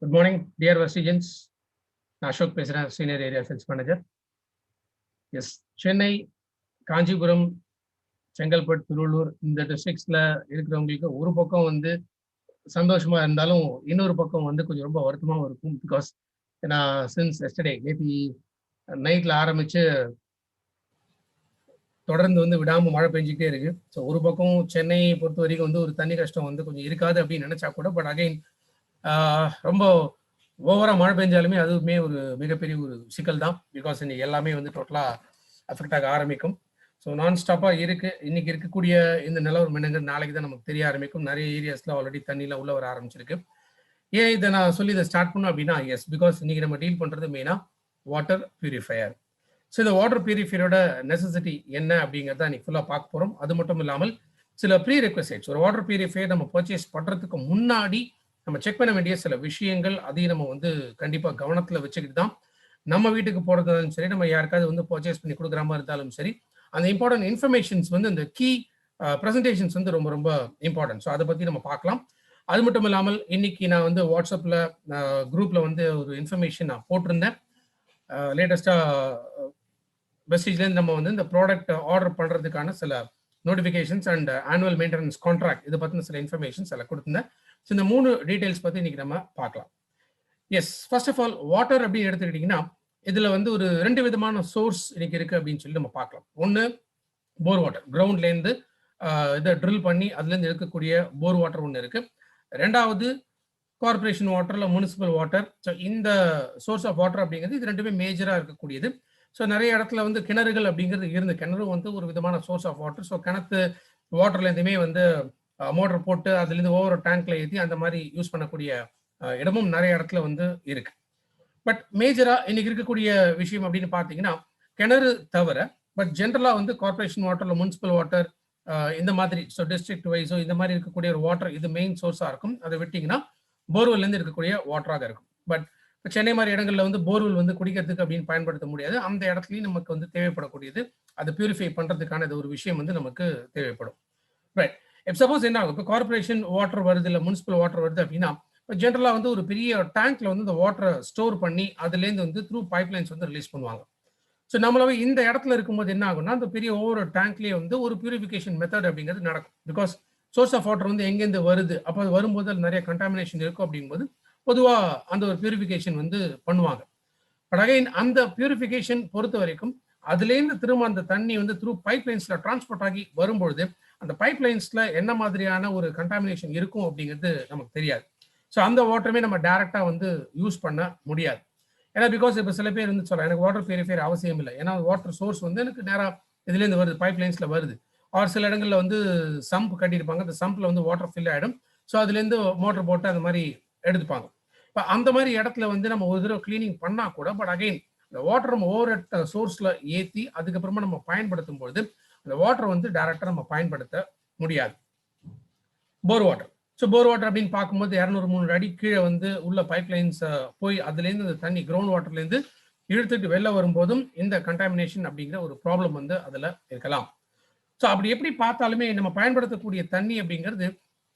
Good morning, dear Vestigents. Ashok Pesra, Senior Area Sales Manager. Yes, Chennai, Kanchipuram, Chengalpattu, Tiruvallur இந்த டிஸ்ட்ரிக்ட்ஸ்ல இருக்கிறவங்களுக்கு ஒரு பக்கம் வந்து சந்தோஷமா இருந்தாலும் இன்னொரு பக்கம் வந்து கொஞ்சம் ரொம்ப வருத்தமாகவும் இருக்கும். பிகாஸ் நான் சின்ஸ் எஸ்டர்டே நேற்று நைட்ல ஆரம்பிச்சு தொடர்ந்து வந்து விடாம மழை பெஞ்சிக்கிட்டே இருக்கு. ஸோ ஒரு பக்கம் சென்னையை பொறுத்த வரைக்கும் வந்து ஒரு தண்ணி கஷ்டம் வந்து கொஞ்சம் இருக்காது அப்படின்னு நினைச்சா கூட, பட் அகைன் ரொம்ப ஓவரா மழை பெஞ்சாலுமே அதுவுமே ஒரு மிகப்பெரிய ஒரு சிக்கல் தான். பிகாஸ் இன்னைக்கு எல்லாமே வந்து டோட்டலா அஃபெக்ட் ஆக ஆரம்பிக்கும். ஸோ நான் ஸ்டாப்பா இருக்கு. இன்னைக்கு இருக்கக்கூடிய இந்த நிலவரம் என்னங்க நாளைக்கு தான் நமக்கு தெரிய ஆரம்பிக்கும். நிறைய ஏரியாஸ்ல ஆல்ரெடி தண்ணிலாம் உள்ள வர ஆரம்பிச்சிருக்கு. ஏன் இதை நான் சொல்லி இதை ஸ்டார்ட் பண்ணோம் அப்படின்னா, எஸ் பிகாஸ் இன்னைக்கு நம்ம டீல் பண்றது மெயினா வாட்டர் பியூரிஃபையர். ஸோ இந்த வாட்டர் பியூரிஃபையரோட நெசசிட்டி என்ன அப்படிங்கிறத இன்னைக்கு ஃபுல்லாக பார்க்க போகிறோம். அது மட்டும் இல்லாமல் சில ப்ரீ ரெக்வசைட்ஸ், ஒரு வாட்டர் பியூரிஃபையர் நம்ம பர்ச்சேஸ் பண்ணுறதுக்கு முன்னாடி நம்ம செக் பண்ண வேண்டிய சில விஷயங்கள், அதையும் நம்ம வந்து கண்டிப்பாக கவனத்தில் வச்சுக்கிட்டு தான் நம்ம வீட்டுக்கு போகிறதாலும் சரி, நம்ம யாருக்காவது வந்து பர்ச்சேஸ் பண்ணி கொடுக்குற மாதிரி இருந்தாலும் சரி, அந்த இம்பார்ட்டன்ட் இன்ஃபர்மேஷன்ஸ் வந்து இந்த கீ ப்ரெசன்டேஷன்ஸ் வந்து ரொம்ப ரொம்ப இம்பார்ட்டன்ட். ஸோ அதை பற்றி நம்ம பார்க்கலாம். அது மட்டும் இல்லாமல் இன்னைக்கு நான் வந்து வாட்ஸ்அப்பில் குரூப்பில் வந்து ஒரு இன்ஃபர்மேஷன் நான் போட்டிருந்தேன். லேட்டஸ்ட்டாக வெஸ்டேஜ்லேருந்து நம்ம வந்து இந்த ப்ராடக்ட் ஆர்டர் பண்ணுறதுக்கான சில notifications and annual maintenance contract இதை பற்றின சில இன்ஃபர்மேஷன்ஸ் எல்லாம் கொடுத்துருந்தேன். ஸோ இந்த 3 டீட்டெயில்ஸ் பற்றி இன்னைக்கு நம்ம பார்க்கலாம். Yes, first of all water அப்படின்னு எடுத்துக்கிட்டிங்கன்னா இதில் வந்து ஒரு 2 விதமான சோர்ஸ் இன்னைக்கு இருக்குது அப்படின்னு சொல்லி நம்ம பார்க்கலாம். ஒன்று போர் வாட்டர், கிரவுண்ட்லேருந்து இதை ட்ரில் பண்ணி அதுலேருந்து எடுக்கக்கூடிய போர் வாட்டர் ஒன்று இருக்குது. ரெண்டாவது கார்பரேஷன் வாட்டர் இல்லை முனிசிபல் வாட்டர். ஸோ இந்த சோர்ஸ் ஆஃப் வாட்டர் அப்படிங்கிறது இது ரெண்டுமே மேஜராக இருக்கக்கூடியது. ஸோ நிறைய இடத்துல வந்து கிணறுகள் அப்படிங்கிறது இருந்து கிணறு வந்து ஒரு விதமான சோர்ஸ் ஆஃப் வாட்டர். ஸோ கிணத்து வாட்டர்லேருந்துமே வந்து மோட்டர் போட்டு அதுலேருந்து ஒவ்வொரு டேங்க்ல ஏற்றி அந்த மாதிரி யூஸ் பண்ணக்கூடிய இடமும் நிறைய இடத்துல வந்து இருக்கு. பட் மேஜராக இன்னைக்கு இருக்கக்கூடிய விஷயம் அப்படின்னு பார்த்தீங்கன்னா கிணறு தவிர, பட் ஜென்ரலாக வந்து கார்பரேஷன் வாட்டர், முனிசிபல் வாட்டர் இந்த மாதிரி, ஸோ டிஸ்ட்ரிக்ட் வைஸோ இந்த மாதிரி இருக்கக்கூடிய ஒரு வாட்டர் இது மெயின் சோர்ஸாக இருக்கும். அதை விட்டிங்கன்னா போர்வெல்லேருந்து இருக்கக்கூடிய வாட்டராக இருக்கும். பட் சென்னை மாதிரி இடங்கள்ல வந்து போர்வெல் வந்து குடிக்கிறதுக்கு அப்படின்னு பயன்படுத்த முடியாது. அந்த இடத்துலையும் நமக்கு வந்து தேவைப்படக்கூடியது அதை பியூரிஃபை பண்றதுக்கான இது ஒரு விஷயம் வந்து நமக்கு தேவைப்படும். ரைட், இப்போ சப்போஸ் என்ன ஆகும், இப்போ கார்பரேஷன் வாட்டர் வருது இல்லை முனிசிபல் வாட்டர் வருது அப்படின்னா ஜென்ரலா வந்து ஒரு பெரிய டேங்க்ல வந்து இந்த வாட்டரை ஸ்டோர் பண்ணி அதுலேருந்து வந்து த்ரூ பைப்லைன்ஸ் வந்து ரிலீஸ் பண்ணுவாங்க. ஸோ நம்மளாவே இந்த இடத்துல இருக்கும்போது என்ன ஆகும்னா அந்த பெரிய ஒவ்வொரு டேங்க்லேயே வந்து ஒரு பியூரிஃபிகேஷன் மெத்தட் அப்படிங்கிறது நடக்கும். பிகாஸ் சோர்ஸ் ஆஃப் வாட்டர் வந்து எங்கேருந்து வருது, அப்போ அது வரும்போது அது நிறைய கண்டாமினேஷன் இருக்கும். அப்படிங்கும்போது பொதுவாக அந்த ஒரு பியூரிஃபிகேஷன் வந்து பண்ணுவாங்க. பட் அகைன் அந்த பியூரிஃபிகேஷன் பொறுத்த வரைக்கும் அதுலேருந்து திரும்ப அந்த தண்ணி வந்து த்ரூ பைப்லைன்ஸ்ல டிரான்ஸ்போர்ட் ஆகி வரும்பொழுது அந்த பைப்லைன்ஸ்ல என்ன மாதிரியான ஒரு கண்டாமினேஷன் இருக்கும் அப்படிங்கிறது நமக்கு தெரியாது. ஸோ அந்த வாட்டருமே நம்ம டைரக்டா வந்து யூஸ் பண்ண முடியாது. ஏன்னா பிகாஸ் இப்போ சில பேர் வந்து சொல்லலாம் எனக்கு வாட்டர் பியூரிஃபையர் அவசியம் இல்லை, ஏன்னா வாட்டர் சோர்ஸ் வந்து எனக்கு நேராக இதுலேருந்து வருது, பைப்லைன்ஸ்ல வருது. ஒரு சில இடங்களில் வந்து சம்ப் கட்டியிருப்பாங்க, அந்த சம்பில் வந்து வாட்டர் ஃபில் ஆகிடும். ஸோ அதுலேருந்து மோட்டர் போட்டு அந்த மாதிரி எடுத்துப்பாங்க. இப்போ அந்த மாதிரி இடத்துல வந்து நம்ம ஒரு தடவை கிளீனிங் பண்ணா கூட, பட் அகைன் இந்த வாட்டர் நம்ம ஓவர் சோர்ஸ்ல ஏற்றி அதுக்கப்புறமா நம்ம பயன்படுத்தும் பொழுது அந்த வாட்டர் வந்து டைரக்டா நம்ம பயன்படுத்த முடியாது. போர் வாட்டர், ஸோ போர் வாட்டர் அப்படின்னு பார்க்கும்போது 200-300 அடி கீழே வந்து உள்ள பைப்லைன்ஸ் போய் அதுலேருந்து இந்த தண்ணி கிரவுண்ட் வாட்டர்லேருந்து இழுத்துட்டு வெளில வரும்போதும் இந்த கண்டாமினேஷன் அப்படிங்கிற ஒரு ப்ராப்ளம் வந்து அதில் இருக்கலாம். ஸோ அப்படி எப்படி பார்த்தாலுமே நம்ம பயன்படுத்தக்கூடிய தண்ணி அப்படிங்கிறது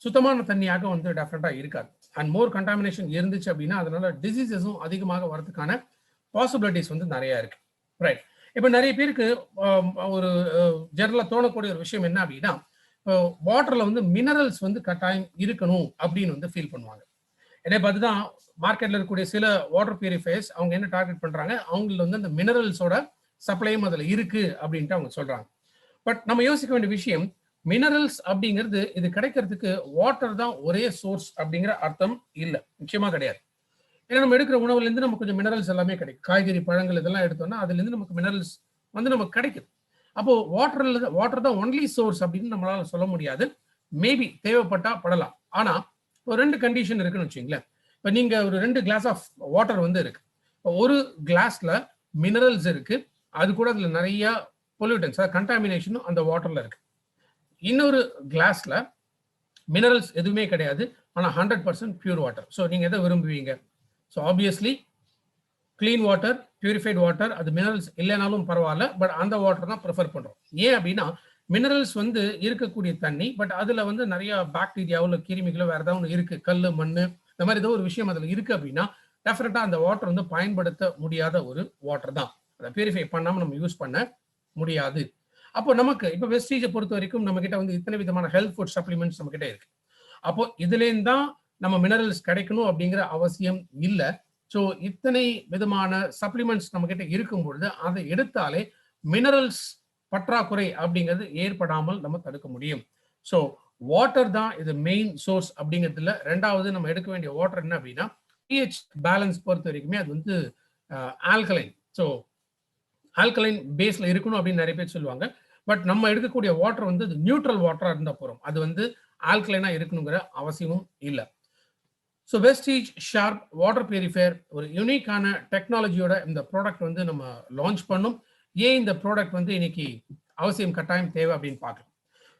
சுத்தமான தண்ணியாக வந்து டெஃபினட்டா இருக்காது. அண்ட் மோர் கண்டாமினேஷன் இருந்துச்சு அப்படின்னா அதனால டிசீசஸும் அதிகமாக வரதுக்கான பாசிபிலிட்டிஸ் வந்து நிறைய இருக்கு. ரைட், இப்போ நிறைய பேருக்கு ஒரு ஜெனரலா தோணக்கூடிய ஒரு விஷயம் என்ன அப்படின்னா, வாட்டர்ல வந்து மினரல்ஸ் வந்து கட்டாயம் இருக்கணும் அப்படின்னு வந்து ஃபீல் பண்ணுவாங்க. என்னை பார்த்து தான் மார்க்கெட்ல இருக்கக்கூடிய சில வாட்டர் பியூரிஃபையர்ஸ் அவங்க என்ன டார்கெட் பண்றாங்க, அவங்களுக்கு வந்து அந்த மினரல்ஸோட சப்ளையும் அதுல இருக்கு அப்படின்ட்டு அவங்க சொல்றாங்க. பட் நம்ம யோசிக்க வேண்டிய விஷயம், மினரல்ஸ் அப்படிங்கிறது இது கிடைக்கிறதுக்கு வாட்டர் தான் ஒரே சோர்ஸ் அப்படிங்கிற அர்த்தம் இல்லை, நிச்சயமா கிடையாது. ஏன்னா நம்ம எடுக்கிற உணவுல இருந்து நமக்கு கொஞ்சம் மினரல்ஸ் எல்லாமே கிடைக்கும். காய்கறி, பழங்கள் இதெல்லாம் எடுத்தோம்னா அதுல இருந்து நமக்கு மினரல்ஸ் வந்து நமக்கு கிடைக்குது. அப்போ வாட்டர் தான் ஒன்லி சோர்ஸ் அப்படின்னு நம்மளால சொல்ல முடியாது. மேபி தேவைப்பட்டா படலாம். ஆனா ஒரு 2 கண்டிஷன் இருக்குன்னு வச்சுங்களேன். இப்போ நீங்க ஒரு 2 கிளாஸ் ஆஃப் வாட்டர் வந்து இருக்கு, ஒரு கிளாஸ்ல மினரல்ஸ் இருக்கு, அது கூட அதுல நிறைய பொல்யூட்டன்ஸ் கண்டாமினேஷனும் அந்த வாட்டர்ல இருக்கு. இன்னொரு கிளாஸ்ல மினரல்ஸ் எதுவுமே கிடையாது, ஆனா 100% பியூர் வாட்டர். ஸோ நீங்க எதை விரும்புவீங்க? So obviously clean water, purified water, அது மினரல்ஸ் இல்லைனாலும் பரவாயில்ல, பட் அந்த வாட்டர் தான் ப்ரிஃபர் பண்றோம். ஏன் அப்படின்னா மினரல்ஸ் வந்து இருக்கக்கூடிய தண்ணி, பட் அதுல வந்து நிறைய பாக்டீரியாவோ இல்லை கிருமிகளோ வேற ஏதாவது ஒன்று இருக்கு, கல், மண், இந்த மாதிரி ஏதோ ஒரு விஷயம் அதுல இருக்கு அப்படின்னா டெஃபினட்டா அந்த வாட்டர் வந்து பயன்படுத்த முடியாத ஒரு வாட்டர் தான். அதை பியூரிஃபை பண்ணாம நம்ம யூஸ் பண்ண முடியாது. அப்போ நமக்கு இப்போ வெஸ்டீஜை பொறுத்த வரைக்கும் நம்ம கிட்ட வந்து இத்தனை விதமான ஹெல்த் ஃபுட் சப்ளிமெண்ட்ஸ் நம்ம கிட்ட இருக்கு. அப்போ இதுலேருந்து தான் நம்ம மினரல்ஸ் கிடைக்கணும் அப்படிங்கிற அவசியம் இல்லை. ஸோ இத்தனை விதமான சப்ளிமெண்ட்ஸ் நம்ம கிட்ட இருக்கும் பொழுது அதை எடுத்தாலே மினரல்ஸ் பற்றாக்குறை அப்படிங்கிறது ஏற்படாமல் நம்ம தடுக்க முடியும். ஸோ வாட்டர் தான் இது மெயின் சோர்ஸ் அப்படிங்கிறதுல. ரெண்டாவது நம்ம எடுக்க வேண்டிய வாட்டர் என்ன அப்படின்னா pH பேலன்ஸ் பொறுத்த வரைக்குமே அது வந்து ஆல்கலைன். ஸோ ஆல்கலைன் பேஸ்ல இருக்கணும் அப்படின்னு நிறைய பேர் சொல்லுவாங்க. பட் நம்ம எடுக்கக்கூடிய வாட்டர் வந்து நியூட்ரல் வாட்டரா இருந்தா போறோம். அது வந்து ஆல்கலைனா இருக்கணுங்கிற அவசியமும் இல்லை. So Vestige sharp water purifier ஒரு யூனிக்கான டெக்னாலஜியோட இந்த ப்ராடக்ட் வந்து நம்ம லான்ச் பண்ணோம். ஏன் இந்த ப்ராடக்ட் வந்து இன்னைக்கு அவசியம் கட்டாயம் தேவை அப்படின்னு பார்க்கலாம்.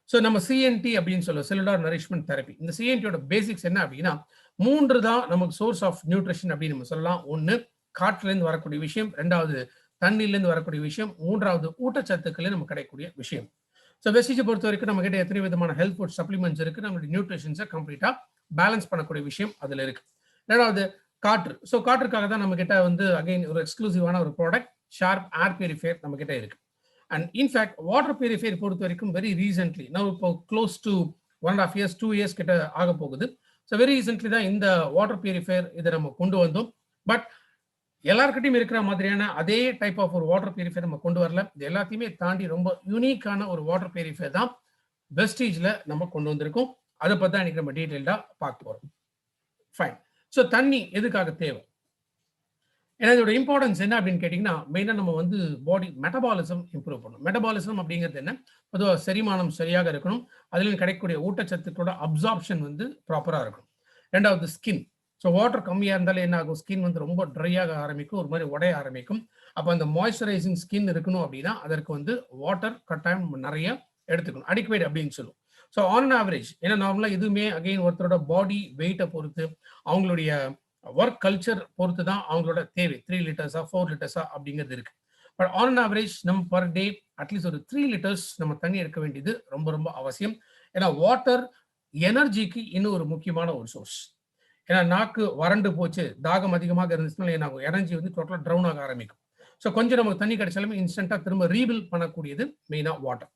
ஸோ நம்ம சிஎன்டி அப்படின்னு சொல்லுவோம், செல்லுலார் நரிஷ்மெண்ட் தெரப்பி. இந்த சிஎன்டியோட பேசிக்ஸ் என்ன அப்படின்னா 3 தான் நமக்கு சோர்ஸ் ஆஃப் நியூட்ரிஷன் அப்படின்னு நம்ம சொல்லலாம். ஒன்று காற்றுலேருந்து வரக்கூடிய விஷயம், ரெண்டாவது தண்ணியிலேருந்து வரக்கூடிய விஷயம், மூன்றாவது ஊட்டச்சத்துக்களே நமக்கு கிடைக்கக்கூடிய விஷயம். ஸோ வெஸ்டீஜை பொறுத்த வரைக்கும் நம்ம கிட்ட எத்தனை விதமான ஹெல்த் ஃபுட் சப்ளிமெண்ட்ஸ் இருக்கு, நம்மளுடைய நியூட்ரிஷன்ஸை கம்ப்ளீட்டா பேலன்ஸ் பண்ணக்கூடிய விஷயம் அதுல இருக்கு. ரெண்டாவது காற்று. ஸோ காற்றுக்காக தான் நம்ம கிட்ட வந்து அகைன் ஒரு எக்ஸ்க்ளூசிவான ஒரு ப்ராடக்ட் ஷார்ப் ஏர் பியூரிஃபையர் நம்ம கிட்ட இருக்கு. அண்ட் இன்ஃபேக்ட் வாட்டர் பியூரிஃபையர் பொறுத்த வரைக்கும் வெரி ரீசென்ட்லி நான் இப்போ க்ளோஸ் டு 1.5 years 2 years கிட்ட ஆக போகுது. ஸோ வெரி ரீசென்ட்லி தான் இந்த வாட்டர் பியூரிஃபையர் இதை நம்ம கொண்டு வந்தோம். பட் எல்லாருக்கிட்டையும் இருக்கிற மாதிரியான அதே டைப் ஆஃப் ஒரு வாட்டர் பியூரிஃபையர் நம்ம கொண்டு வரல. இது எல்லாத்தையுமே தாண்டி ரொம்ப யூனிக்கான ஒரு வாட்டர் பியூரிஃபையர் தான் வெஸ்டீஜ்ல நம்ம கொண்டு வந்திருக்கோம். அதை பத்தி தான் இன்னைக்கு நம்ம டீடைல்டா பார்க்க போறோம். ஃபைன். ஸோ தண்ணி எதுக்காக தேவை? ஏன்னா இதோட இம்பார்ட்டன்ஸ் என்ன அப்படின்னு கேட்டீங்கன்னா மெயினாக நம்ம வந்து பாடி மெட்டபாலிசம் இம்ப்ரூவ் பண்ணணும். மெட்டபாலிசம் அப்படிங்கிறது என்ன? பொதுவாக செரிமானம் சரியாக இருக்கணும், அதுலேயும் கிடைக்கக்கூடிய ஊட்டச்சத்துக்களோட அப்சார்ப்ஷன் வந்து ப்ராப்பராக இருக்கணும். ரெண்டாவது ஸ்கின். ஸோ வாட்டர் கம்மியாக இருந்தாலும் என்ன ஆகும்? ஸ்கின் வந்து ரொம்ப ட்ரையாக ஆரம்பிக்கும், ஒரு மாதிரி உடைய ஆரம்பிக்கும். அப்போ அந்த மாய்ஸ்சரைசிங் ஸ்கின் இருக்கணும் அப்படின்னா அதற்கு வந்து வாட்டர் கட்டாயம் நிறைய எடுத்துக்கணும், அடிக்வேட் அப்படின்னு சொல்லுவோம். ஸோ ஆன் ஆவரேஜ், ஏன்னா நார்மலாக இதுவுமே அகைன் ஒருத்தரோட பாடி வெயிட்டை பொறுத்து அவங்களுடைய ஒர்க் கல்ச்சர் பொறுத்து தான் அவங்களோட தேவை 3 liters 4 liters அப்படிங்கிறது இருக்கு. பட் ஆன் ஆவரேஜ் நம்ம பர் டே அட்லீஸ்ட் ஒரு 3 liters நம்ம தண்ணி எடுக்க வேண்டியது ரொம்ப ரொம்ப அவசியம். ஏன்னா வாட்டர் எனர்ஜிக்கு இன்னும் ஒரு முக்கியமான ஒரு சோர்ஸ். ஏன்னா நாக்கு வறண்டு போச்சு, தாகம் அதிகமாக இருந்துச்சுன்னா என்ன ஆகும்? எனர்ஜி வந்து டோட்டலாக ட்ரவுன் ஆக ஆரம்பிக்கும். ஸோ கொஞ்சம் நமக்கு தண்ணி கிடைச்சாலுமே இன்ஸ்டன்டா திரும்ப ரீபில் பண்ணக்கூடியது மெயினா வாட்டர்.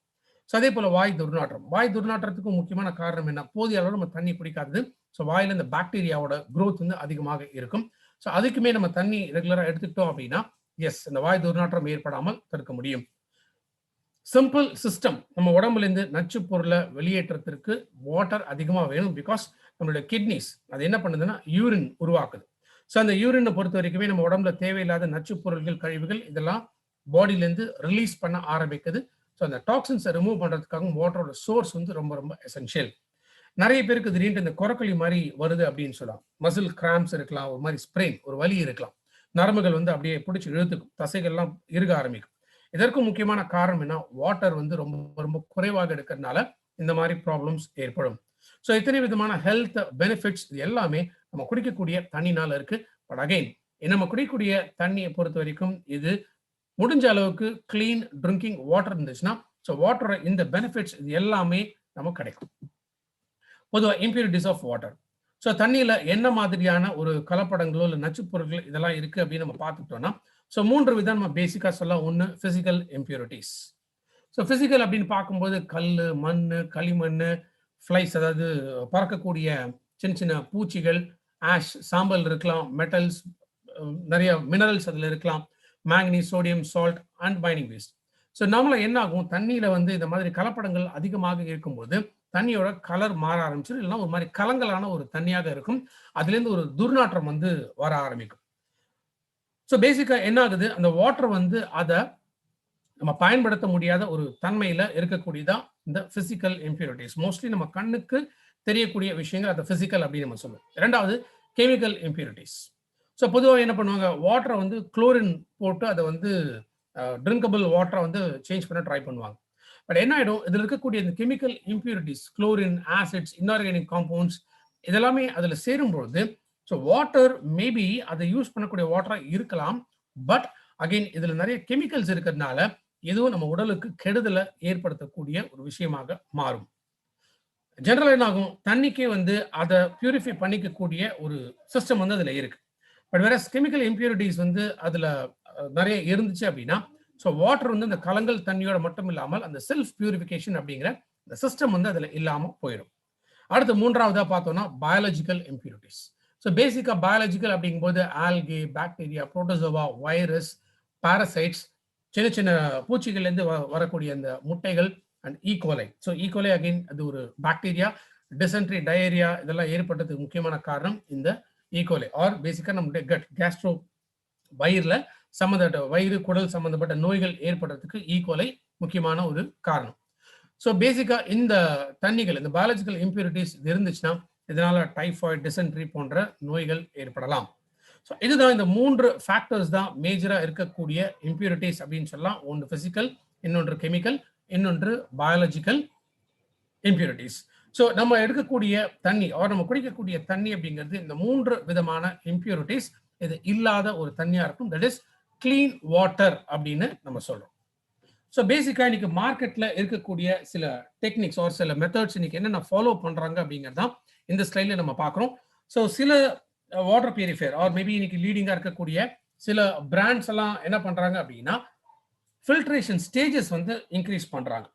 ஸோ அதே போல வாய் துர்நாற்றம். வாய் துர்நாற்றத்துக்கும் முக்கியமான காரணம் என்ன? போதிய அளவு நம்ம தண்ணி குடிக்காதது. ஸோ வாயில இந்த பாக்டீரியாவோட growth வந்து அதிகமாக இருக்கும். ஸோ அதுக்குமே நம்ம தண்ணி ரெகுலராக எடுத்துக்கிட்டோம் அப்படின்னா எஸ் இந்த வாய் துர்நாற்றம் ஏற்படாமல் தடுக்க முடியும். Simple system. நம்ம உடம்புல இருந்து நச்சு பொருளை வெளியேற்றத்திற்கு வாட்டர் அதிகமாக வேணும். பிகாஸ் நம்மளுடைய கிட்னிஸ் அது என்ன பண்ணுதுன்னா யூரின் உருவாக்குது. ஸோ அந்த யூரினை பொறுத்த வரைக்குமே நம்ம உடம்புல தேவையில்லாத நச்சு பொருள்கள், கழிவுகள் இதெல்லாம் பாடியிலேருந்து ரிலீஸ் பண்ண ஆரம்பிக்குது. ஸோ அந்த டாக்ஸின்ஸை ரிமூவ் பண்ணுறதுக்காகவும் வாட்டரோட சோர்ஸ் வந்து ரொம்ப ரொம்ப எசென்ஷியல். நிறைய பேருக்கு திடீர்னு இந்த குரக்கொலி மாதிரி வருது அப்படின்னு சொல்லலாம். மசில் கிராம்ஸ் இருக்கலாம், ஒரு மாதிரி ஸ்ப்ரெயின், ஒரு வலி இருக்கலாம், நரம்புகள் வந்து அப்படியே பிடிச்சி இழுத்துக்கும், தசைகள்லாம் இறுக ஆரம்பிக்கும். இதற்கும் முக்கியமான காரணம் என்ன? வாட்டர் வந்து ரொம்ப ரொம்ப குறைவாக எடுக்கிறதுனால இந்த மாதிரி ப்ராப்ளம்ஸ் ஏற்படும். ஸோ இத்தனை விதமான ஹெல்த் பெனிஃபிட்ஸ் இது எல்லாமே நம்ம குடிக்கக்கூடிய தண்ணினால இருக்கு. பட் அகைன் நம்ம குடிக்கக்கூடிய தண்ணியை பொறுத்த வரைக்கும் இது முடிஞ்ச அளவுக்கு கிளீன் ட்ரிங்கிங் வாட்டர் இருந்துச்சுன்னா ஸோ வாட்டரோட இந்த பெனிஃபிட்ஸ் இது எல்லாமே நமக்கு கிடைக்கும். பொதுவாக இம்பியூரிட்டிஸ் ஆஃப் வாட்டர். ஸோ தண்ணியில் என்ன மாதிரியான ஒரு கலப்படங்களோ இல்லை நச்சு பொருட்கள் இதெல்லாம் இருக்கு அப்படின்னு நம்ம பார்த்துட்டோம்னா ஸோ 3 விதம் நம்ம பேசிக்காக சொல்லலாம். ஒன்று ஃபிசிக்கல் இம்பியூரிட்டிஸ். ஸோ ஃபிசிக்கல் அப்படின்னு பார்க்கும்போது கல், மண், களிமண், ஃப்ளைஸ் அதாவது பறக்கக்கூடிய சின்ன சின்ன பூச்சிகள், ஆஷ், சாம்பல் இருக்கலாம், மெட்டல்ஸ், நிறைய மினரல்ஸ் அதில் இருக்கலாம், manganese, sodium, salt and binding waste. So நம்மள என்ன ஆகும்? தண்ணியில் வந்து இந்த மாதிரி கலப்படங்கள் அதிகமாக இருக்கும்போது தண்ணியோட கலர் மாற ஆரம்பிச்சிடும், இல்லைன்னா ஒரு மாதிரி கலங்கலான ஒரு தண்ணியாக இருக்கும். அதுலேருந்து ஒரு துர்நாற்றம் வந்து வர ஆரம்பிக்கும். ஸோ பேசிக்கா என்ன ஆகுது? அந்த வாட்டர் வந்து அதை நம்ம பயன்படுத்த முடியாத ஒரு தன்மையில இருக்கக்கூடியதான் இந்த பிசிக்கல் இம்பியூரிட்டிஸ். மோஸ்ட்லி நம்ம கண்ணுக்கு தெரியக்கூடிய விஷயங்கள் அதை பிசிக்கல் அப்படின்னு நம்ம சொல்லுவோம். ரெண்டாவது கெமிக்கல் இம்பியூரிட்டிஸ். ஸோ பொதுவாக என்ன பண்ணுவாங்க? வாட்டரை வந்து குளோரின் போட்டு அதை வந்து ட்ரிங்கபிள் வாட்டரை வந்து சேஞ்ச் பண்ண ட்ரை பண்ணுவாங்க. பட் என்ன ஆயிடும்? இதில் இருக்கக்கூடிய இந்த chemical impurities, chlorine, acids, inorganic compounds இதெல்லாமே அதில் சேரும்பொழுது ஸோ வாட்டர் மேபி அதை யூஸ் பண்ணக்கூடிய வாட்டரா இருக்கலாம். பட் அகைன் இதில் நிறைய கெமிக்கல்ஸ் இருக்கிறதுனால எதுவும் நம்ம உடலுக்கு கெடுதலை ஏற்படுத்தக்கூடிய ஒரு விஷயமாக மாறும். ஜெனரல் என்ன ஆகும், தண்ணிக்கே வந்து அதை பியூரிஃபை பண்ணிக்கக்கூடிய ஒரு சிஸ்டம் வந்து அதுல இருக்கு. பட் வேற கெமிக்கல் இம்பியூரிட்டிஸ் வந்து அதுல நிறைய இருந்துச்சு அப்படின்னா, ஸோ வாட்டர் வந்து அந்த கலங்கல் தண்ணியோட மட்டும் இல்லாமல் அந்த செல்ஃப் பியூரிஃபிகேஷன் அப்படிங்கிற இந்த சிஸ்டம் வந்து அதுல இல்லாம போயிடும். அடுத்து மூன்றாவதா பார்த்தோம்னா பயாலஜிக்கல் இம்பியூரிட்டிஸ். ஸோ பேசிக்கா பயாலஜிக்கல் அப்படிங்கும்போது algae, bacteria, protozoa, virus, parasites, சின்ன சின்ன பூச்சிகள்லேருந்து வரக்கூடிய அந்த முட்டைகள் and E coli. So E coli again அது ஒரு பாக்டீரியா. டிசென்ட்ரி, டயரியா இதெல்லாம் ஏற்பட்டதுக்கு முக்கியமான காரணம் இந்த ஈகோலை. ஆர் பேசிக்கா நம்முடைய கட் கேஸ்ட்ரோ வயிறுல சம்மந்தப்பட்ட வயிறு குடல் சம்பந்தப்பட்ட நோய்கள் ஏற்படுறதுக்கு ஈகோலை முக்கியமான ஒரு காரணம். ஸோ பேசிக்கா இந்த தண்ணிகள், இந்த பயாலஜிக்கல் இம்பியூரிட்டிஸ் இருந்துச்சுன்னா இதனால டைஃபாய்டு, டிசென்ட்ரி போன்ற நோய்கள் ஏற்படலாம். ஸோ இதுதான் இந்த 3 ஃபேக்டர்ஸ் தான் மேஜரா இருக்கக்கூடிய இம்பியூரிட்டிஸ் அப்படின்னு சொல்லலாம். ஒன்று பிசிக்கல், இன்னொன்று கெமிக்கல், இன்னொன்று பயாலஜிக்கல் இம்பியூரிட்டிஸ். ஸோ நம்ம எடுக்கக்கூடிய தண்ணி நம்ம குடிக்கக்கூடிய தண்ணி அப்படிங்கிறது இந்த 3 விதமான இம்பியூரிட்டிஸ் இது இல்லாத ஒரு தண்ணியா இருக்கும். தட் இஸ் கிளீன் வாட்டர் அப்படின்னு நம்ம சொல்றோம். ஸோ பேசிக்கா இன்னைக்கு மார்க்கெட்ல இருக்கக்கூடிய சில டெக்னிக்ஸ் ஆர் சில மெத்தட்ஸ் இன்னைக்கு என்னென்ன ஃபாலோ பண்றாங்க அப்படிங்கிறது தான் இந்த ஸ்லைட்ல நம்ம பார்க்குறோம். ஸோ சில வாட்டர் பியூரிஃபையர் ஆர் மேபி இன்னைக்கு லீடிங்கா இருக்கக்கூடிய சில பிராண்ட்ஸ் எல்லாம் என்ன பண்றாங்க அப்படின்னா ஃபில்ட்ரேஷன் ஸ்டேஜஸ் வந்து இன்க்ரீஸ் பண்றாங்க.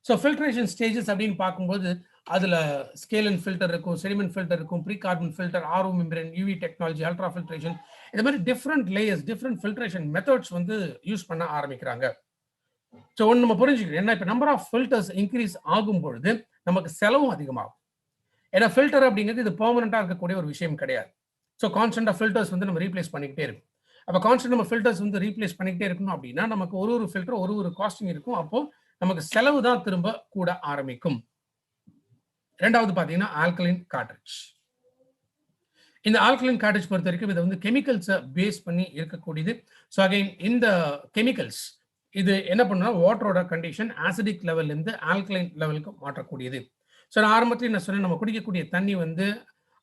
ஸோ ஃபில்ட்ரேஷன் ஸ்டேஜஸ் அப்படின்னு பார்க்கும்போது அதுல ஸ்கேலன் ஃபில்டர் இருக்கும், செடிமெண்ட் ஃபில்டர் இருக்கும், pre carbon filter, RO membrane, UV technology, ultra filtration, இந்த மாதிரி different layers, different filtration methods வந்து யூஸ் பண்ண ஆரம்பிக்கிறாங்க. ஸோ ஒன்று நம்ம புரிஞ்சுக்கிறோம், ஏன்னா இப்போ நம்பர் ஆஃப் ஃபில்டர்ஸ் இன்க்ரீஸ் ஆகும் பொழுது நமக்கு செலவும் அதிகமாகும். ஏன்னா ஃபில்டர் அப்படிங்கிறது இது பெர்மனண்டா இருக்கக்கூடிய ஒரு விஷயம் கிடையாது. ஸோ கான்ஸ்டன்டா ஃபில்டர்ஸ் வந்து நம்ம ரீப்ளேஸ் பண்ணிக்கிட்டே இருக்கும். அப்போ கான்ஸ்டன்ட் நம்ம ஃபில்டர்ஸ் வந்து ரீப்ளேஸ் பண்ணிக்கிட்டே இருக்கணும் அப்படின்னா நமக்கு ஒரு ஃபில்டர் ஒரு காஸ்டிங் இருக்கும். அப்போ நமக்கு செலவு தான் திரும்ப கூட ஆரம்பிக்கும். ரெண்டாவது பார்த்தீங்கன்னா ஆல்கலைன் கார்ட்ரிட்ஜ். இந்த ஆல்கலைன் கார்ட்ரிட்ஜ் பொறுத்த வரைக்கும் இதை வந்து கெமிக்கல்ஸை பேஸ் பண்ணி இருக்கக்கூடியது. ஸோ அகைன் இந்த கெமிக்கல்ஸ் இது என்ன பண்ணுன்னா வாட்டரோட கண்டிஷன் ஆசிடிக் லெவல்ல இருந்து ஆல்கலைன் லெவலுக்கு மாற்றக்கூடியது. ஸோ நான் ஆரம்பத்தில் நான் சொன்னேன், நம்ம குடிக்கக்கூடிய தண்ணி வந்து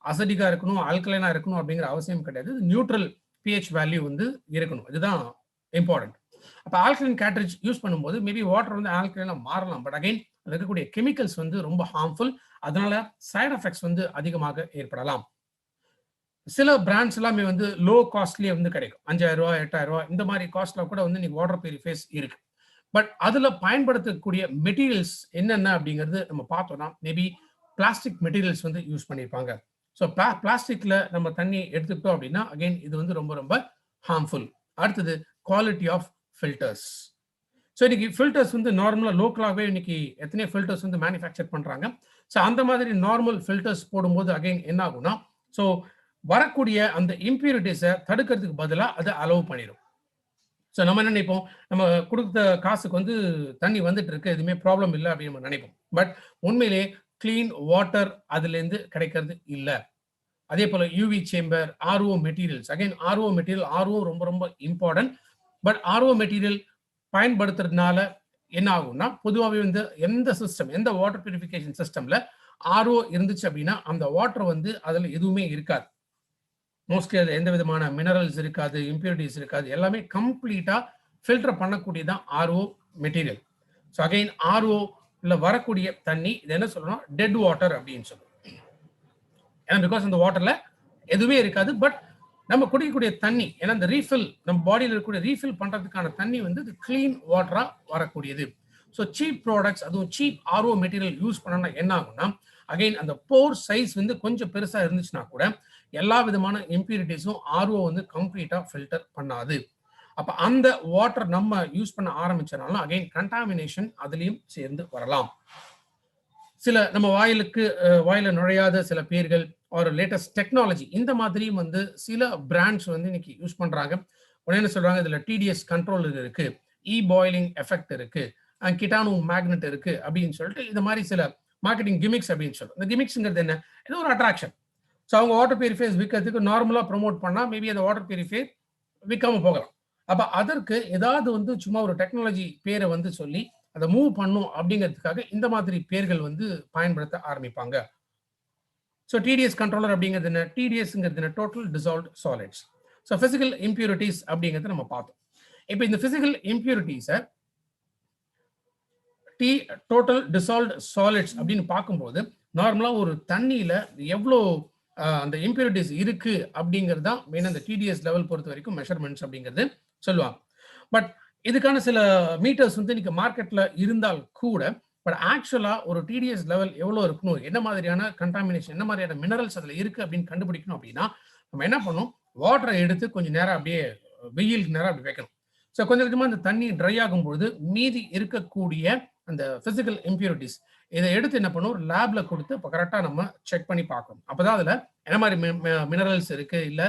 அசிடிக்கா இருக்கணும், ஆல்கலைனா இருக்கணும் அப்படிங்கிற அவசியம் கிடையாது. நியூட்ரல் பிஹெச் வேல்யூ வந்து இருக்கணும். இதுதான் இம்பார்ட்டன்ட். அப்போ ஆல்கலைன் கார்ட்ரிட்ஜ் யூஸ் பண்ணும்போது மேபி வாட்டர் வந்து ஆல்கலைனா மாறலாம். பட் அகைன் அதில் இருக்கக்கூடிய கெமிக்கல்ஸ் வந்து ரொம்ப ஹார்ம்ஃபுல். அதனால சைட் எஃபெக்ட்ஸ் வந்து அதிகமாக ஏற்படலாம். சில பிராண்ட்ஸ் எல்லாமே வந்து லோ காஸ்ட்லயே வந்து கிடைக்கும். 5000 ரூபாய், 8000 ரூபாய் இந்த மாதிரி காஸ்ட்ல கூட வந்து நீங்க வாட்டர் பியூரிஃபையர்ஸ் இருக்கு. பட் அதுல பயன்படுத்தக்கூடிய மெட்டீரியல்ஸ் என்னென்ன அப்படிங்கிறது நம்ம பார்த்தோம்னா மேபி பிளாஸ்டிக் மெட்டீரியல்ஸ் வந்து யூஸ் பண்ணியிருப்பாங்க. ஸோ பிளாஸ்டிக்ல நம்ம தண்ணி எடுத்துக்கிட்டோம் அப்படின்னா அகைன் இது வந்து ரொம்ப ரொம்ப ஹார்ம்ஃபுல். அடுத்தது குவாலிட்டி ஆஃப் ஃபில்டர்ஸ். ஸோ இன்னைக்கு ஃபில்டர்ஸ் வந்து நார்மலாக லோக்கலாகவே இன்னைக்கு எத்தனையோ ஃபில்டர்ஸ் வந்து மேனுஃபேக்சர் பண்றாங்க. ஸோ அந்த மாதிரி நார்மல் ஃபில்டர்ஸ் போடும்போது அகைன் என்ன ஆகும்னா ஸோ வரக்கூடிய அந்த இம்பியூரிட்டிஸை தடுக்கிறதுக்கு பதிலாக அதை அலோவ் பண்ணிடும். ஸோ நம்ம என்ன நினைப்போம், நம்ம கொடுத்த காசுக்கு வந்து தண்ணி வந்துட்டு இருக்கு, எதுவுமே ப்ராப்ளம் இல்லை அப்படின்னு நம்ம நினைப்போம். பட் உண்மையிலே கிளீன் வாட்டர் அதுலேருந்து கிடைக்கிறது இல்லை. அதே போல UV chamber, RO materials, again RO material, RO ரொம்ப ரொம்ப இம்பார்ட்டன்ட். பட் ஆர்ஓ மெட்டீரியல் பயன்படுத்துறதுனால என்ன ஆகும்னா பொதுவாகவே வந்து எந்த சிஸ்டம், எந்த வாட்டர் பியூரிஃபிகேஷன் சிஸ்டம்ல ஆர்ஓ இருந்துச்சு அப்படின்னா அந்த வாட்டர் வந்து அதுல எதுவுமே இருக்காது. மோஸ்ட்லி அது எந்த விதமான மினரல்ஸ் இருக்காது, இம்பியூரிட்டிஸ் இருக்காது, எல்லாமே கம்ப்ளீட்டா ஃபில்டர் பண்ணக்கூடியதான் ஆர்ஓ மெட்டீரியல். ஸோ அகைன் ஆர்ஓல வரக்கூடிய தண்ணி இது என்ன சொல்லணும், டெட் வாட்டர் அப்படின்னு சொல்லுவோம். ஏன்னா பிகாஸ் அந்த வாட்டர்ல எதுவுமே இருக்காது. பட் நம்ம குடிக்கக்கூடிய தண்ணி, ஏன்னா இந்த ரீஃபில் நம்ம பாடியில் இருக்கக்கூடிய ரீஃபில் பண்றதுக்கான தண்ணி வந்து இது கிளீன் வாட்டரா வரக்கூடியது. ஸோ சீப் ப்ராடக்ட்ஸ், அதுவும் சீப் ஆர்ஓ மெட்டீரியல் யூஸ் பண்ணா என்ன ஆகும்னா அகைன் அந்த போர் சைஸ் வந்து கொஞ்சம் பெருசா இருந்துச்சுன்னா கூட எல்லா விதமான இம்பியூரிட்டிஸும் ஆர்ஓ வந்து கம்ப்ளீட்டா ஃபில்டர் பண்ணாது. அப்ப அந்த வாட்டர் நம்ம யூஸ் பண்ண ஆரம்பிச்சனால அகைன் கண்டாமினேஷன் அதுலயும் சேர்ந்து வரலாம். சில நம்ம வாயில நுழையாத சில பேர்கள் ஒரு லேட்டஸ்ட் டெக்னாலஜி இந்த மாதிரியும் வந்து சில பிராண்ட்ஸ் வந்து இன்னைக்கு யூஸ் பண்றாங்க. என்ன சொல்றாங்க, இதுல டிடிஎஸ் கண்ட்ரோல் இருக்கு, பாயிலிங் எஃபெக்ட் இருக்கு, கிட்டானு மேக்னெட் இருக்கு அப்படின்னு சொல்லிட்டு இந்த மாதிரி சில மார்க்கெட்டிங் கிமிக்ஸ் அப்படின்னு சொல்றோம். இந்த கிமிக்ஸ்ங்கிறது என்ன, இது ஒரு அட்ராக்ஷன். ஸோ அவங்க வாட்டர் பியூரிஃபையர்ஸ் விற்கிறதுக்கு நார்மலாக ப்ரொமோட் பண்ணால் மேபி அந்த வாட்டர் பியூரிஃபையர் விற்காம போகலாம். அப்போ அதற்கு ஏதாவது வந்து சும்மா ஒரு டெக்னாலஜி பேரை வந்து சொல்லி அதை மூவ் பண்ணும் அப்படிங்கிறதுக்காக இந்த மாதிரி பேர்கள் வந்து பயன்படுத்த ஆரம்பிப்பாங்க. ஸோ டிடிஎஸ் கண்ட்ரோலர் அப்படிங்கிறது என்ன, டிடிஎஸ்ங்கிறது என்ன, total dissolved solids. So physical impurities அப்படிங்கிறத நம்ம பார்த்தோம். இப்போ இந்த பிசிக்கல் இம்பியூரிட்டிஸை டோட்டல் டிசால்வ்ட் சாலிட்ஸ் அப்படின்னு பார்க்கும்போது நார்மலா ஒரு தண்ணியில எவ்வளோ அந்த இம்பியூரிட்டிஸ் இருக்கு அப்படிங்கிறது தான் மெயின் அந்த டிடிஎஸ் லெவல் பொறுத்த வரைக்கும் மெஷர்மெண்ட்ஸ் அப்படிங்கிறது சொல்லுவாங்க. பட் இதுக்கான சில மீட்டர்ஸ் வந்து இன்னைக்கு மார்க்கெட்ல இருந்தால் கூட பட் ஆக்சுவலா ஒரு டிடிஎஸ் லெவல் எவ்வளவு இருக்கணும், என்ன மாதிரியான கண்டாமினேஷன், என்ன மாதிரியான மினரல்ஸ் அதுல இருக்கு அப்படின்னு கண்டுபிடிக்கணும் அப்படின்னா நம்ம என்ன பண்ணணும், வாட்டரை எடுத்து கொஞ்சம் நேரம் அப்படியே வெயிலுக்கு நேரம் அப்படி வைக்கணும். ஸோ கொஞ்சம் கொஞ்சமா அந்த தண்ணி ட்ரை ஆகும்பொழுது மீதி இருக்கக்கூடிய அந்த பிசிக்கல் இம்பியூரிட்டிஸ் இதை எடுத்து என்ன பண்ணும், ஒரு லேப்ல கொடுத்து இப்போ கரெக்டாக நம்ம செக் பண்ணி பார்க்கணும். அப்பதான் அதுல என்ன மாதிரி மினரல்ஸ் இருக்கு இல்ல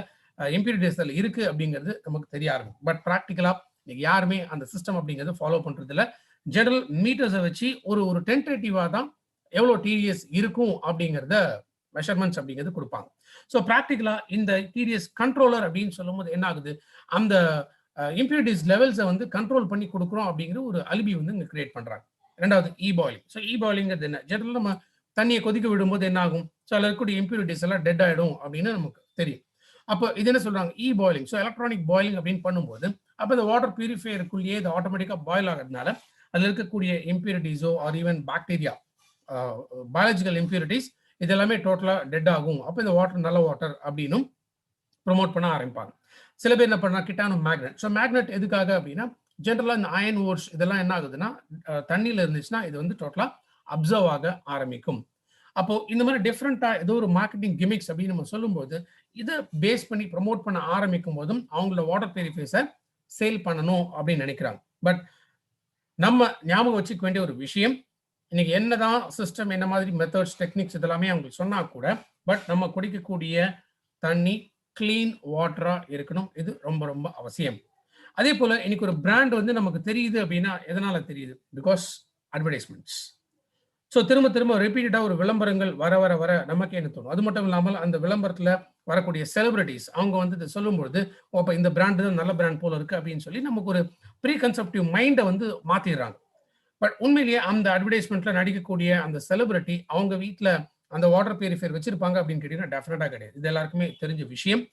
இம்பியூரிட்டிஸ் அதுல இருக்கு அப்படிங்கிறது நமக்கு தெரிய ஆரம்பிக்கும். பட் ப்ராக்டிக்கலா இன்னைக்கு யாருமே அந்த சிஸ்டம் அப்படிங்கிறது ஃபாலோ பண்றது இல்லை. ஜெனரல் மீட்டர்ஸை வச்சு ஒரு டென்டேட்டிவா தான் எவ்வளோ டிடிஎஸ் இருக்கும் அப்படிங்கிறத மெஷர்மெண்ட்ஸ் அப்படிங்கிறது கொடுப்பாங்க. ஸோ ப்ராக்டிக்கலா இந்த டிடிஎஸ் கண்ட்ரோலர் அப்படின்னு சொல்லும் போது என்ன ஆகுது, அந்த இம்பியூரிட்டிஸ் லெவல்ஸை வந்து கண்ட்ரோல் பண்ணி கொடுக்குறோம் அப்படிங்கிற ஒரு அலிபி வந்து இங்க கிரியேட் பண்றாங்க. ரெண்டாவது பாயிலிங். ஸோ பாயிலிங்கிறது என்ன, ஜெனரல் நம்ம தண்ணியை கொதிக்க விடும்போது என்ன ஆகும், ஸோ அதில் இருக்கக்கூடிய இம்பியூரிட்டிஸ் எல்லாம் டெட் ஆயிடும் அப்படின்னு நமக்கு தெரியும். அப்போ இது என்ன சொல்றாங்க, பாயிலிங். ஸோ எலக்ட்ரானிக் பாயிலிங் அப்படின்னு பண்ணும்போது அப்போ இந்த வாட்டர் பியூரிஃபையருக்குள்ளேயே இது ஆட்டோமேட்டிக்கா பாயில் ஆகிறதுனால அதில் இருக்கக்கூடிய இம்பியூரிட்டிஸோ or even bacteria biological impurities இது எல்லாமே டோட்டலா டெட் ஆகும். அப்போ இந்த வாட்டர் நல்ல வாட்டர் அப்படின்னும் ப்ரொமோட் பண்ண ஆரம்பிப்பாங்க. சில பேர் என்ன பண்றாங்க, கிட்டானோ மேக்னெட். ஸோ மேக்னெட் எதுக்காக அப்படின்னா ஜென்ரலா இந்த அயன் ஓர்ஸ் இதெல்லாம் என்ன ஆகுதுன்னா தண்ணியில இருந்துச்சுன்னா இது வந்து டோட்டலா அப்சர்வ் ஆக ஆரம்பிக்கும். அப்போ இந்த மாதிரி டிஃப்ரெண்டா ஏதோ ஒரு மார்க்கெட்டிங் கிமிக்ஸ் அப்படின்னு நம்ம சொல்லும்போது இதை பேஸ் பண்ணி ப்ரொமோட் பண்ண ஆரம்பிக்கும் போதும் அவங்களோட வாட்டர் பியூரிஃபையர்ஸை சேல் பண்ணணும் அப்படின்னு நினைக்கிறாங்க. பட் நம்ம ஞாபகம் வச்சுக்க வேண்டிய ஒரு விஷயம், இன்னைக்கு என்னதான் சிஸ்டம் என்ன மாதிரி மெத்தட்ஸ் டெக்னிக்ஸ் இதெல்லாமே அவங்களுக்கு சொன்னா கூட பட் நம்ம குடிக்கக்கூடிய தண்ணி கிளீன் வாட்டரா இருக்கணும். இது ரொம்ப ரொம்ப அவசியம். அதே போல இன்னைக்கு ஒரு பிராண்ட் வந்து நமக்கு தெரியுது அப்படின்னா எதனால தெரியுது, பிகாஸ் அட்வர்டைஸ்மெண்ட்ஸ். ஸோ திரும்ப திரும்ப ரிப்பீட்டடா ஒரு விளம்பரங்கள் வர வர வர நமக்கு என்ன தோணும். அது மட்டும் இல்லாமல் அந்த விளம்பரத்துல வரக்கூடிய செலிபிரிட்டிஸ் அவங்க வந்து இதை சொல்லும்பொழுது அப்போ இந்த பிராண்டு தான் நல்ல பிராண்ட் போல இருக்கு அப்படின்னு சொல்லி நமக்கு ஒரு ப்ரீ கன்செப்டிவ் மைண்டை வந்து மாத்திடுறாங்க. பட் உண்மையிலேயே அந்த அட்வர்டைஸ்மெண்ட்ல நடிக்கக்கூடிய அந்த செலிபிரிட்டி அவங்க வீட்டில் அந்த வாட்டர் பியூரிஃபையர் வச்சிருப்பாங்க அப்படின்னு கேட்டீங்கன்னா டெஃபினட்டா கிடையாது. இது எல்லாருக்குமே தெரிஞ்ச விஷயம்.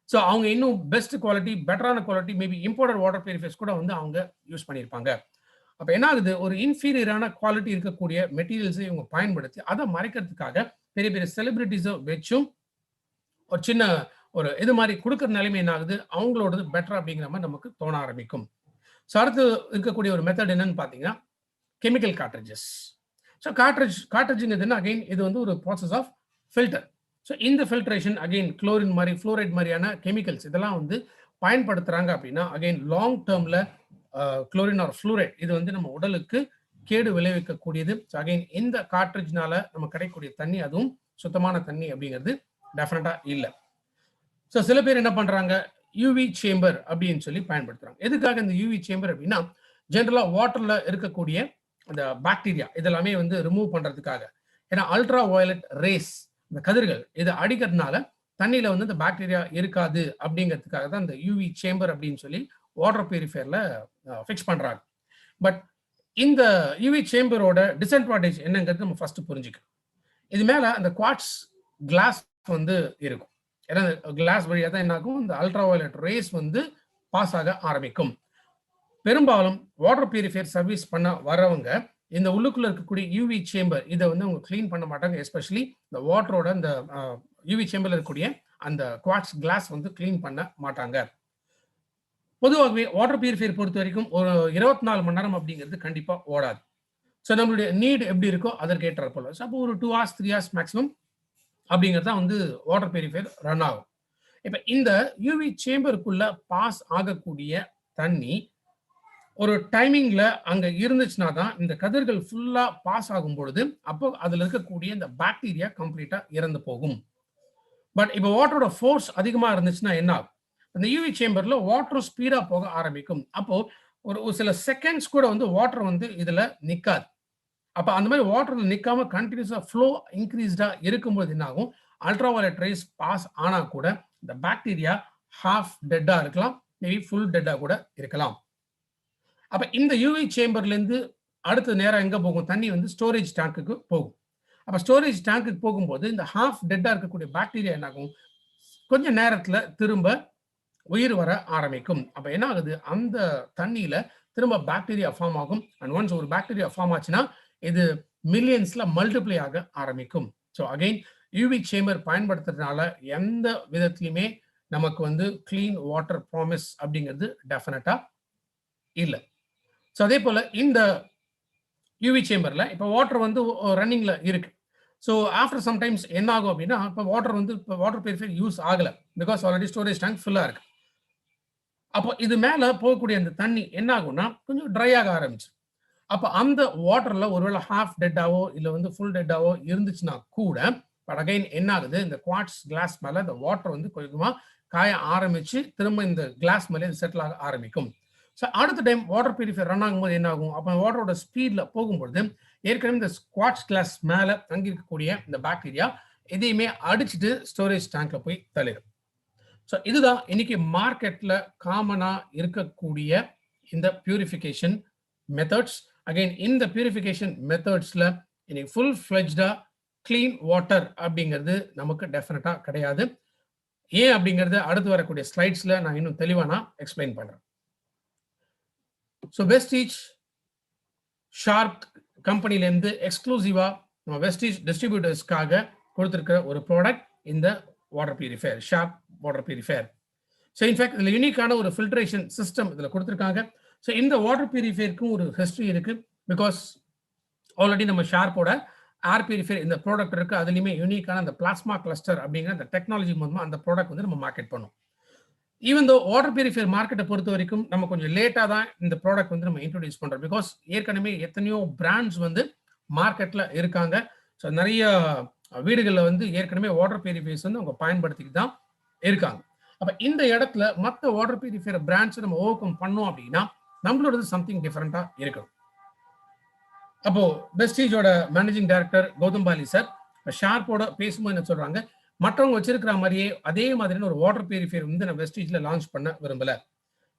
ஸோ அவங்க இன்னும் பெஸ்ட் குவாலிட்டி, பெட்டரான quality, maybe imported water purifiers கூட வந்து அவங்க யூஸ் பண்ணியிருப்பாங்க. அப்போ என்ன ஆகுது, ஒரு இன்ஃபீரியரான குவாலிட்டி இருக்கக்கூடிய மெட்டீரியல்ஸை இவங்க பயன்படுத்தி அதை மறைக்கிறதுக்காக பெரிய பெரிய செலிபிரிட்டிஸை வச்சும் ஒரு சின்ன ஒரு இது மாதிரி கொடுக்குற நிலைமை என்ன ஆகுது, அவங்களோடது பெட்டர் அப்படிங்கிற மாதிரி நமக்கு தோண ஆரம்பிக்கும். ஸோ அடுத்து இருக்கக்கூடிய ஒரு மெத்தட் என்னன்னு பார்த்தீங்கன்னா கெமிக்கல் கார்ட்ரிட்ஜஸ். ஸோ கார்ட்ரிட்ஜுங்கிறது அகைன் இது வந்து ஒரு ப்ராசஸ் ஆஃப் ஃபில்டர். ஸோ இந்த ஃபில்ட்ரேஷன் அகைன் குளோரின் மாதிரி ஃப்ளோரைட் மாதிரியான கெமிக்கல்ஸ் இதெல்லாம் வந்து பயன்படுத்துறாங்க அப்படின்னா அகைன் லாங் டேர்ம்ல குளோரின் ஆர் ஃப்ளூரைட் இது வந்து நம்ம உடலுக்கு கேடு விளைவிக்கக்கூடியது. ஸோ அகைன் இந்த கார்ட்ரிட்ஜ்னால நம்ம கிடைக்கக்கூடிய தண்ணி அதுவும் சுத்தமான தண்ணி அப்படிங்கிறது டெஃபினட்டா இல்லை. ஸோ சில பேர் என்ன பண்றாங்க, யூவி சேம்பர் அப்படின்னு சொல்லி பயன்படுத்துறாங்க. எதுக்காக இந்த யூவி சேம்பர் அப்படின்னா ஜென்ரலா வாட்டர்ல இருக்கக்கூடிய அந்த பாக்டீரியா இதெல்லாமே வந்து ரிமூவ் பண்றதுக்காக. ஏன்னா அல்ட்ரா வயலட் ரேஸ் இந்த கதிர்கள் இதை அடிக்கிறதுனால தண்ணியில வந்து இந்த பாக்டீரியா இருக்காது அப்படிங்கிறதுக்காக தான் இந்த யூவி சேம்பர் அப்படின்னு சொல்லி வாட்டர் பியூரிஃபையர்ல ஃபிக்ஸ் பண்றாங்க. பட் இந்த யூவி சேம்பரோட டிஸ்அட்வான்டேஜ் என்னங்கிறது நம்ம ஃபர்ஸ்ட் புரிஞ்சுக்கணும். இது மேல அந்த குவார்ட்ஸ் கிளாஸ் வந்து இருக்கும். ஏன்னா கிளாஸ் வழியா தான் என்ன ஆகும், இந்த அல்ட்ரா வயலட் ரேஸ் வந்து பாஸ் ஆக ஆரம்பிக்கும். பெரும்பாலும் வாட்டர் பியூரிஃபையர் சர்வீஸ் பண்ண வரவங்க இந்த உள்ளுக்குள்ள இருக்கக்கூடிய யூவி சேம்பர் இதை வந்து அவங்க கிளீன் பண்ண மாட்டாங்க. எஸ்பெஷலி இந்த வாட்டரோட இந்த யூவி சேம்பர்ல இருக்கக்கூடிய அந்த குவார்ட்ஸ் கிளாஸ் வந்து கிளீன் பண்ண மாட்டாங்க. பொதுவாகவே வாட்டர் பியூரிஃபையர் பொறுத்த வரைக்கும் ஒரு 24 மணி நேரம் அப்படிங்கிறது கண்டிப்பா ஓடாது. ஸோ நம்மளுடைய நீட் எப்படி இருக்கோ அதற்கு ஏற்ற போல. ஸோ அப்போ ஒரு 2 hours 3 hours மேக்ஸிமம் அப்படிங்கிறது தான் வந்து வாட்டர் பியூரிஃபையர் ரன் ஆகும். இப்போ இந்த யூவி சேம்பருக்குள்ள பாஸ் ஆகக்கூடிய தண்ணி ஒரு டைமிங்ல அங்க இருந்துச்சுன்னா தான் இந்த கதிர்கள் ஃபுல்லா பாஸ் ஆகும் பொழுது அப்போ அதுல இருக்கக்கூடிய இந்த பாக்டீரியா கம்ப்ளீட்டா இறந்து போகும். பட் இப்போ வாட்டரோட ஃபோர்ஸ் அதிகமா இருந்துச்சுன்னா என்ன ஆகும், இந்த யூவி சேம்பர்ல வாட்டர் ஸ்பீடா போக ஆரம்பிக்கும். அப்போ ஒரு சில செகண்ட்ஸ் கூட வந்து வாட்டர் வந்து இதுல நிக்காது. அப்ப அந்த மாதிரி வாட்டர்ல நிக்காம கண்டினியூஸா ஃப்ளோ இன்க்ரீஸ்டா இருக்கும்போது என்ன ஆகும், அல்ட்ரா வயலட் ரேஸ் பாஸ் ஆனா கூட இந்த பாக்டீரியா ஹாஃப் டெட்டா இருக்கலாம், மேபி ஃபுல் டெட்டா கூட இருக்கலாம். அப்ப இந்த யூவி சேம்பர்ல இருந்து அடுத்த நேரம் எங்க போகும், தண்ணி வந்து ஸ்டோரேஜ் டேங்குக்கு போகும். அப்ப ஸ்டோரேஜ் டேங்குக்கு போகும்போது இந்த ஹாஃப் டெட்டா இருக்கக்கூடிய பாக்டீரியா என்ன ஆகும், கொஞ்ச நேரத்துல திரும்ப உயிர் வர ஆரம்பிக்கும். அப்ப என்ன ஆகுது, அந்த தண்ணியில திரும்ப பாக்டீரியா ஃபார்ம் ஆகும். அண்ட் ஒன்ஸ் ஒரு பாக்டீரியா ஃபார்ம் ஆச்சுன்னா இது மில்லியன்ஸ்ல மல்டிப்ளை ஆக ஆரம்பிக்கும். ஸோ அகைன் யூவி சேம்பர் பயன்படுத்துறதுனால எந்த விதத்திலுமே நமக்கு வந்து கிளீன் வாட்டர் ப்ராமிஸ் அப்படிங்கிறது டெஃபினட்டா இல்லை. ஸோ அதே போல இந்த யூவி சேம்பர்ல இப்போ வாட்டர் வந்து ரன்னிங்ல இருக்கு. ஸோ ஆஃப்டர் சம்டைம்ஸ் என்ன ஆகும் அப்படின்னா, இப்போ வாட்டர் வந்து இப்போ வாட்டர் பியூரிஃபையர் யூஸ் ஆகலை, பிகாஸ் ஆல்ரெடி ஸ்டோரேஜ் டேங்க் ஃபுல்லாக இருக்கு. அப்போ இது மேலே போகக்கூடிய அந்த தண்ணி என்ன ஆகும்னா கொஞ்சம் ட்ரை ஆக ஆரம்பிச்சு. அப்போ அந்த வாட்டர்ல ஒருவேளை ஹாஃப் டெட்டாவோ இல்லை வந்து ஃபுல் டெட்டாவோ இருந்துச்சுன்னா கூட, பட் அகைன் என்ன ஆகுது, இந்த குவார்ட்ஸ் கிளாஸ் மேலே இந்த வாட்டர் வந்து கொஞ்சமாக காய ஆரம்பிச்சு திரும்ப இந்த கிளாஸ் மேலே செட்டில் ஆக ஆரம்பிக்கும். ஸோ அடுத்த டைம் வாட்டர் பியூரிஃபையர் ரன் ஆகும்போது என்ன ஆகும், அப்போ வாட்டரோட ஸ்பீடில் போகும்பொழுது ஏற்கனவே இந்த குவார்ட்ஸ் கிளாஸ் மேலே தங்கி இருக்கக்கூடிய இந்த பாக்டீரியா எதையுமே அடிச்சுட்டு ஸ்டோரேஜ் டேங்க்ல போய் தள்ளிடும். ஸோ இதுதான் இன்னைக்கு மார்க்கெட்ல காமனா இருக்கக்கூடிய இந்த பியூரிஃபிகேஷன் மெத்தட்ஸ். அகைன் இந்த பியூரிஃபிகேஷன் மெத்தட்ஸ்ல இன்னைக்கு ஃபுல் ஃபிளெஜ்டா கிளீன் வாட்டர் அப்படிங்கிறது நமக்கு டெஃபினட்டா கிடையாது. ஏன் அப்படிங்கிறது அடுத்து வரக்கூடிய ஸ்லைட்ஸ்ல நான் இன்னும் தெளிவா நான் எக்ஸ்பிளைன் பண்றேன். ஸோ வெஸ்டீஜ் ஷார்ப் கம்பெனிலேருந்து எக்ஸ்க்ளூசிவா நம்ம வெஸ்டீஜ் டிஸ்ட்ரிபியூட்டர்ஸ்க்காக கொடுத்துருக்கிற ஒரு ப்ராடக்ட் இந்த water purifier, sharp water purifier. So in fact இதில் யூனிக்கான ஒரு ஃபில்ட்ரேஷன் சிஸ்டம் இதில் கொடுத்துருக்காங்க. ஸோ இந்த வாட்டர் பியூரிஃபையருக்கும் ஒரு ஹிஸ்ட்ரி இருக்கு, பிகாஸ் ஆல்ரெடி நம்ம ஷார்ப்போட ஏர் பியூரிஃபையர் இந்த ப்ராடக்ட் இருக்கு. அதுலேயுமே யூனிக்கான அந்த பிளாஸ்மா கிளஸ்டர் அப்படிங்கிற அந்த டெக்னாலஜி மூலமாக அந்த ப்ராடக்ட் வந்து நம்ம மார்க்கெட் பண்ணோம். ஈவன் தோ வாட்டர் பியூரிஃபையர் மார்க்கெட்டை பொறுத்த வரைக்கும் நம்ம கொஞ்சம் லேட்டாக தான் இந்த ப்ராடக்ட் வந்து நம்ம இன்ட்ரோடியூஸ் பண்ணுறோம், பிகாஸ் ஏற்கனவே எத்தனையோ பிராண்ட்ஸ் வந்து மார்க்கெட்டில் இருக்காங்க. ஸோ நிறைய வீடுகளில் வந்து ஏற்கனவே வாட்டர் பியூரிஃபையர்ஸ் வந்து அவங்க பயன்படுத்திட்டு தான் இருக்காங்க. அப்போ இந்த இடத்துல மற்ற வாட்டர் பியூரிஃபையர் பிராண்ட்ஸ் நம்ம ஓவர் கம் பண்ணோம் அப்படின்னா நம்மளோட சம்திங் டிஃபரெண்டா இருக்கணும். அப்போ வெஸ்டீஜோட managing director Gautam Bali sir ஷார்ப்போட பேசும்போது என்ன சொல்றாங்க, மற்றவங்க வச்சிருக்கிற மாதிரியே அதே மாதிரியான ஒரு வாட்டர் பியூரிஃபையர் வந்து நான் வெஸ்டீஜ்ல லான்ச் பண்ண விரும்பல,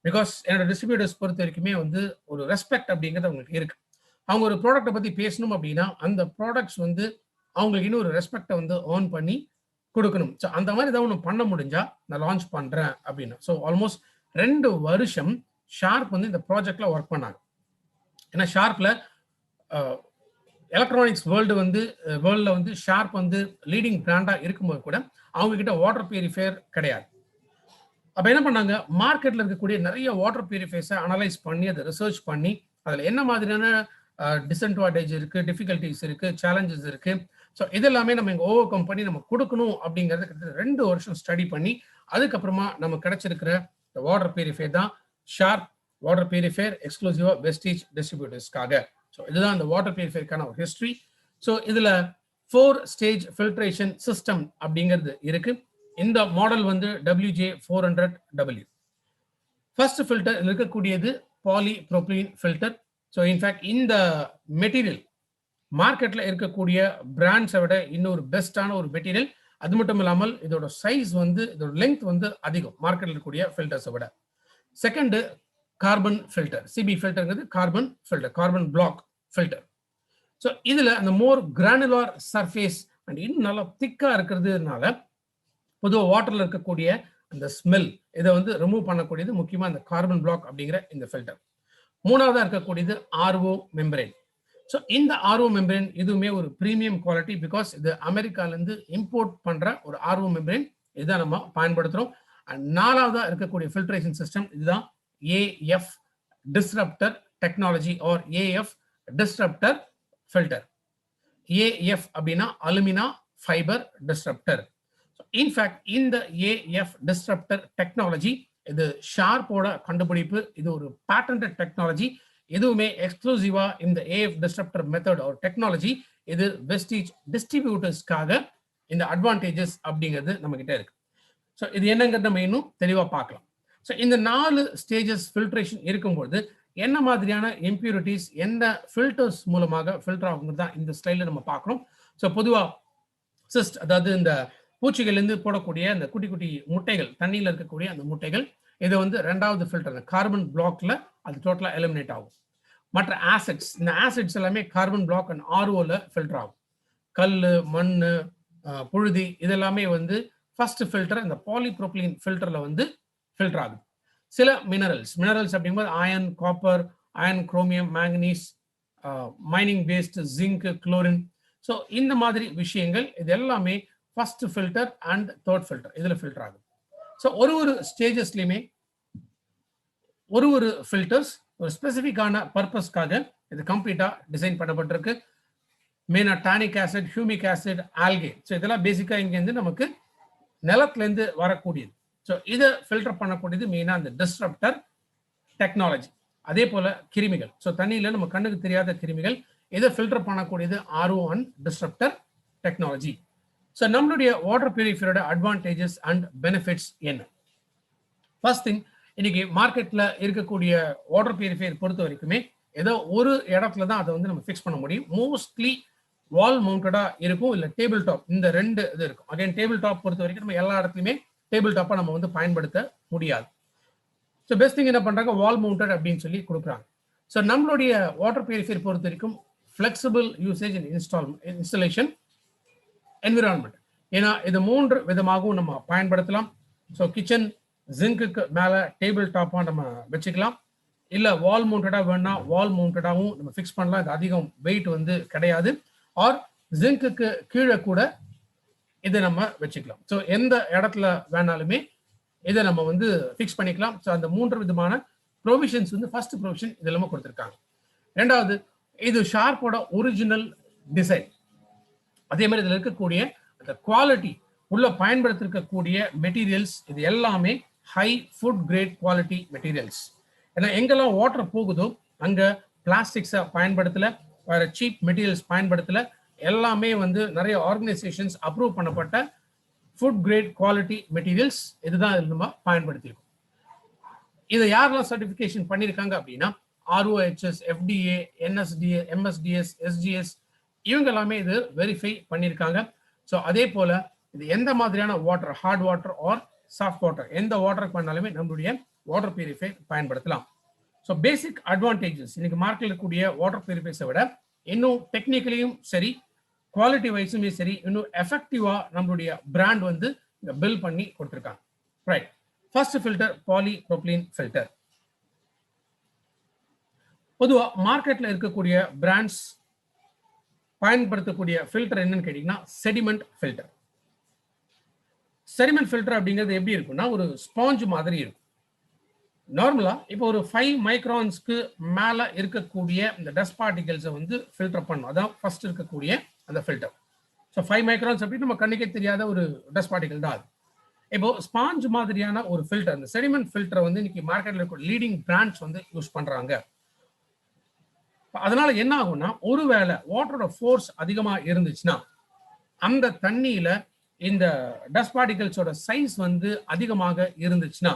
பிகாஸ் என்னோட டிஸ்ட்ரிபியூட்டர்ஸ் பொறுத்த வரைக்குமே வந்து ஒரு ரெஸ்பெக்ட் அப்படிங்கிறது அவங்களுக்கு இருக்கு. அவங்க ஒரு ப்ராடக்ட்டை பத்தி பேசணும் அப்படின்னா அந்த ப்ராடக்ட்ஸ் வந்து அவங்களுக்கு இன்னும் ஒரு ரெஸ்பெக்டை வந்து ஏர்ன் பண்ணி கொடுக்கணும். ஸோ அந்த மாதிரி ஏதாவது ஒன்று பண்ண முடிஞ்சா நான் லான்ச் பண்றேன் அப்படின்னு. ஸோ ஆல்மோஸ்ட் 2 வருஷம் ஷார்ப் வந்து இந்த ப்ராஜெக்ட்ல ஒர்க் பண்ணாங்க. ஏன்னா ஷார்ப்ல எலக்ட்ரானிக்ஸ் வேர்ல்டுல வந்து ஷார்ப் வந்து லீடிங் பிராண்டா இருக்கும்போது கூட அவங்க கிட்ட வாட்டர் பியூரிஃபையர் கிடையாது. அப்ப என்ன பண்ணாங்க, மார்க்கெட்ல இருக்கக்கூடிய நிறைய வாட்டர் பியூரிஃபையர்ஸை அனலைஸ் பண்ணி அதை ரிசர்ச் பண்ணி அதுல என்ன மாதிரியான டிஸ்அட்வான்டேஜ் இருக்கு, டிஃபிகல்டிஸ் இருக்கு, சேலஞ்சஸ் இருக்கு, ஸோ இதெல்லாமே நம்ம இங்கே ஓவர் கம் பண்ணி நம்ம கொடுக்கணும் அப்படிங்கிறது கிட்டத்தட்ட 2 வருஷம் ஸ்டடி பண்ணி அதுக்கப்புறமா நம்ம கிடைச்சிருக்கிற வாட்டர் பியூரிஃபையர் தான் ஷார்ப் வாட்டர் பியூரிஃபையர் எக்ஸ்க்ளூசிவா வெஸ்டீஜ் டிஸ்ட்ரிபியூட்டர்ஸ்க்காக. ஸோ இதுதான் இந்த வாட்டர் பியூரிஃபையருக்கான ஒரு ஹிஸ்ட்ரி. ஸோ இதுல 4 ஸ்டேஜ் ஃபில்ட்ரேஷன் சிஸ்டம் அப்படிங்கிறது இருக்கு. இந்த மாடல் வந்து WJ400W. ஃபர்ஸ்ட் ஃபில்டர் இருக்கக்கூடியது பாலிப்ரோபிலீன் ஃபில்டர். ஸோ இன்ஃபேக்ட் இந்த மெட்டீரியல் மார்க்கெட்ல இருக்கக்கூடிய பிராண்ட்ஸை விட இன்னொரு பெஸ்டான ஒரு மெட்டீரியல். அது மட்டும் இல்லாமல் இதோட சைஸ் வந்து இதோட லெங்த் வந்து அதிகம் மார்க்கெட்ல இருக்கக்கூடிய ஃபில்டர்ஸை விட. செகண்ட் கார்பன் ஃபில்டர், சிபி ஃபில்டர்ங்கிறது carbon filter, carbon block filter. So இதுல அந்த மோர் கிரானுலார் சர்ஃபேஸ் அண்ட் இன்னும் நல்லா திக்கா இருக்கிறதுனால பொதுவாக வாட்டர்ல இருக்கக்கூடிய அந்த ஸ்மெல் இதை வந்து ரிமூவ் பண்ணக்கூடியது முக்கியமா இந்த கார்பன் பிளாக் அப்படிங்கிற இந்த ஃபில்டர். மூணாவதா இருக்கக்கூடியது ஆர்ஓ மெம்பரேன். ஸோ இந்த ஆர்ஓ மெம்பரேன் இதுவுமே ஒரு ப்ரீமியம் குவாலிட்டி, பிகாஸ் இது அமெரிக்காலேருந்து இம்போர்ட் பண்ற ஒரு ஆர்ஓ மெம்பரேன், இதுதான் நம்ம பயன்படுத்துறோம். அண்ட் நாலாவதா இருக்கக்கூடிய ஃபில்ட்ரேஷன் சிஸ்டம் இதுதான் AF disruptor technology R AF disruptor filter. AF அப்படின்னா அலுமினா ஃபைபர் டிஸ்ரப்டர். இன்ஃபேக்ட் இந்த ஏஎஃப் டிஸ்ரப்டர் டெக்னாலஜி இது ஷார்ப்போட கண்டுபிடிப்பு. இது ஒரு பேட்டன்டட் டெக்னாலஜி. இதுவுமே எக்ஸ்க்ளூசிவா இந்த ஏஎஃப் டிஸ்ரப்டர் மெத்தட் ஒரு டெக்னாலஜி இது வெஸ்டீஜ் டிஸ்ட்ரிபியூட்டர்ஸ்க்காக இந்த அட்வான்டேஜஸ் அப்படிங்கிறது நம்ம கிட்ட இருக்கு. ஸோ இது என்னங்கிறது நம்ம இன்னும் தெளிவாக பார்க்கலாம். ஸோ இந்த 4 ஸ்டேஜஸ் ஃபில்ட்ரேஷன் இருக்கும்போது என்ன மாதிரியான இம்பியூரிட்டிஸ் எந்த ஃபில்டர்ஸ் மூலமாக ஃபில்டர் ஆகுங்கிறது தான் இந்த ஸ்டைலில் நம்ம பார்க்கணும். ஸோ பொதுவாக சிஸ்ட், அதாவது இந்த பூச்சிகள்லேருந்து போடக்கூடிய அந்த குட்டி குட்டி முட்டைகள், தண்ணியில் இருக்கக்கூடிய அந்த முட்டைகள், இதை வந்து 2வது ஃபில்டர் கார்பன் பிளாக்ல அது டோட்டலாக எலிமினேட் ஆகும். மற்ற ஆசிட்ஸ், இந்த ஆசிட்ஸ் எல்லாமே கார்பன் பிளாக் அண்ட் ஆர்ஓல ஃபில்டர் ஆகும். கல், மண், புழுதி இதெல்லாமே வந்து ஃபர்ஸ்ட் ஃபில்டர் இந்த பாலிப்ரோபிலீன் ஃபில்டர்ல வந்து ஃபில்டர் ஆகுது. சில மினரல்ஸ் அப்படிங்கும்போது iron, copper, iron, chromium, manganese, மைனிங் பேஸ்ட், ஜிங்க், குளோரின். ஸோ இந்த மாதிரி விஷயங்கள் இது எல்லாமே first filter and third filter இதில் ஃபில்டர் ஆகும். ஸோ ஒரு ஸ்டேஜஸ்லையுமே ஒரு ஃபில்டர்ஸ் ஒரு ஸ்பெசிஃபிக்கான பர்பஸ்க்காக இது கம்ப்ளீட்டா டிசைன் பண்ணப்பட்டிருக்கு. மெயினா tonic acid, humic acid, algae. So இதெல்லாம் பேசிக்கா இங்கேருந்து நமக்கு நிலத்திலேருந்து வரக்கூடியது. ஸோ இதை ஃபில்டர் பண்ணக்கூடியது மெயினா அந்த டிஸ்ரப்டர் டெக்னாலஜி. அதே போல கிருமிகள், ஸோ தண்ணியில நம்ம கண்ணுக்கு தெரியாத கிருமிகள், இதை ஃபில்டர் பண்ணக்கூடியது RO and disruptor technology. So நம்மளுடைய வாட்டர் பியூரிஃபையரோட அட்வான்டேஜஸ் அண்ட் பெனிஃபிட்ஸ் என்ன? ஃபர்ஸ்ட் திங், இன்னைக்கு மார்க்கெட்ல இருக்கக்கூடிய வாட்டர் பியூரிஃபையர் பொறுத்த வரைக்குமே ஏதோ ஒரு இடத்துல தான் அதை வந்து நம்ம ஃபிக்ஸ் பண்ண முடியும். மோஸ்ட்லி வால் மவுண்டடா இருக்கும், இல்லை டேபிள் டாப், இந்த ரெண்டு இது இருக்கும். அகைன் டேபிள் டாப் பொறுத்த வரைக்கும் நம்ம எல்லா இடத்துலையுமே டேபிள் டாப்பா நம்ம வந்து பயன்படுத்த முடியாது. ஸோ பெஸ்ட் திங் என்ன பண்றாங்க, வால் மவுண்டட் அப்படின்னு சொல்லி கொடுக்குறாங்க. ஸோ நம்மளுடைய வாட்டர் பியூரிஃபையர் பொறுத்த வரைக்கும் flexible usage and installation environment. ஏன்னா இது 3 விதமாகவும் நம்ம பயன்படுத்தலாம். ஸோ கிச்சன் ஜிங்க்கு மேல டேபிள் டாப்பா நம்ம வச்சுக்கலாம், இல்ல வால் மவுண்டடா வேணா வால் மவுண்டடாவும் நம்ம ஃபிக்ஸ் பண்ணலாம். இது அதிகம் வெயிட் வந்து கிடையாது. ஆர் ஜிங்க்கு கீழே கூட இதை நம்ம வச்சுக்கலாம். ஸோ எந்த இடத்துல வேணாலுமே இதை நம்ம வந்து ஃபிக்ஸ் பண்ணிக்கலாம். ஸோ அந்த 3 விதமான ப்ரொவிஷன்ஸ் வந்து ஃபர்ஸ்ட் ப்ரொவிஷன் இது எல்லாமே கொடுத்துருக்காங்க. ரெண்டாவது, இது ஷார்ப்போட ஒரிஜினல் டிசைன். அதே மாதிரி இதில் இருக்கக்கூடிய அந்த குவாலிட்டி, உள்ள பயன்படுத்திருக்கக்கூடிய மெட்டீரியல்ஸ் இது எல்லாமே high food grade quality materials. ஏன்னா எங்கெல்லாம் வாட்டர் போகுதோ அங்க பிளாஸ்டிக்ஸை பயன்படுத்தல, வேற சீப் மெட்டீரியல்ஸ் பயன்படுத்தல, எல்லாமே வந்து நிறைய ஆர்கனைசேஷன்ஸ் அப்ரூவ் பண்ணப்பட்ட ஃபுட் கிரேட் குவாலிட்டி மெட்டீரியல்ஸ் இதுதான் நம்ம பயன்படுத்தியிருக்கோம். இதை யாரெல்லாம் சர்டிஃபிகேஷன் பண்ணியிருக்காங்க அப்படின்னா ROHS, FDA, NSDA, MSDS, SGS இவங்க எல்லாமே இது வெரிஃபை பண்ணியிருக்காங்க. ஸோ அதே போல இது எந்த மாதிரியான water, hard water or soft water, எந்த வாட்டருக்கு பண்ணாலுமே நம்மளுடைய வாட்டர் பியூரிஃபை பயன்படுத்தலாம். ஸோ பேசிக் அட்வான்டேஜஸ் இன்னைக்கு மார்க்கெட்ல இருக்கக்கூடிய வாட்டர் பியூரிஃபைஸை விட இன்னும் டெக்னிக்கலியும் சரி, குவாலிட்டி வைஸுமே சரி, இன்னும் எஃபெக்டிவா நம்மளுடைய பிராண்ட் வந்து பில் பண்ணி கொடுத்துருக்காங்க. Right, first filter polypropylene filter. பொதுவாக மார்க்கெட்ல இருக்கக்கூடிய பிராண்ட்ஸ் பயன்படுத்தக்கூடிய ஃபில்டர் என்னன்னு கேட்டீங்கன்னா செடிமெண்ட் ஃபில்டர். செடிமெண்ட் ஃபில்டர் அப்படிங்கிறது எப்படி இருக்கும்னா ஒரு ஸ்பாஞ்ச் மாதிரி இருக்கும். நார்மலா இப்போ ஒரு 5 மைக்ரான்ஸ்க்கு மேல இருக்கக்கூடிய இந்த டஸ்ட் பார்ட்டிகல்ஸை வந்து ஃபில்டர் பண்ணும். அதான் ஃபர்ஸ்ட் இருக்கக்கூடிய அந்த ஃபில்டர். ஸோ 5 மைக்ரான்ஸ் அப்படின்னு நம்ம கண்ணுக்கே தெரியாத ஒரு டஸ்ட் பார்ட்டிகல் தான் அது. இப்போ ஸ்பாஞ்ச் மாதிரியான ஒரு ஃபில்டர், இந்த செடிமெண்ட் ஃபில்டரை வந்து இன்னைக்கு மார்க்கெட்ல இருக்க லீடிங் பிராண்ட்ஸ் வந்து யூஸ் பண்றாங்க. அதனால என்ன ஆகும்னா, ஒருவேளை வாட்டரோட ஃபோர்ஸ் அதிகமா இருந்துச்சுன்னா அந்த தண்ணியில இந்த டஸ்ட் பார்ட்டிகல்ஸோட சைஸ் வந்து அதிகமாக இருந்துச்சுன்னா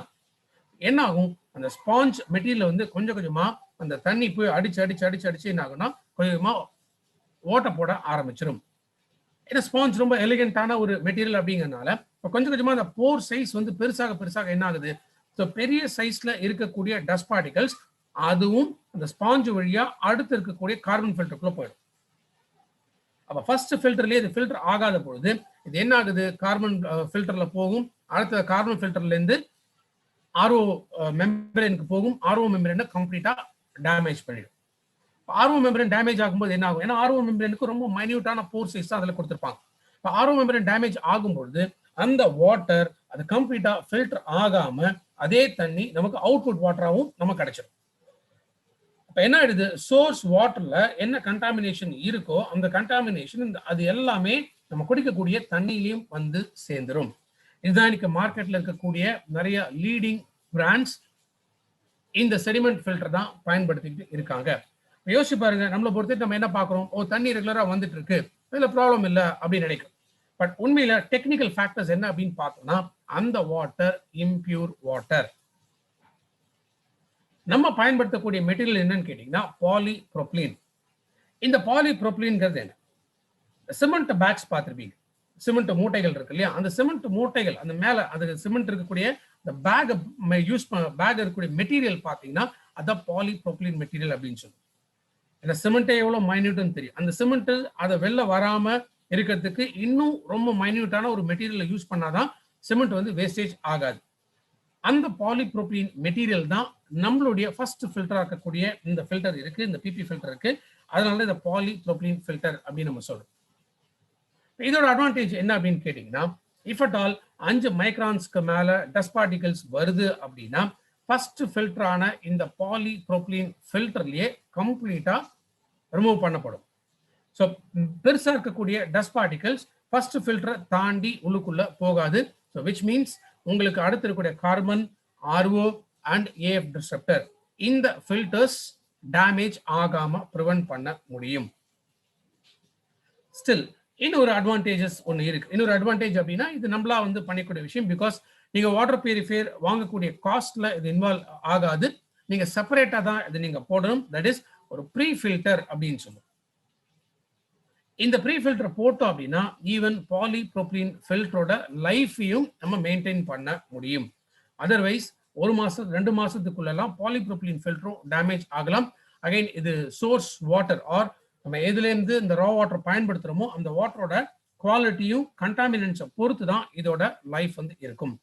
என்ன ஆகும், அந்த ஸ்பாஞ்ச் மெட்டீரியல் வந்து கொஞ்சம் கொஞ்சமா அந்த தண்ணி போய் அடிச்சு என்ன ஆகும்னா கொஞ்சமா ஓட்ட போட ஆரம்பிச்சிடும். ஏன்னா ஸ்பாஞ்ச் ரொம்ப எலிகென்டான ஒரு மெட்டீரியல் அப்படிங்கிறதுனால கொஞ்சம் கொஞ்சமா அந்த போர் சைஸ் வந்து பெருசாக என்ன ஆகுது, ஸோ பெரிய சைஸ்ல இருக்கக்கூடிய டஸ்ட் பார்ட்டிகல்ஸ் அதுவும் அந்த ஸ்பாஞ்ச் வழியா அடுத்து இருக்கக்கூடிய கார்பன் ஃபில்டருக்குள்ள போயிடும். அப்ப ஃபர்ஸ்ட் ஃபில்டர்லயே இது ஃபில்டர் ஆகாத பொழுது இது என்ன ஆகுது, கார்பன் ஃபில்டர்ல போகும், அடுத்த கார்பன் ஃபில்டர்ல இருந்து RO மெம்பரேனுக்கு போகும், RO மெம்பரேனை கம்ப்ளீட்டா டேமேஜ் பண்ணிடும். RO மெம்பரேன் டேமேஜ் ஆகும்போது என்ன ஆகும், ஏன்னா RO மெம்பரேனுக்கு ரொம்ப மைன்யூட்டான போர் சைஸ் தான் அதுல கொடுத்துருப்பாங்க. இப்போ RO மெம்பரேன் டேமேஜ் ஆகும்பொழுது அந்த வாட்டர் அது கம்ப்ளீட்டா ஃபில்டர் ஆகாம அதே தண்ணி நமக்கு அவுட்புட் வாட்டராகவும் நமக்கு கிடைச்சிடும். அப்ப என்ன ஆயிடுது, சோர்ஸ் வாட்டர்ல என்ன கண்டாமினேஷன் இருக்கோ அந்த கண்டாமினேஷன் அது எல்லாமே நம்ம குடிக்கக்கூடிய தண்ணியிலையும் வந்து சேர்ந்துரும். இதுதான் இன்னைக்கு மார்க்கெட்ல இருக்கக்கூடிய நிறைய லீடிங் பிராண்ட்ஸ் இந்த செடிமெண்ட் ஃபில்டர் தான் பயன்படுத்திட்டு இருக்காங்க. யோசிச்சு பாருங்க, நம்மளை பொறுத்து நம்ம என்ன பாக்குறோம், தண்ணி ரெகுலரா வந்துட்டு இருக்கு, இதுல ப்ராப்ளம் இல்லை அப்படின்னு நினைக்கும். பட் உண்மையில டெக்னிக்கல் ஃபேக்டர்ஸ் என்ன அப்படின்னு பார்த்தோம்னா அந்த வாட்டர் இம்பியூர் வாட்டர். நம்ம பயன்படுத்தக்கூடிய மெட்டீரியல் என்னன்னு கேட்டீங்கன்னா பாலிப்ரோபிலீன். இந்த பாலிப்ரோபிலீன்ங்கிறது என்ன, சிமெண்ட் பேக்ஸ் பார்த்துருப்பீங்க, சிமெண்ட் மூட்டைகள் இருக்கு இல்லையா, அந்த சிமெண்ட் மூட்டைகள் அந்த மேல அது சிமெண்ட் இருக்கக்கூடிய இந்த பேக் யூஸ் பேக் இருக்கக்கூடிய மெட்டீரியல் பார்த்தீங்கன்னா அதான் பாலிப்ரோபிலீன் மெட்டீரியல் அப்படின்னு சொல்லுவோம். ஏன்னா சிமெண்ட்டே எவ்வளவு மைன்யூட்னு தெரியும். அந்த சிமெண்ட் அதை வெளில வராம இருக்கிறதுக்கு இன்னும் ரொம்ப மைன்யூட்டான ஒரு மெட்டீரியல் யூஸ் பண்ணாதான் சிமெண்ட் வந்து வேஸ்டேஜ் ஆகாது. அந்த பாலிப்ரோபிலீன் மெட்டீரியல் தான் நம்மளுடைய ஃபர்ஸ்ட் ஃபில்டரா இருக்கக்கூடிய இந்த ஃபில்டர் இருக்கு, இந்த PP ஃபில்டர் இருக்கு. அதனால இந்த பாலிப்ரோபிலீன் ஃபில்டர் அப்படின்னு நம்ம சொல்றோம். இதோட அட்வான்டேஜ் என்ன அப்படின்னு கேட்டீங்கன்னா, இஃப் அட் ஆல் 5 மைக்ரான்ஸ்க்கு மேல டஸ்ட் பார்ட்டிகல்ஸ் வருது அப்படின்னா ஃபர்ஸ்ட் ஃபில்டரான இந்த பாலிப்ரோபிலீன் ஃபில்டர்லயே கம்ப்ளீட்டா ரிமூவ் பண்ணப்படும். ஸோ பெருசா இருக்கக்கூடிய டஸ்ட் பார்ட்டிகல்ஸ் ஃபர்ஸ்ட் ஃபில்டரை தாண்டி உள்ளுக்குள்ள போகாது. ஸோ விச் மீன்ஸ் உங்களுக்கு அடுத்து இருக்கக்கூடிய carbon, RO and AF disruptor இந்த ஃபில்டர்ஸ் டேமேஜ் ஆகாம ப்ரிவென்ட் பண்ண முடியும். ஸ்டில் இன்னொரு அட்வான்டேஜஸ் ஒன்று இருக்கு. இன்னொரு அட்வான்டேஜ் அப்படின்னா இது நம்மளா வந்து பண்ணக்கூடிய விஷயம். பிகாஸ் நீங்க வாட்டர் பியூரிஃபையர் வாங்கக்கூடிய காஸ்ட்ல இது இன்வால்வ் ஆகாது. நீங்க செப்பரேட்டா தான் இது நீங்க போடணும். தட் இஸ் ஒரு ப்ரீ ஃபில்டர் அப்படின்னு சொல்லுவோம். இந்த ப்ரீ ஃபில்டர் போட்டோம் அப்படின்னா ஈவன் பாலிப்ரோபிலீன் ஃபில்டரோட லைஃபையும் நம்ம மெயின்டைன் பண்ண முடியும். அதர்வைஸ் 1 மாசம் 2 மாசத்துக்குள்ளெல்லாம் பாலிப்ரோபிலீன் ஃபில்டரும் டேமேஜ் ஆகலாம். அகைன் இது சோர்ஸ் வாட்டர் ஆர் நம்ம எதுலேருந்து இந்த ரா வாட்டர் பயன்படுத்துறோமோ அந்த வாட்டரோட குவாலிட்டியும் கண்டாமினன்ஸை பொறுத்து தான் இதோட லைஃப் வந்து இருக்கும்.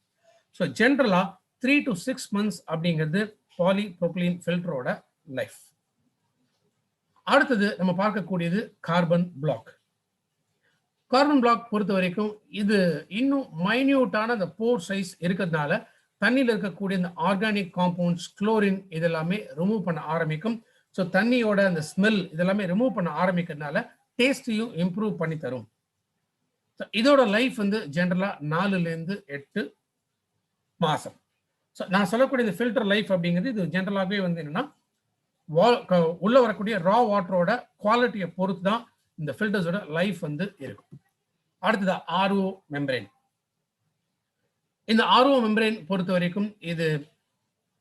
ஸோ ஜென்ரலா 3 to 6 months அப்படிங்கிறது பாலிப்ரோபிலீன் ஃபில்டரோட லைஃப். அடுத்தது நம்ம பார்க்கக்கூடியது கார்பன் பிளாக். கார்பன் பிளாக் பொறுத்த வரைக்கும் இது இன்னும் மைன்யூட்டான அந்த போர் சைஸ் இருக்கிறதுனால தண்ணியில் இருக்கக்கூடிய இந்த ஆர்கானிக் காம்பவுண்ட்ஸ், குளோரின் இதெல்லாமே ரிமூவ் பண்ண ஆரம்பிக்கும். ஸோ தண்ணியோட அந்த ஸ்மெல் இதெல்லாமே ரிமூவ் பண்ண ஆரம்பிக்கிறதுனால டேஸ்டையும் இம்ப்ரூவ் பண்ணி தரும். இதோட லைஃப் வந்து ஜென்ரலா 4 to 8 மாசம். ஸோ நான் சொல்லக்கூடிய இந்த ஃபில்டர் லைஃப் அப்படிங்கிறது இது ஜென்ரலாகவே வந்து என்னன்னா உள்ள வரக்கூடிய ரா வாட்டரோட குவாலிட்டியை பொறுத்து தான் இந்த ஃபில்டர்ஸோட லைஃப் வந்து இருக்கும். அடுத்தது ஆர்ஓ மெம்பரேன். இந்த ஆர்ஓ மெம்பரேன் பொறுத்த வரைக்கும் இது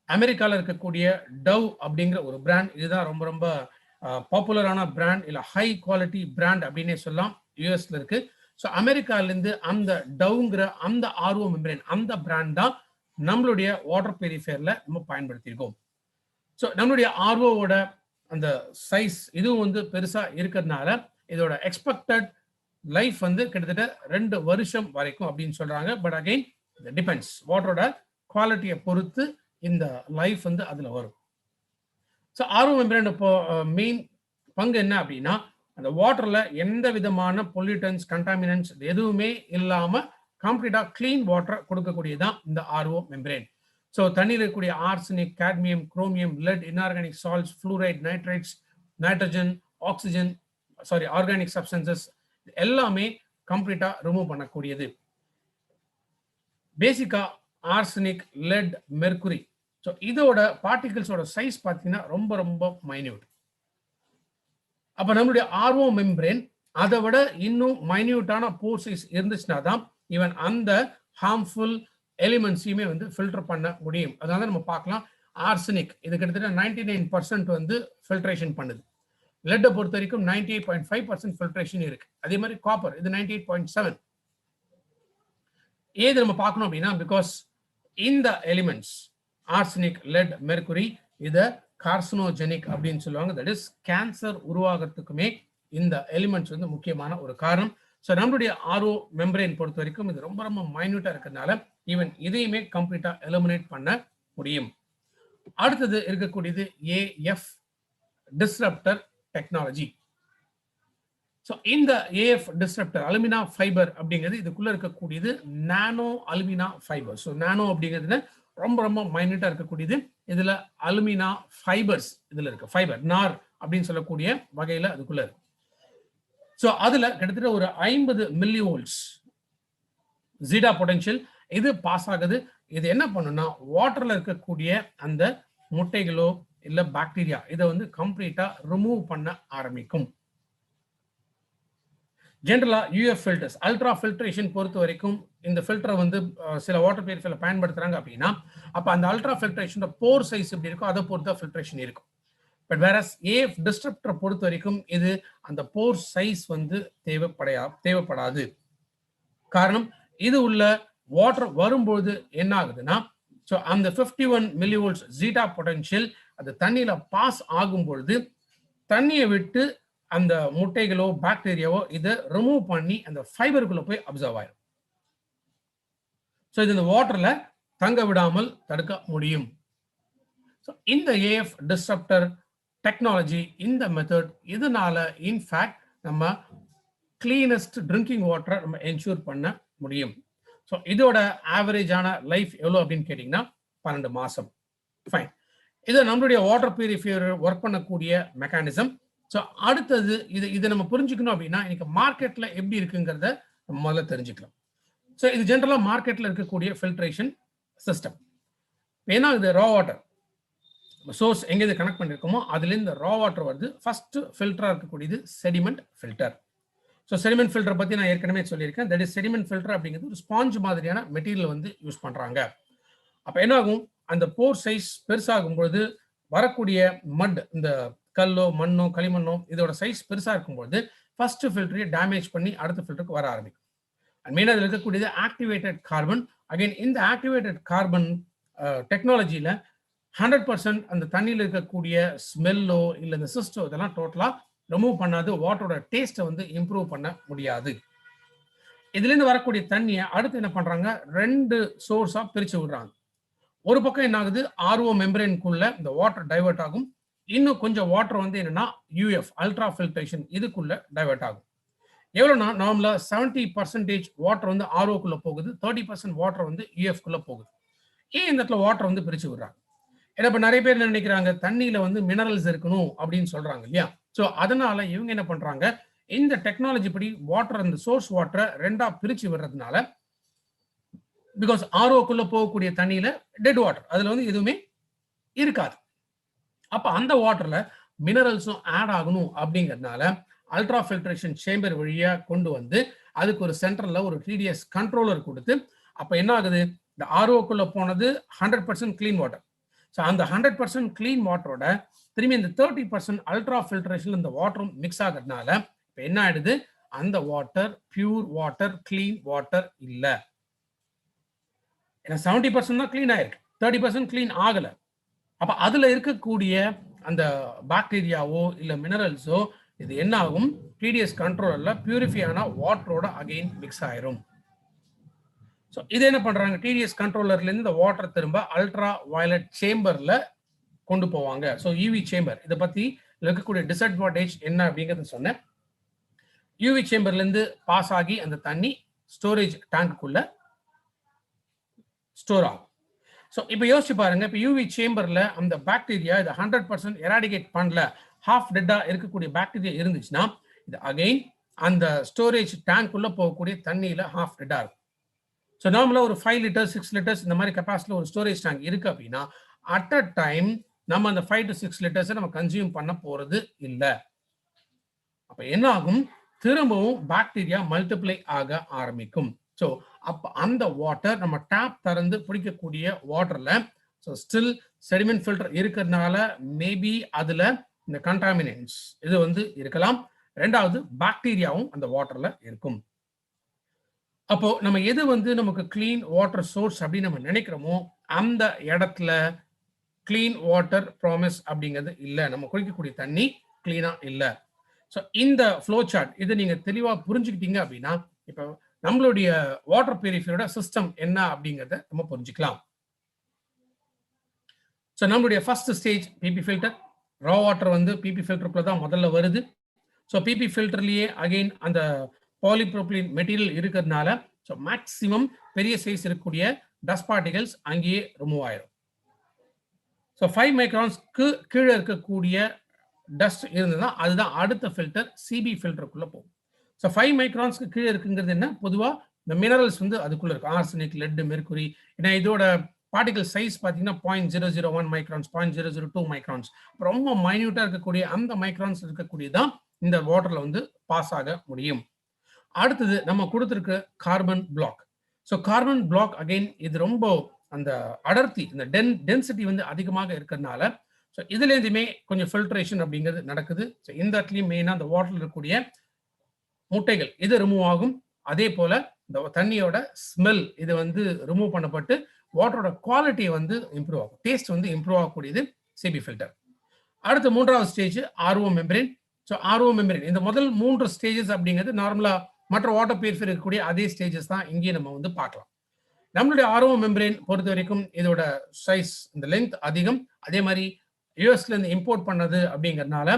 அமெரிக்காவில் இருக்கக்கூடிய டவ் அப்படிங்கிற ஒரு பிராண்ட். இதுதான் ரொம்ப ரொம்ப பாப்புலரான பிராண்ட், இல்லை ஹை குவாலிட்டி பிராண்ட் அப்படின்னே சொல்லலாம். யூஎஸ்ல இருக்கு. ஸோ அமெரிக்காலேருந்து அந்த டவ்ங்கிற அந்த ஆர்ஓ மெம்பரேன் அந்த பிராண்ட் தான் நம்மளுடைய வாட்டர் பியூரிஃபையர்ல நம்ம பயன்படுத்தியிருக்கோம். ஸோ நம்மளுடைய ஆர்ஓவோட அந்த சைஸ் இதுவும் வந்து பெருசா இருக்கிறதுனால இதோட எக்ஸ்பெக்டட் லைஃப் வந்து கிட்டத்தட்ட 2 வருஷம் வரைக்கும் அப்படின்னு சொல்றாங்க. பட் அகைன் டிபெண்ட்ஸ் வாட்டரோட குவாலிட்டியை பொறுத்து இந்த லைஃப் வந்து அதுல வரும். ஸோ ஆர்ஓ மெம்பரேன் இப்போ மெயின் பங்கு என்ன அப்படின்னா அந்த வாட்டர்ல எந்த விதமான பொல்யூட்டன்ஸ், கண்டாமினன்ஸ் எதுவுமே இல்லாம கம்ப்ளீட்டா கிளீன் வாட்டர் கொடுக்கக்கூடியதான் இந்த ஆர்ஓ மெம்பரேன். ஸோ தண்ணியில் இருக்கக்கூடிய arsenic, cadmium, chromium, let, inorganic salts, fluoride, nitrates, nitrogen, oxygen, organic substances எல்லாமே கம்ப்ளீட்டா ரிமூவ் பண்ணக்கூடியது. பேசிக்கா ஆர்சனிக், லெட், மெர்குரி, ஸோ இதோட பார்ட்டிகிள்ஸோட சைஸ் பார்த்தீங்கன்னா ரொம்ப ரொம்ப மைன்யூட். அப்ப நம்மளுடைய ஆர்ஓ மெம்பரேன் அதை விட இன்னும் மைன்யூட்டான போர் சைஸ் இருந்துச்சுன்னா தான் ஈவன் அந்த ஹார்ம்ஃபுல் எலிமெண்ட்ஸையுமே வந்து ஃபில்டர் பண்ண முடியும். அதனால நம்ம பார்க்கலாம் ஆர்சனிக் இது கிட்டத்தட்ட 99% வந்து ஃபில்ட்ரேஷன் பண்ணுது. லெட்டை பொறுத்த வரைக்கும் 98.5% ஃபில்ட்ரேஷன் இருக்கு. அதே மாதிரி காப்பர் இது 98.7. ஏது நம்ம பார்க்கணும் அப்படின்னா பிகாஸ் இந்த எலிமெண்ட்ஸ் ஆர்சனிக், லெட், மெர்குரி இதை கார்சினோஜெனிக் அப்படின்னு சொல்லுவாங்க. தட் இஸ் கேன்சர் உருவாகிறதுக்குமே இந்த எலிமெண்ட்ஸ் வந்து முக்கியமான ஒரு காரணம். ஸோ நம்மளுடைய ஆர்ஓ மெம்பரேன் பொறுத்த வரைக்கும் இது ரொம்ப ரொம்ப மைன்யூட்டா இருக்கிறதுனால ஈவன் இதையுமே கம்ப்ளீட்டா எலிமினேட் பண்ண முடியும். அடுத்தது இருக்கக்கூடியது ஏஎஃப் டிஸ்ரப்டர் டெக்னாலஜி. ஸோ இந்த ஏஎஃப் டிஸ்ரப்டர் அலுமினா ஃபைபர் அப்படிங்கிறது இதுக்குள்ள இருக்கக்கூடியது நானோ அலுமினா ஃபைபர். ஸோ நானோ அப்படிங்கிறது ரொம்ப ரொம்ப மைன்யூட்டா இருக்கக்கூடியது. இதுல அலுமினா ஃபைபர்ஸ் இதுல இருக்கு. ஃபைபர் நார் அப்படின்னு சொல்லக்கூடிய வகையில அதுக்குள்ள இருக்கு. ஸோ அதுல கிட்டத்தட்ட ஒரு 50 மில்லிவோல்ட்ஸ் ஜீடா பொட்டன்ஷியல் இது பாஸ் ஆகுது. இது என்ன பண்ணுன்னா வாட்டர்ல இருக்கக்கூடிய அந்த முட்டைகளோ இல்ல பாக்டீரியா இதை வந்து கம்ப்ளீட்டா ரிமூவ் பண்ண ஆரம்பிக்கும். ஜென்ரலா யூஎஃப் ஃபில்டர்ஸ் அல்ட்ரா ஃபில்ட்ரேஷன் பொறுத்த வரைக்கும் இந்த ஃபில்டரை வந்து சில வாட்டர் பியூரிஃபையர்ல பயன்படுத்துறாங்க அப்படின்னா அப்ப அந்த அல்ட்ரா ஃபில்ட்ரேஷன் போர் சைஸ் எப்படி இருக்கும் அதை பொறுத்த ஃபில்ட்ரேஷன் இருக்கும். பட் வேறஸ் ஏஎஃப் டிஸ்ரப்டரை பொறுத்த வரைக்கும் இது அந்த போர் சைஸ் வந்து தேவைப்படாது. காரணம் இது உள்ள வாட்டர் வரும்போது என்ன ஆகுதுன்னா ஸோ அந்த 51 மில்லிவோல்ட்ஸ் ஜீட்டா பொட்டன்ஷியல் அது தண்ணியில பாஸ் ஆகும் பொழுது தண்ணியை விட்டு அந்த முட்டைகளோ பாக்டீரியாவோ இதை ரிமூவ் பண்ணி அந்த ஃபைபருக்குள்ள போய் அப்சர்வ் ஆயிடும். ஸோ இது இந்த வாட்டர்ல தங்க விடாமல் தடுக்க முடியும். ஸோ இந்த ஏஎஃப் டிஸ்ரப்டர் டெக்னாலஜி இந்த மெத்தட் இதனால இன்ஃபேக்ட் நம்ம கிளீனஸ்ட் ட்ரிங்கிங் வாட்டரை நம்ம என்ஷூர் பண்ண முடியும். ஸோ இதோட ஆவரேஜான லைஃப் எவ்வளோ அப்படின்னு கேட்டிங்கன்னா 12 மாதம். ஃபைன். இது நம்மளுடைய வாட்டர் பியூரிஃபையர் ஒர்க் பண்ணக்கூடிய மெக்கானிசம். ஸோ அடுத்தது இது நம்ம புரிஞ்சுக்கணும் அப்படின்னா இன்னைக்கு மார்க்கெட்டில் எப்படி இருக்குங்கிறத நம்ம முதல்ல தெரிஞ்சுக்கலாம். ஸோ இது ஜென்ரலாக மார்க்கெட்டில் இருக்கக்கூடிய ஃபில்ட்ரேஷன் சிஸ்டம். ஏன்னா இது ரா வாட்டர் சோர்ஸ் எங்கேருந்து கனெக்ட் பண்ணியிருக்கோமோ அதுலேருந்து ரா வாட்டர் வருது. ஃபர்ஸ்ட் ஃபில்டராக இருக்கக்கூடியது sediment filter. So sediment filter பற்றி நான் ஏற்கனவே சொல்லியிருக்கேன். தட் இஸ் செடிமெண்ட் ஃபில்டர் அப்படிங்கிறது ஒரு ஸ்பாஞ்ச் மாதிரியான மெட்டீரியல் வந்து யூஸ் பண்ணுறாங்க. அப்போ என்ன ஆகும், அந்த போர் சைஸ் பெருசாகும் பொழுது வரக்கூடிய மட், இந்த கல்லோ மண்ணோ களிமண்ணோ இதோட சைஸ் பெருசாக இருக்கும்பொழுது ஃபர்ஸ்ட் ஃபில்டரையே டேமேஜ் பண்ணி அடுத்த ஃபில்டருக்கு வர ஆரம்பிக்கும். அண்ட் மெயினாக அதில் இருக்கக்கூடியது ஆக்டிவேட்டட் கார்பன். அகைன் இந்த ஆக்டிவேட்டட் கார்பன் டெக்னாலஜியில் 100% அந்த தண்ணியில் இருக்கக்கூடிய ஸ்மெல்லோ இல்லை இந்த சிஸ்டோ இதெல்லாம் டோட்டலாக ரிமூவ் பண்ணாது. வாட்டரோட டேஸ்ட்டை வந்து இம்ப்ரூவ் பண்ண முடியாது. இதுலேருந்து வரக்கூடிய தண்ணியை அடுத்து என்ன பண்ணுறாங்க, 2 சோர்ஸாக பிரித்து விடுறாங்க. ஒரு பக்கம் என்ன ஆகுது, ஆர்ஓ மெம்பரேனுக்குள்ள இந்த வாட்டர் டைவர்ட் ஆகும். இன்னும் கொஞ்சம் வாட்டர் வந்து என்னன்னா யூஎஃப் அல்ட்ரா ஃபில்ட்ரேஷன் இதுக்குள்ள டைவர்ட் ஆகும். எவ்வளோனா நார்மலாக 70% வாட்டர் வந்து ஆர்ஓக்குள்ள போகுது, 30% வாட்டர் வந்து யூஎஃப்குள்ள போகுது. ஏன் இந்த இடத்துல வாட்டர் வந்து பிரித்து விடுறாங்க? ஏன்னா இப்போ நிறைய பேர் நினைக்கிறாங்க தண்ணியில வந்து மினரல்ஸ் இருக்கணும் அப்படின்னு சொல்றாங்க இல்லையா. ஸோ அதனால இவங்க என்ன பண்றாங்க, இந்த டெக்னாலஜி படி வாட்டர், அந்த சோர்ஸ் வாட்டரை 2ஆ பிரிச்சு விடுறதுனால, பிகாஸ் ஆர்ஓக்குள்ள போகக்கூடிய தண்ணியில டெட் வாட்டர் அதுல வந்து எதுவுமே இருக்காது. அப்ப அந்த வாட்டர்ல மினரல்ஸும் ஆட் ஆகணும் அப்படிங்கிறதுனால அல்ட்ரா ஃபில்ட்ரேஷன் சேம்பர் வழியா கொண்டு வந்து அதுக்கு ஒரு சென்டர்ல ஒரு டிடிஎஸ் கண்ட்ரோலர் கொடுத்து, அப்ப என்ன ஆகுது, இந்த ஆர்ஓக்குள்ள போனது 100% கிளீன் வாட்டர். ஸோ அந்த 100% கிளீன் வாட்டரோட திரும்பி இந்த 30% அல்ட்ரா ஃபில்ட்ரேஷன் இந்த வாட்டரும் மிக்ஸ் ஆகிறதுனால இப்போ என்ன ஆயிடுது, அந்த water pure water, clean water இல்லை. ஏன்னா 70% தான் கிளீன் ஆயிருக்கு, 30% கிளீன் ஆகலை. அப்போ அதில் இருக்கக்கூடிய அந்த பாக்டீரியாவோ இல்லை மினரல்ஸோ இது என்ன ஆகும், டிடிஎஸ் கண்ட்ரோலரில் பியூரிஃபை ஆன வாட்டரோட அகெயின் மிக்ஸ் ஆயிரும். ஸோ இது என்ன பண்றாங்க, டிடிஎஸ் கண்ட்ரோலர்லேருந்து இந்த வாட்டர் திரும்ப அல்ட்ரா வயலட் சேம்பர்ல கொண்டு போவாங்க. ஸோ யூவி சேம்பர், இதை பத்தி இருக்கக்கூடிய டிஸ்அட்வான்டேஜ் என்ன அப்படிங்கிறத சொன்னேன். யூவி சேம்பர்லேருந்து பாஸ் ஆகி அந்த தண்ணி ஸ்டோரேஜ் டேங்க்குள்ள ஸ்டோர் ஆகும். ஸோ இப்போ யோசிச்சு பாருங்க, இப்போ யூவி சேம்பர்ல அந்த பாக்டீரியா இதை 100% எராடிகேட் பண்ணல, ஹாஃப் டெட்டா இருக்கக்கூடிய பாக்டீரியா இருந்துச்சுன்னா இது அகெயின் அந்த ஸ்டோரேஜ் டேங்க்குள்ள போகக்கூடிய தண்ணியில ஹாஃப் டெட்டா இருக்கும். ஸோ நார்மலாக ஒரு 5 லிட்டர்ஸ் 6 லிட்டர்ஸ் இந்த மாதிரி கெப்பாசிட்டியில் ஒரு ஸ்டோரேஜ் டேங்க் இருக்கு அப்படின்னா அட் அ டைம் நம்ம அந்த 5 to 6 லிட்டர்ஸை நம்ம கன்சியூம் பண்ண போறது இல்லை. அப்போ என்ன ஆகும், திரும்பவும் பாக்டீரியா மல்டிப்ளை ஆக ஆரம்பிக்கும். ஸோ அப்போ அந்த வாட்டர் நம்ம டேப் திறந்து பிடிக்கக்கூடிய வாட்டர்ல ஸோ ஸ்டில் செடிமெண்ட் ஃபில்டர் இருக்கிறதுனால மேபி அதுல இந்த கண்டாமினன்ஸ் இது வந்து இருக்கலாம். ரெண்டாவது பாக்டீரியாவும் அந்த வாட்டர்ல இருக்கும். அப்போ நம்ம எது வந்து நமக்கு கிளீன் வாட்டர் சோர்ஸ் அப்படின்னு நம்ம நினைக்கிறோமோ அந்த இடத்துல கிளீன் வாட்டர் ப்ராமிஸ் அப்படிங்கிறது இல்லை, நம்ம குடிக்கக்கூடிய தண்ணி கிளீனா இல்லை. ஸோ இந்த ஃப்ளோ சார்ட் இது நீங்க தெளிவா புரிஞ்சுக்கிட்டீங்க அப்படின்னா இப்போ நம்மளுடைய வாட்டர் பியூரிஃபையரோட சிஸ்டம் என்ன அப்படிங்கிறத நம்ம புரிஞ்சுக்கலாம். ஸோ நம்மளுடைய ஃபர்ஸ்ட் ஸ்டேஜ் பிபி ஃபில்டர். ரா வாட்டர் வந்து பிபி ஃபில்டருக்குள்ள தான் முதல்ல வருது. ஸோ பிபி ஃபில்டர்லயே அகெயின் அந்த பாலிப்ரோபிலின் மெட்டீரியல் இருக்கிறதுனால ஸோ மேக்சிமம் பெரிய சைஸ் இருக்கக்கூடிய டஸ்ட் பார்ட்டிகல்ஸ் அங்கேயே ரிமூவ் ஆயிரும். ஸோ 5 மைக்ரான்ஸ்க்கு கீழே இருக்கக்கூடிய டஸ்ட் இருந்ததுன்னா அதுதான் அடுத்த ஃபில்டர் சிபி ஃபில்டருக்குள்ள போகும். ஸோ 5 மைக்ரான்ஸ்க்கு கீழே இருக்குங்கிறது என்ன, பொதுவாக இந்த மினரல்ஸ் வந்து அதுக்குள்ள இருக்கு, ஆர்சனிக், லெட், மெர்குரி. ஏன்னா இதோட பார்ட்டிகல் சைஸ் பார்த்தீங்கன்னா 0.001 மைக்ரான்ஸ், 0.002 மைக்ரான்ஸ், ரொம்ப மைன்யூட்டா இருக்கக்கூடிய அந்த மைக்ரான்ஸ் இருக்கக்கூடியதான் இந்த வாட்டர்ல வந்து பாஸ் ஆக முடியும். அடுத்தது நம்ம கொடுத்துருக்க carbon block. So carbon block again இது ரொம்ப அந்த அடர்த்தி, இந்த டென்சிட்டி வந்து அதிகமாக இருக்கிறதுனால ஸோ இதுலேருந்துமே கொஞ்சம் ஃபில்ட்ரேஷன் அப்படிங்கிறது நடக்குது. ஸோ இந்த இடத்துலையும் மெயினாக அந்த வாட்டரில் இருக்கக்கூடிய முட்டைகள் இது ரிமூவ் ஆகும். அதே போல இந்த தண்ணியோட ஸ்மெல் இது வந்து ரிமூவ் பண்ணப்பட்டு வாட்டரோட குவாலிட்டி வந்து இம்ப்ரூவ் ஆகும், டேஸ்ட் வந்து இம்ப்ரூவ் ஆகக்கூடியது சிபி ஃபில்டர். அடுத்து மூன்றாவது stage RO membrane. So RO membrane இந்த முதல் 3 ஸ்டேஜஸ் அப்படிங்கிறது நார்மலா மற்ற வாட்டர் பியூரிஃபையர் இருக்கக்கூடிய அதே ஸ்டேஜஸ் தான் இங்கேயும் நம்ம வந்து பார்க்கலாம். நம்மளுடைய ஆர்ஓ மெம்பரேன் பொறுத்த வரைக்கும் இதோட சைஸ், இந்த லென்த் அதிகம். அதே மாதிரி யூஎஸ்ல இருந்து இம்போர்ட் பண்ணது அப்படிங்கிறதுனால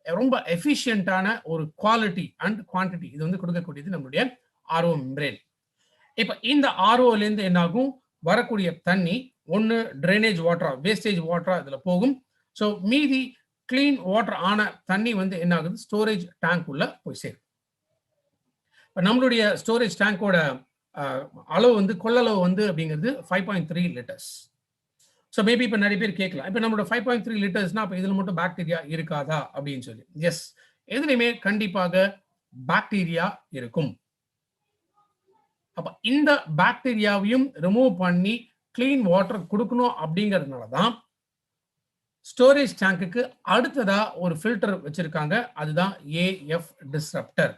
ரொம்ப எஃபிஷியன்டான ஒரு குவாலிட்டி அண்ட் குவான்டிட்டி இது வந்து கொடுக்கக்கூடியது நம்மளுடைய ஆர்ஓ மெம்பரேன். இப்ப இந்த ஆர்ஓல இருந்து என்ன ஆகும், வரக்கூடிய தண்ணி ஒன்னு ட்ரைனேஜ் வாட்டரா வேஸ்டேஜ் வாட்டரா இதுல போகும். ஸோ மீதி கிளீன் வாட்டர் ஆன தண்ணி வந்து என்ன ஆகுது, ஸ்டோரேஜ் டேங்க் உள்ள போய் சேரும். இப்போ நம்மளுடைய ஸ்டோரேஜ் டேங்கோட அளவு வந்து கொள்ளளவு வந்து அப்படிங்கிறது 5.3 லிட்டர்ஸ். ஸோ மேபி இப்போ நிறைய பேர் கேட்கலாம், இப்போ நம்மளோட 5.3 லிட்டர்ஸ்னா அப்போ இதில் மட்டும் பாக்டீரியா இருக்காதா அப்படின்னு சொல்லி. எஸ், எதுலையுமே கண்டிப்பாக பாக்டீரியா இருக்கும். அப்போ இந்த பாக்டீரியாவையும் ரிமூவ் பண்ணி கிளீன் வாட்டர் கொடுக்கணும் அப்படிங்கிறதுனால தான் ஸ்டோரேஜ் டேங்குக்கு அடுத்ததா ஒரு ஃபில்டர் வச்சிருக்காங்க, அதுதான் ஏஎஃப் டிஸ்ரப்டர்.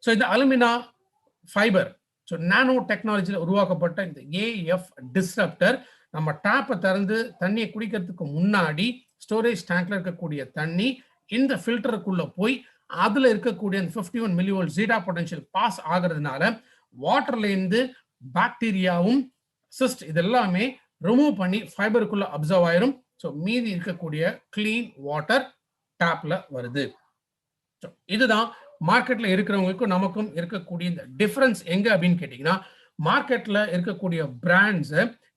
ஸோ இந்த அலுமினா ஃபைபர், ஸோ நானோ டெக்னாலஜியில் உருவாக்கப்பட்ட இந்த ஏஎஃப் டிஸ்ரப்டர் நம்ம டேப்பை திறந்து தண்ணியை குடிக்கிறதுக்கு முன்னாடி ஸ்டோரேஜ் டேங்க்ல இருக்கக்கூடிய தண்ணி இந்த ஃபில்டருக்குள்ள போய் அதுல இருக்கக்கூடிய 51 மில்லிவோல்ட் ஜீரா பொட்டன்ஷியல் பாஸ் ஆகிறதுனால வாட்டர்ல இருந்து பாக்டீரியாவும் சிஸ்ட் இதெல்லாமே ரிமூவ் பண்ணி ஃபைபருக்குள்ள அப்சர்வ் ஆயிரும். ஸோ மீதி இருக்கக்கூடிய கிளீன் வாட்டர் டேப்ல வருது. இதுதான் மார்க்கெட்ல இருக்கிறவங்களுக்கும் நமக்கும் இருக்கக்கூடிய இந்த டிஃபரன்ஸ் எங்க அப்படின்னு கேட்டீங்கன்னா, மார்க்கெட்ல இருக்கக்கூடிய பிராண்ட்ஸ்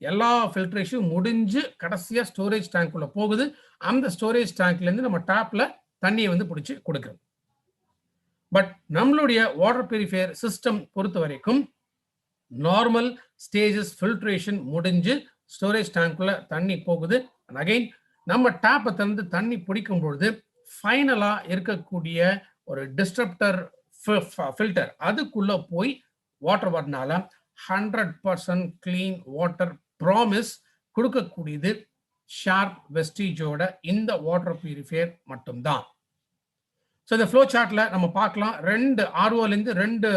எல்லா ஃபில்ட்ரேஷனும் முடிஞ்சு கடைசியா ஸ்டோரேஜ் டேங்க்குள்ள போகுது. அந்த ஸ்டோரேஜ் டேங்க்ல இருந்து நம்ம டேப்ல தண்ணியை வந்து பிடிச்சி கொடுக்குறோம். பட் நம்மளுடைய வாட்டர் பியூரிஃபையர் சிஸ்டம் பொறுத்த வரைக்கும் நார்மல் ஸ்டேஜஸ் ஃபில்ட்ரேஷன் முடிஞ்சு ஸ்டோரேஜ் டேங்க்குள்ள தண்ணி போகுது. அகைன் நம்ம டேப்பை திறந்து தண்ணி பிடிக்கும் பொழுது ஃபைனலா இருக்கக்கூடிய ஒரு டிஸ்ட்ரப்டர் ஃபில்டர் அதுக்குள்ள போய் வாட்டர் வரனால 100% கிளீன் வாட்டர் ப்ராமிஸ் கொடுக்கக்கூடியது ஷார்ப் வெஸ்டீஜோட இந்த வாட்டர் பியூரிஃபையர் மட்டும்தான். ஸோ இந்த ஃப்ளோ சார்ட்ல நம்ம பார்க்கலாம், ரெண்டு ஆர்ஓலேருந்து ரெண்டு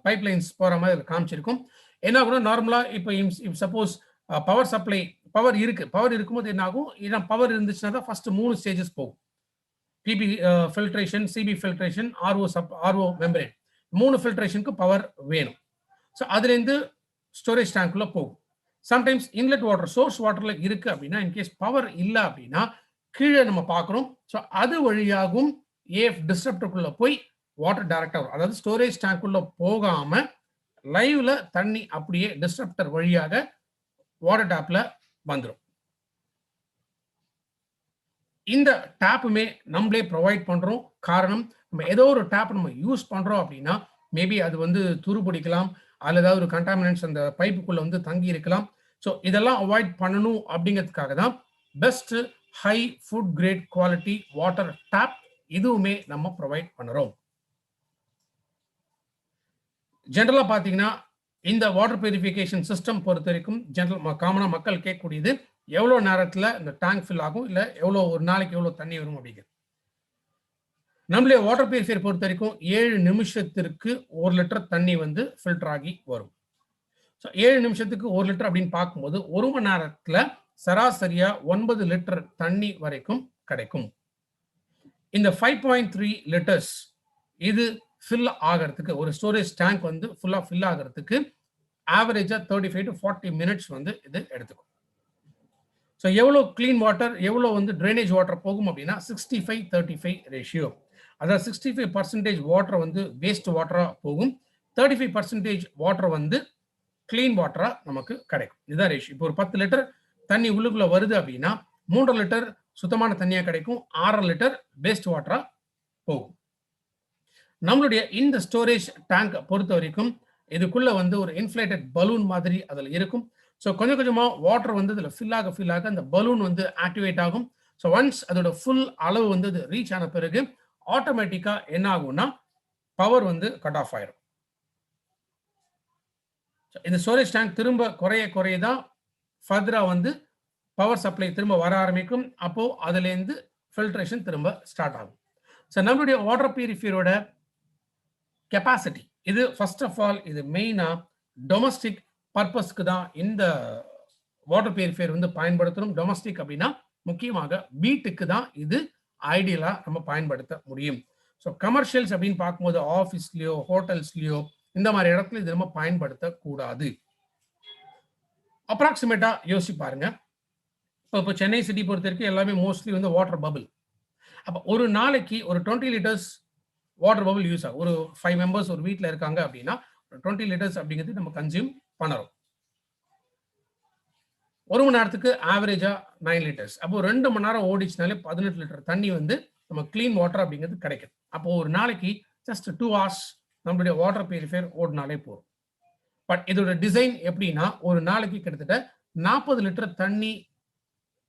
பைப்லைன்ஸ் போற மாதிரி காமிச்சிருக்கும். என்ன ஆகும், நார்மலா இப்போ சப்போஸ் பவர் சப்ளை பவர் இருக்கும்போது என்ன ஆகும், ஏன்னா பவர் இருந்துச்சுன்னா தான் ஃபர்ஸ்ட் 3 ஸ்டேஜஸ் போகும். PP filtration, CB filtration, RO membrane, 3 ஃபில்ட்ரேஷனுக்கு பவர் வேணும். ஸோ அதுலேருந்து ஸ்டோரேஜ் டேங்க்குள்ள போகும். சம்டைம்ஸ் இன்லெட் வாட்டர் சோர்ஸ் வாட்டர்ல இருக்கு அப்படின்னா, இன்கேஸ் பவர் இல்லை அப்படின்னா கீழே நம்ம பார்க்குறோம். ஸோ அது வழியாகவும் ஏஎஃப் டிஸ்ட்ரப்டருக்குள்ள போய் வாட்டர் டைரக்டா வரும். அதாவது ஸ்டோரேஜ் டேங்க்குள்ள போகாம லைவ்ல தண்ணி அப்படியே டிஸ்ட்ரப்டர் வழியாக வாட்டர் டேப்ல வந்துடும். இந்த டேப்புமே நம்மளே ப்ரொவைட் பண்றோம். காரணம், நம்ம ஏதோ ஒரு டேப் நம்ம யூஸ் பண்றோம் அப்படின்னா மேபி அது வந்து துரு பிடிக்கலாம், அல்லது ஏதாவது ஒரு கண்டாமினன்ட்ஸ் அந்த பைப்புக்குள்ள வந்து தங்கி இருக்கலாம். ஸோ இதெல்லாம் அவாய்ட் பண்ணணும் அப்படிங்கிறதுக்காக தான் best high food grade quality water tape இதுவுமே நம்ம ப்ரொவைட் பண்ணுறோம். ஜென்ரலா பார்த்தீங்கன்னா இந்த வாட்டர் பியூரிஃபிகேஷன் சிஸ்டம் பொறுத்த வரைக்கும் காமனாக மக்கள் கேட்கக்கூடியது எவ்வளோ நேரத்தில் இந்த டேங்க் ஃபில் ஆகும், இல்லை எவ்வளோ ஒரு நாளைக்கு எவ்வளோ தண்ணி வரும் அப்படிங்கிறது. நம்மளுடைய வாட்டர் பியூரிஃபையர் பொறுத்த வரைக்கும் 7 நிமிஷத்திற்கு 1 லிட்டர் தண்ணி வந்து ஃபில்டர் ஆகி வரும். ஸோ 7 நிமிஷத்துக்கு 1 லிட்டர் அப்படின்னு பார்க்கும்போது 1 மணி நேரத்தில் சராசரியா 9 லிட்டர் தண்ணி வரைக்கும் கிடைக்கும். இந்த 5.3 லிட்டர்ஸ் இது ஃபில் ஆகிறதுக்கு, ஒரு ஸ்டோரேஜ் டேங்க் வந்து ஃபுல்லா ஃபில் ஆகிறதுக்கு ஆவரேஜா 35 to 40 மினிட்ஸ் வந்து இது எடுத்துக்கும். ஸோ எவ்வளோ கிளீன் வாட்டர் எவ்வளோ வந்து ட்ரைனேஜ் வாட்டர் போகும் அப்படின்னா 65-35 ரேஷியோ. அதாவது 65% வாட்டர் வந்து வேஸ்ட் வாட்டரா போகும், 35% வாட்டர் வந்து கிளீன் வாட்டரா நமக்கு கிடைக்கும். இதுதான் ரேஷியோ. இப்போ ஒரு 10 லிட்டர் தண்ணி உள்ளுக்குள்ள வருது அப்படின்னா 3 லிட்டர் சுத்தமான தண்ணியா கிடைக்கும், 6 லிட்டர் வேஸ்ட் வாட்டரா போகும். நம்மளுடைய இந்த ஸ்டோரேஜ் டேங்க் பொறுத்த வரைக்கும் இதுக்குள்ள வந்து ஒரு இன்ஃப்ளேட்டட் பலூன் மாதிரி அதில் இருக்கும். ஸோ கொஞ்சம் கொஞ்சமா வாட்டர் வந்து இதில் ஃபில் ஆக அந்த பலூன் வந்து ஆக்டிவேட் ஆகும். ஸோ ஒன்ஸ் அதோட ஃபுல் அளவு வந்து இது ரீச் ஆன பிறகு ஆட்டோமேட்டிக்கா என்ன ஆகும்னா பவர் வந்து கட் ஆஃப் ஆயிரும். இந்த ஸ்டோரேஜ் டேங்க் திரும்ப குறைய தான் ஃபர்தரா வந்து பவர் சப்ளை திரும்ப வர ஆரம்பிக்கும். அப்போ அதுலேருந்து ஃபில்ட்ரேஷன் திரும்ப ஸ்டார்ட் ஆகும். ஸோ நம்மளுடைய வாட்டர் பியூரிஃபையரோட கெப்பாசிட்டி இது ஃபர்ஸ்ட் ஆஃப் ஆல் இது மெயினா டொமஸ்டிக் பர்பஸ்க்கு தான் இந்த வாட்டர் பியூரிஃபையர் வந்து பயன்படுத்தணும். டொமஸ்டிக் அப்படின்னா முக்கியமாக வீட்டுக்கு தான் இது ஐடியலா நம்ம பயன்படுத்த முடியும். ஸோ கமர்ஷியல்ஸ் அப்படின்னு பார்க்கும்போது ஆஃபீஸ்லயோ ஹோட்டல்ஸ்லயோ இந்த மாதிரி இடத்துல இது நம்ம பயன்படுத்தக்கூடாது. அப்ராக்சிமேட்டா யோசிச்சு பாருங்க. இப்போ சென்னை சிட்டி பொறுத்த வரைக்கும் எல்லாமே மோஸ்ட்லி வந்து வாட்டர் பபிள். அப்போ ஒரு நாளைக்கு ஒரு 20 லிட்டர்ஸ் வாட்டர் பபிள் யூஸ் ஆகும். ஒரு 5 மெம்பர்ஸ் ஒரு வீட்டில் இருக்காங்க அப்படின்னா 20 லிட்டர்ஸ் அப்படிங்கிறது நம்ம கன்சியூம் பண்ணுறோம். ஒரு மணி நேரத்துக்கு ஆவரேஜா 9 லிட்டர்ஸ். அப்போ 2 மணி நேரம் ஓடிச்சுனாலே 18 லிட்டர் தண்ணி வந்து நம்ம கிளீன் வாட்டர் அப்படிங்கிறது கிடைக்கும். அப்போ ஒரு நாளைக்கு ஜஸ்ட் 2 hours நம்மளுடைய வாட்டர் பியூரிஃபையர் ஓடினாலே போதும். பட் இதோட டிசைன் எப்படின்னா ஒரு நாளைக்கு கிட்டத்தட்ட 40 லிட்டர் தண்ணி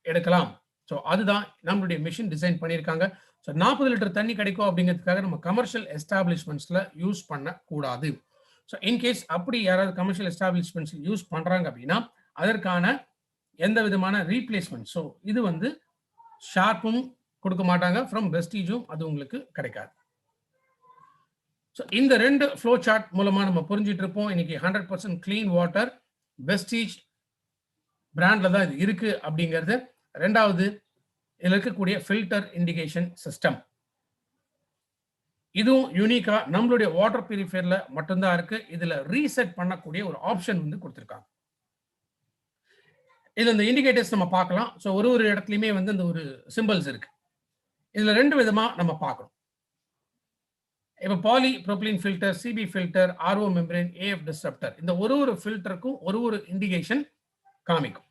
எடுக்கலாம். ஸோ அதுதான் நம்மளுடைய மிஷின் டிசைன் பண்ணியிருக்காங்க. ஸோ 40 லிட்டர் தண்ணி கிடைக்கும் அப்படிங்கிறதுக்காக நம்ம கமர்ஷியல் எஸ்டாப்ளிஷ்மெண்ட்ஸ்ல யூஸ் பண்ணக்கூடாது. ஸோ இன்கேஸ் அப்படி யாராவது கமர்ஷியல் எஸ்டாப்ளிஷ்மெண்ட்ஸ் யூஸ் பண்றாங்க அப்படின்னா அதற்கான எந்த விதமான ரீப்ளேஸ்மெண்ட், ஸோ இது வந்து ஷார்ப்பும் கொடுக்க மாட்டாங்க, ஃப்ரம் வெஸ்டீஜும் அது உங்களுக்கு கிடைக்காது. ஸோ இந்த 2 ஃப்ளோ சார்ட் மூலமா நம்ம புரிஞ்சுட்டு இருப்போம். இன்னைக்கு 100% கிளீன் வாட்டர் வெஸ்டீஜ் பிராண்ட்ல தான் இது இருக்கு அப்படிங்கிறது. ரெண்டாவது, இதுல இருக்கக்கூடிய ஃபில்டர் இண்டிகேஷன் சிஸ்டம், இதுவும் யூனிக்கா நம்மளுடைய வாட்டர் பியூரிஃபையர்ல மட்டும்தான் இருக்கு. இதுல ரீசெட் பண்ணக்கூடிய ஒரு ஆப்ஷன் வந்து கொடுத்திருக்காங்க. இதுல இந்த இண்டிகேட்டர்ஸ் நம்ம பார்க்கலாம். ஸோ ஒரு இடத்துலையுமே வந்து இந்த ஒரு சிம்பிள்ஸ் இருக்கு. இதுல 2 விதமா நம்ம பார்க்கணும். இப்போ polypropylene filter, CB filter, RO membrane, AF disruptor, இந்த ஒரு ஃபில்டருக்கும் ஒரு இண்டிகேஷன் காமிக்கும்.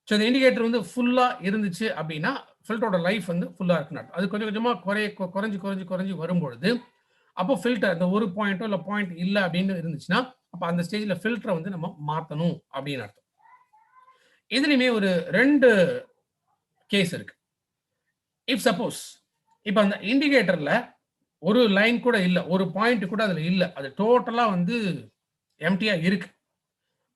ஸோ இந்த இண்டிகேட்டர் வந்து ஃபுல்லா இருந்துச்சு அப்படின்னா ஃபில்டரோட லைஃப் வந்து ஃபுல்லா இருக்குன்னு அர்த்தம். அது கொஞ்சம் கொஞ்சமா குறைஞ்சு வரும்பொழுது அப்போ ஃபில்டர் இந்த ஒரு பாயிண்டோ இல்லை பாயிண்ட் இல்லை அப்படின்னு இருந்துச்சுன்னா அப்போ அந்த ஸ்டேஜில் ஃபில்டரை வந்து நம்ம மாற்றணும் அப்படின்னு அர்த்தம். இதுலையுமே ஒரு 2 கேஸ் இருக்கு. இஃப் சப்போஸ் இப்போ அந்த இண்டிகேட்டர்ல ஒரு லைன் கூட இல்லை, ஒரு பாயிண்ட் கூட அதுல இல்லை, அது டோட்டலா வந்து எம்டியா இருக்கு,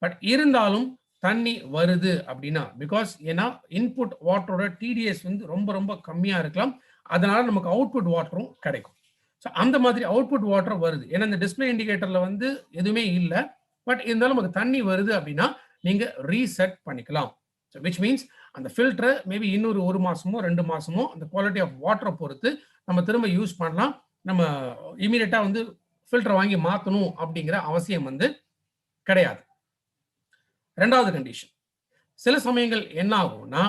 பட் இருந்தாலும் தண்ணி வருது அப்படின்னா பிகாஸ் ஏன்னா இன்புட் வாட்டரோட டிடிஎஸ் வந்து ரொம்ப கம்மியா இருக்கலாம், அதனால நமக்கு அவுட்புட் வாட்டரும் கிடைக்கும். ஸோ அந்த மாதிரி அவுட்புட் வாட்டர் வருது. ஏன்னா இந்த டிஸ்பிளே இண்டிகேட்டர்ல வந்து எதுவுமே இல்லை, பட் இருந்தாலும் நமக்கு தண்ணி வருது அப்படின்னா நீங்க ரீசெட் பண்ணிக்கலாம். ஸோ விச் மீன்ஸ் அந்த ஃபில்டரை மேபி இன்னொரு 1 மாசமோ 2 மாசமோ அந்த குவாலிட்டி ஆஃப் வாட்டரை பொறுத்து நம்ம திரும்ப யூஸ் பண்ணலாம். நம்ம இமீடியட்டா வந்து ஃபில்டரை வாங்கி மாற்றணும் அப்படிங்கிற அவசியம் வந்து கிடையாது. ரெண்டாவது கண்டிஷன், சில சமயங்கள் என்ன ஆகும்னா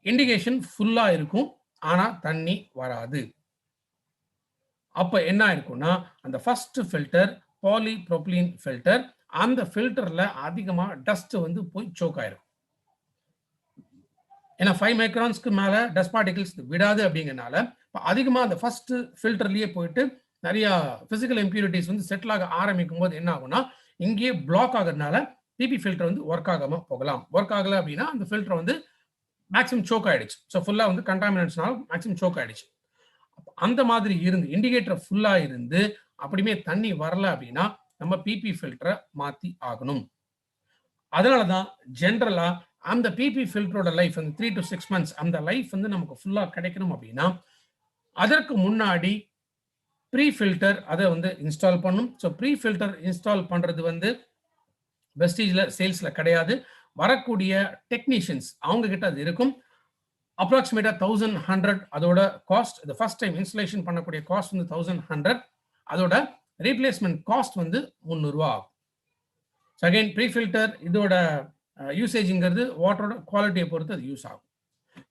இண்டிகேஷன் ஃபுல்லா இருக்கும் ஆனா தண்ணி வராது. அப்ப என்ன இருக்கும்னா அந்த first filter polypropylene filter, அந்த ஃபில்டர்ல அதிகமா டஸ்ட் வந்து போய் சோக் ஆயிரும். ஏன்னா 5 மைக்ரான்ஸ்க்கு மேல டஸ்ட் பார்ட்டிகல்ஸ் விடாது அப்படிங்கறனால அதிகமா அந்த ஃபர்ஸ்ட் ஃபில்டர்லயே போயிட்டு நிறைய பிசிக்கல் இம்பியூரிட்டிஸ் வந்து செட்டில் ஆக ஆரம்பிக்கும் போது என்ன ஆகும்னா இங்கேயே பிளாக் ஆகுறதுனால பிபி ஃபில்டர் வந்து ஒர்க் ஆகாம போகலாம். ஒர்க் ஆகல அப்படின்னா அந்த ஃபில்டர் வந்து மேக்ஸிமம் சோக் ஆயிடுச்சு. ஸோ ஃபுல்லா வந்து கண்டாமினன்ட்ஸ்னால மேக்ஸிமம் சோக் ஆயிடுச்சு. அந்த மாதிரி இருந்து இண்டிகேட்டர் ஃபுல்லா இருந்து அப்படியுமே தண்ணி வரல அப்படின்னா நம்ம பிபி ஃபில்டரை மாத்தி ஆகணும். அதனாலதான் ஜென்ரலா அந்த பிபி ஃபில்டரோட லைஃப் வந்து 3 to 6 months அந்த லைஃப் வந்து நமக்கு ஃபுல்லா கிடைக்கணும் அப்படின்னா அதற்கு முன்னாடி ப்ரீ ஃபில்டர் அதை வந்து இன்ஸ்டால் பண்ணும். ஸோ ப்ரீ ஃபில்டர் இன்ஸ்டால் பண்றது வந்து வெஸ்டீஜ்ல சேல்ஸ்ல கிடையாது. வரக்கூடிய டெக்னீஷியன்ஸ் அவங்க கிட்ட அது இருக்கும். அப்ராக்சிமேட்டா 1100 அதோட காஸ்ட். இந்த ஃபர்ஸ்ட் டைம் இன்ஸ்டலேஷன் பண்ணக்கூடிய காஸ்ட் வந்து 1100. அதோட ரீப்ளேஸ்மெண்ட் காஸ்ட் வந்து 300 ரூபா ஆகும். அகைன் ப்ரீ ஃபில்டர் இதோட யூசேஜ்ங்கிறது வாட்டரோட குவாலிட்டியை பொறுத்து அது யூஸ் ஆகும்.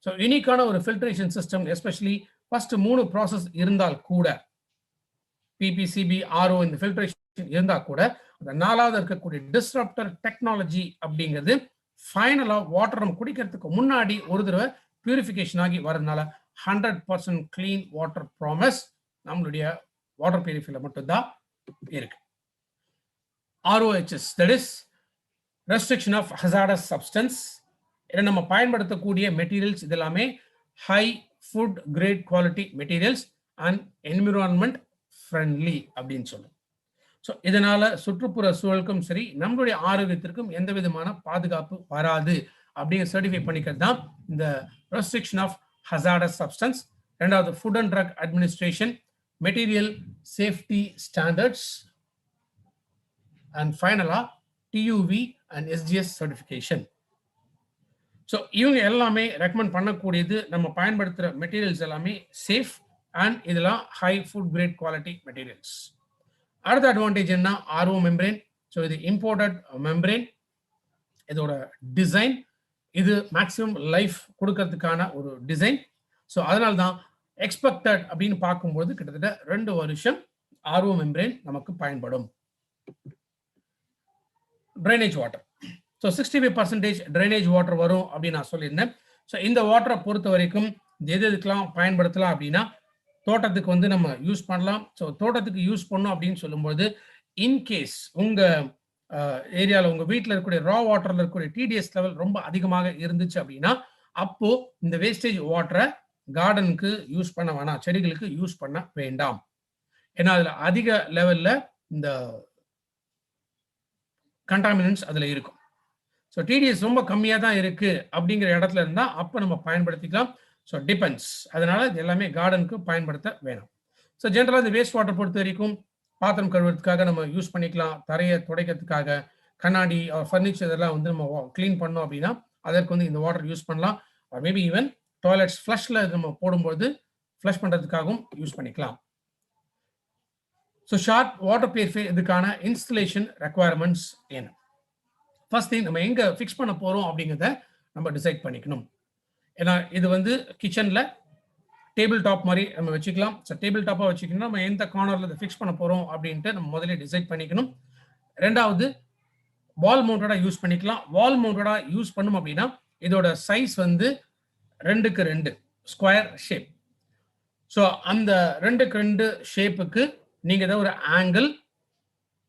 ஸோ யூனிக்கான ஒரு filtration system, especially first 3 process இருந்தால் கூட பிபிசிபி ஆர்ஓ இந்த ஃபில்ட்ரேஷன் இருந்தால் கூட அந்த 4வது இருக்கக்கூடிய டிஸ்ரப்டர் டெக்னாலஜி அப்படிங்கிறது ஃபைனலா வாட்டர் நம்ம குடிக்கிறதுக்கு முன்னாடி ஒரு தடவை பியூரிஃபிகேஷன் ஆகி வரதுனால 100% கிளீன் வாட்டர் ப்ராமிஸ் நம்மளுடைய வாட்டர் பியூரிஃபையர்ல மட்டும்தான் இருக்கு. ROHS, that is restriction of hazardous substance. இதை நம்ம பயன்படுத்தக்கூடிய மெட்டீரியல்ஸ் இதெல்லாமே high food grade quality materials and environment friendly அப்படின்னு சொல்லுவோம். ஸோ இதனால சுற்றுப்புற சூழலுக்கும் சரி நம்மளுடைய ஆரோக்கியத்திற்கும் எந்த விதமான பாதுகாப்பு வராது அப்படிங்கிற சர்டிஃபை பண்ணிக்கிறது தான் இந்த ரெஸ்ட்ரிக்ஷன் ஆஃப் ஹசார்டஸ் சப்ஸ்டன்ஸ். ரெண்டாவது food and drug administration, material safety standards, and ஃபைனலா TUV and SGS certification. So இவங்க எல்லாமே ரெக்கமெண்ட் பண்ணக்கூடியது. நம்ம பயன்படுத்துகிற மெட்டீரியல்ஸ் எல்லாமே சேஃப் அண்ட் இதெல்லாம் high food grade quality materials. அடுத்த அட்வான்டேஜ் என்ன, ஆர்ஓ மெம்பரேன். ஸோ இது இம்போர்ட்டட் மெம்பரேன். இதோட டிசைன் இது மேக்ஸிமம் லைஃப் கொடுக்கறதுக்கான ஒரு டிசைன். ஸோ அதனால தான் எக்ஸ்பெக்டட் அப்படின்னு பார்க்கும்போது கிட்டத்தட்ட 2 வருஷம் ஆர்ஓ மெம்பரேன் நமக்கு பயன்படும். Drainage water. So 65% drainage water வரும் அப்படின்னு நான் சொல்லியிருந்தேன். ஸோ இந்த வாட்டரை பொறுத்த வரைக்கும் எது எதுக்கெல்லாம் பயன்படுத்தலாம் அப்படின்னா, தோட்டத்துக்கு வந்து நம்ம யூஸ் பண்ணலாம். ஸோ தோட்டத்துக்கு யூஸ் பண்ணோம் அப்படின்னு சொல்லும்போது, இன்கேஸ் உங்க ஏரியாவில் உங்க வீட்டில் இருக்கக்கூடிய ரா வாட்டர்ல இருக்கக்கூடிய டிடிஎஸ் லெவல் ரொம்ப அதிகமாக இருந்துச்சு அப்படின்னா, அப்போ இந்த வேஸ்டேஜ் வாட்டரை கார்டனுக்கு யூஸ் பண்ண வேணாம், செடிகளுக்கு யூஸ் பண்ண வேண்டாம். ஏன்னா அதுல அதிக லெவல்ல இந்த கண்டாமினன்ட்ஸ் அதுல இருக்கும். ஸோ டிடிஎஸ் ரொம்ப கம்மியாக தான் இருக்கு அப்படிங்கிற இடத்துல இருந்தா அப்போ நம்ம பயன்படுத்திக்கலாம். So depends. அதனால இது எல்லாமே கார்டனுக்கு பயன்படுத்த வேணும். ஸோ ஜென்ரலாக இந்த வேஸ்ட் வாட்டர் பொறுத்த வரைக்கும் பாத்திரம் கழுவுறதுக்காக நம்ம யூஸ் பண்ணிக்கலாம், தரையை துடைக்கிறதுக்காக, கண்ணாடி ஃபர்னிச்சர் இதெல்லாம் வந்து நம்ம கிளீன் பண்ணோம் அப்படின்னா அதற்கு வந்து இந்த வாட்டர் யூஸ் பண்ணலாம். மேபி ஈவன் டாய்லெட்ஸ் ஃப்ளஷ்ல நம்ம போடும்போது ஃப்ளஷ் பண்றதுக்காகவும் யூஸ் பண்ணிக்கலாம். ஸோ ஷார்ட் வாட்டர் பியூரிஃபை இதுக்கான இன்ஸ்டலேஷன் ரெக்குவயர்மெண்ட்ஸ் என்ன? ஃபர்ஸ்ட் திங் நம்ம எங்க ஃபிக்ஸ் பண்ண போறோம் அப்படிங்கிறத நம்ம டிசைட் பண்ணிக்கணும். ஏன்னா இது வந்து கிச்சன்ல டேபிள் டாப் மாதிரி நம்ம வச்சுக்கலாம். ஸோ டேபிள் டாப்பாக வச்சுக்கணும், நம்ம எந்த கார்னர்ல இதை ஃபிக்ஸ் பண்ண போறோம் அப்படின்ட்டு நம்ம முதல்ல டிசைட் பண்ணிக்கணும். ரெண்டாவது வால் மவுண்டடாக யூஸ் பண்ணிக்கலாம். வால் மவுண்டடாக யூஸ் பண்ணும் அப்படின்னா இதோட சைஸ் வந்து 2க்கு 2 ஸ்கொயர் ஷேப். ஸோ அந்த 2க்கு 2 ஷேப்புக்கு நீங்க ஏதாவது ஒரு ஆங்கிள்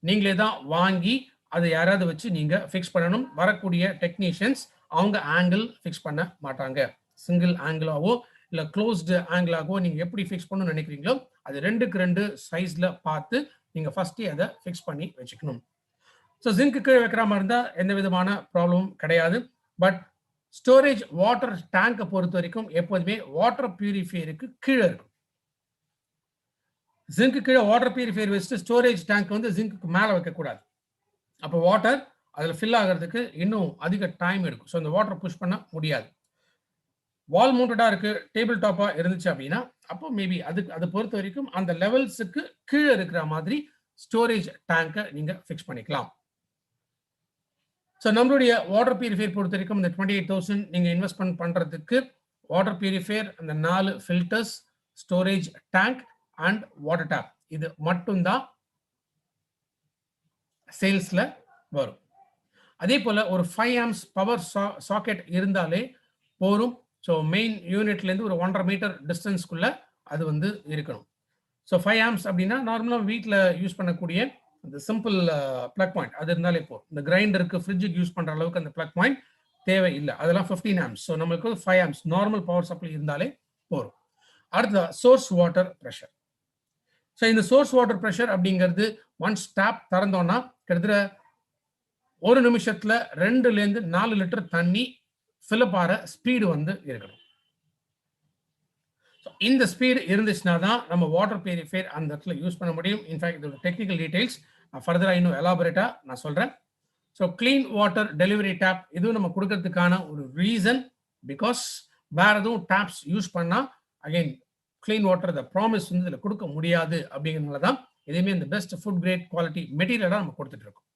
நீங்களே தான் வாங்கி அதை யாராவது வச்சு நீங்க ஃபிக்ஸ் பண்ணணும். வரக்கூடிய டெக்னீஷியன்ஸ் அவங்க ஆங்கிள் ஃபிக்ஸ் பண்ண மாட்டாங்க. சிங்கிள் ஆங்கிளாவோ இல்லை க்ளோஸ்டு ஆங்கிளாகவோ நீங்க எப்படி ஃபிக்ஸ் பண்ணணும்னு நினைக்கிறீங்களோ அது 2க்கு 2 சைஸ்ல பார்த்து நீங்க ஃபர்ஸ்ட் அதை ஃபிக்ஸ் பண்ணி வச்சுக்கணும். ஸோ ஜிங்க்கு கீழே வைக்கிற மாதிரி இருந்தால் எந்த விதமான ப்ராப்ளமும் கிடையாது. பட் ஸ்டோரேஜ் வாட்டர் டேங்கை பொறுத்த வரைக்கும் எப்போதுமே வாட்டர் பியூரிஃபையருக்கு கீழே இருக்கும். ஜிங்க்கு கீழே வாட்டர் பியூரிஃபையர் வச்சுட்டு ஸ்டோரேஜ் டேங்க் வந்து ஜிங்க்கு மேலே வைக்கக்கூடாது. அப்போ வாட்டர் அதில் ஃபில் ஆகிறதுக்கு இன்னும் அதிக டைம் எடுக்கும். ஸோ அந்த வாட்டர் புஷ் பண்ண முடியாது. வால் மவுண்டடாக இருக்கு, டேபிள் டாப்பாக இருந்துச்சு அப்படின்னா அப்போ மேபி அதை பொறுத்த வரைக்கும் அந்த லெவல்ஸுக்கு கீழே இருக்கிற மாதிரி ஸ்டோரேஜ் டேங்கை நீங்க ஃபிக்ஸ் பண்ணிக்கலாம். ஸோ நம்மளுடைய வாட்டர் பியூரிஃபையர் பொறுத்த வரைக்கும் இந்த 28,000 நீங்க இன்வெஸ்ட்மெண்ட் பண்றதுக்கு வாட்டர் பியூரிஃபையர், அந்த 4 filters, storage tank and water tape இது மட்டும்தான் சேல்ஸ்ல வரும். அதே போல ஒரு 5 amps பவர் சாக்கெட் இருந்தாலே போரும். ஸோ மெயின் யூனிட்ல இருந்து ஒரு 1.5 மீட்டர் டிஸ்டன்ஸ்க்குள்ள அது வந்து இருக்கணும். ஸோ 5 amps அப்படின்னா நார்மலாக வீட்டில் யூஸ் பண்ணக்கூடிய அந்த சிம்பிள் பிளக் பாயிண்ட் அது இருந்தாலே போதும். இந்த கிரைண்டருக்கு ஃப்ரிட்ஜுக்கு யூஸ் பண்ற அளவுக்கு அந்த பிளக் பாயிண்ட் தேவை இல்லை. அதெல்லாம் 15 amps. ஸோ நம்மளுக்கு 5 amps நார்மல் பவர் சப்ளை இருந்தாலே போதும். அடுத்த சோர்ஸ் வாட்டர் ப்ரெஷர். ஸோ இந்த சோர்ஸ் வாட்டர் ப்ரெஷர் அப்படிங்கிறது ஒன்ஸ் டேப் திறந்தோம்னா கிட்டத்தட்ட ஒரு நிமிஷத்துல 2லேருந்து 4 லிட்டர் தண்ணி ஃபில்அப் ஆகிற ஸ்பீடு வந்து இருக்கணும். இந்த ஸ்பீடு இருந்துச்சுன்னா தான் நம்ம வாட்டர் பியூரிஃபையர் அந்த இடத்துல யூஸ் பண்ண முடியும். இன்ஃபேக்ட் இதோட டெக்னிக்கல் டீடைல்ஸ் நான் ஃபர்தரா இன்னும் எலாபரேட்டா நான் சொல்றேன். So clean water delivery tap இதுவும் நம்ம கொடுக்கறதுக்கான ஒரு ரீசன், பிகாஸ் வேற எதுவும் டேப்ஸ் யூஸ் பண்ணா again clean water the promise வந்து இதில் கொடுக்க முடியாது. அப்படிங்கிறதுனால தான் எதுவுமே இந்த பெஸ்ட் ஃபுட் கிரேட் குவாலிட்டி மெட்டீரியலாக நம்ம கொடுத்துட்டு இருக்கோம்.